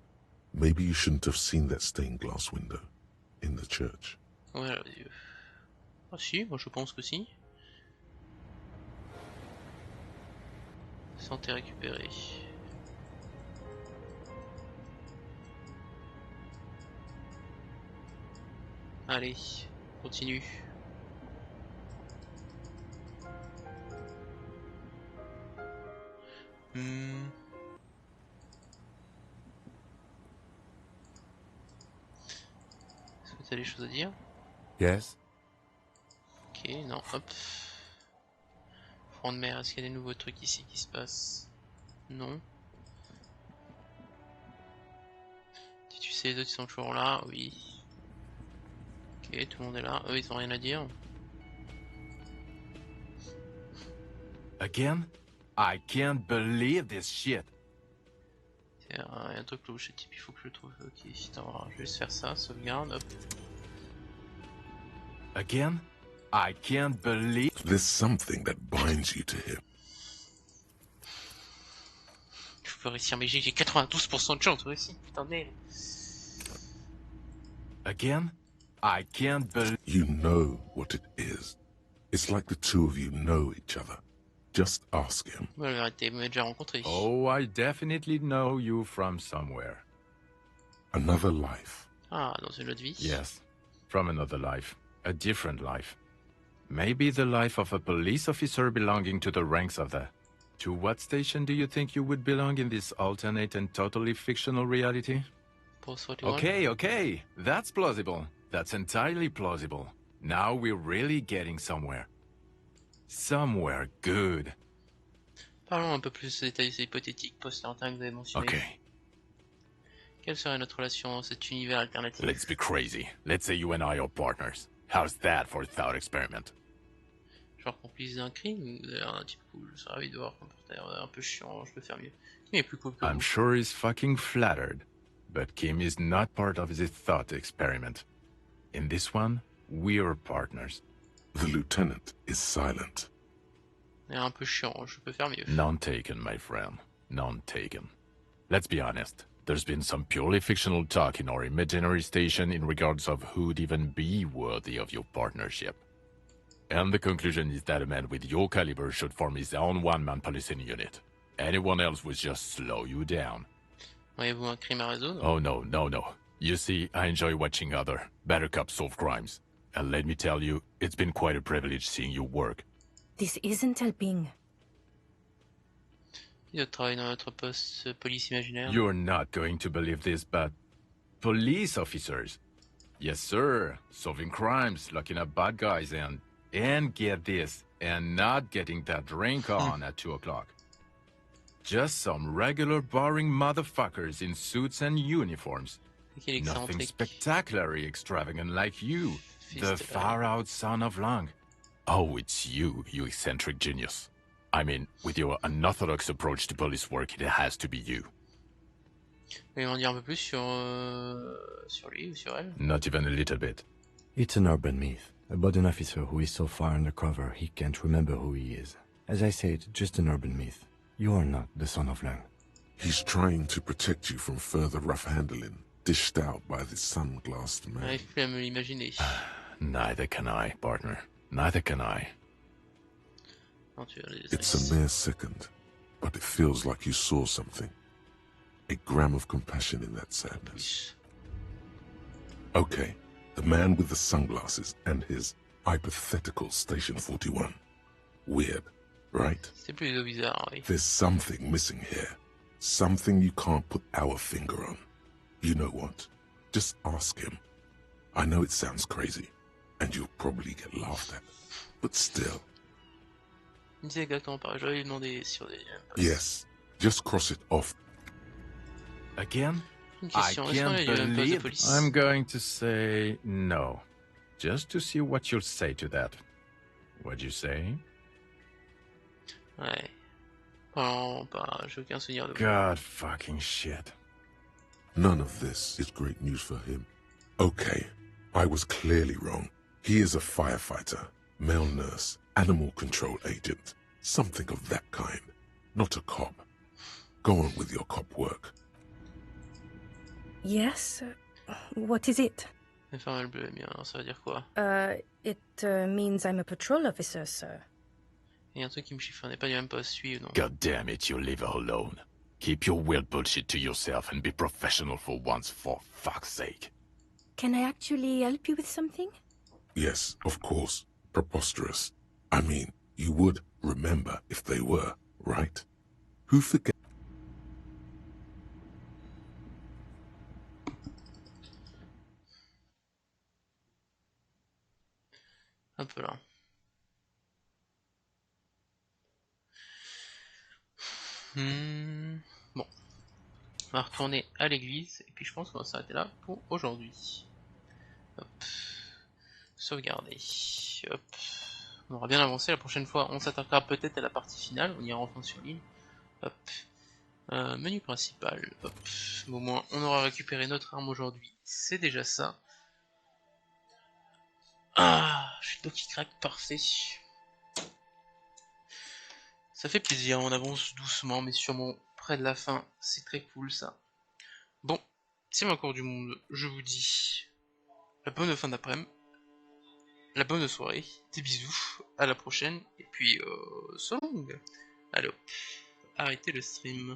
maybe you shouldn't have seen that stained glass window in the church. Ouais, ah si, moi je pense que si. Santé récupérée. Allez, continue. Est-ce que tu as des choses à dire? Yes? Ok, non, hop. Front de mer, est-ce qu'il y a des nouveaux trucs ici qui se passent? Non. Si tu sais, les autres ils sont toujours là, oui. Ok, tout le monde est là, eux ils ont rien à dire. Again? I can't believe this shit. Il y a un truc louche, ce type, il faut que je le trouve. Ok, attends, je vais juste faire ça, sauvegarde, hop. Again? I can't believe... There's something that binds you to him. Je peux réussir, mais j'ai 92% de chance, toi aussi, putain de merde. Again? I can't believe... You know what it is. It's like the two of you know each other. Just ask him. Ouais, arrêtez, vous m'avez déjà rencontré. Oh, I definitely know you from somewhere. Another life. Ah, dans une autre vie? Yes, from another life. A different life. Maybe the life of a police officer belonging to the ranks of the... To what station do you think you would belong in this alternate and totally fictional reality? Post 41. Okay, that's plausible. That's entirely plausible. Now we're really getting somewhere. Somewhere good. Parlons un peu plus de détails hypothétiques post-lointains que vous avez mentionnés. Okay. Quelle serait notre relation dans cet univers alternatif? Let's be crazy. Let's say you and I are partners. How's that for a thought experiment? Genre complice d'un crime ou vous avez un type cool? Je serais ravi de voir comporter un peu chiant, je peux faire mieux. Il est plus cool que I'm vous. sure he's fucking flattered. But Kim is not part of this thought experiment. In this one, we're partners. The lieutenant is silent. Il est un peu chiant, je peux faire mieux. None taken, my friend. None taken. Let's be honest. There's been some purely fictional talk in our imaginary station in regards of who'd even be worthy of your partnership. And the conclusion is that a man with your caliber should form his own one-man policing unit. Anyone else would just slow you down. Voyez-vous un crime à résoudre? Oh no. You see, I enjoy watching other better cops solve crimes. And let me tell you, it's been quite a privilege seeing you work. This isn't helping. Il travaille dans notre poste police imaginaire. You're not going to believe this, but... Police officers. Yes, sir. Solving crimes, locking up bad guys, and get this, and not getting that drink on at 2 o'clock. Just some regular boring motherfuckers in suits and uniforms. Nothing spectacularly extravagant like you. The far-out son of Lang. Oh, it's you, you eccentric genius. I mean, with your unorthodox approach to police work, it has to be you. Vous pouvez en dire un peu plus sur lui ou sur elle? Not even a little bit. It's an urban myth about an officer who is so far undercover he can't remember who he is. As I said, just an urban myth. You are not the son of Lang. He's trying to protect you from further rough handling, dished out by this sunglassed man. J'arrive plus à me l'imaginer. Neither can I, partner. Neither can I. It's a mere second, but it feels like you saw something. A gram of compassion in that sadness. Okay, the man with the sunglasses and his hypothetical Station 41. Weird, right? C'est plutôt bizarre, oui. There's something missing here. Something you can't put our finger on. You know what? Just ask him. I know it sounds crazy, and you'll probably get laughed at, but still. Il disait exactement pareil, j'aurais lui demandé sur des... Yes, just cross it off. Again? Une I question, est-ce qu'on a can't eu un poste de believe... police? I'm going to say no. Just to see what you'll say to that. What'd you say? Ouais. Non, pas... j'ai aucun souvenir de... God fucking shit. None of this is great news for him. Okay, I was clearly wrong. He is a firefighter, male nurse, animal control agent, something of that kind. Not a cop. Go on with your cop work. Yes? What is it? Infernal bleu, mais alors ça veut dire quoi? It means I'm a patrol officer, sir. Il y a un truc qui me chiffre, on n'est pas du même poste, oui ou non? God damn it, you leave her alone. Keep your weird bullshit to yourself and be professional for once, for fuck's sake. Can I actually help you with something? Yes, of course. Preposterous. I mean, you would remember if they were, right? Who forgets? Un peu là. Bon. On va retourner à l'église, et puis je pense qu'on va s'arrêter là pour aujourd'hui. Hop. Sauvegarder. Hop. On aura bien avancé, la prochaine fois on s'attaquera peut-être à la partie finale, on ira enfin sur l'île. Hop. Menu principal. Hop. Au moins on aura récupéré notre arme aujourd'hui, c'est déjà ça. Ah, je suis le dos qui craque, parfait. Ça fait plaisir, on avance doucement mais sûrement près de la fin, c'est très cool ça. Bon, c'est ma cour du monde, je vous dis la bonne fin d'après-midi, la bonne soirée, des bisous, à la prochaine, et puis so long. Allez hop, arrêtez le stream.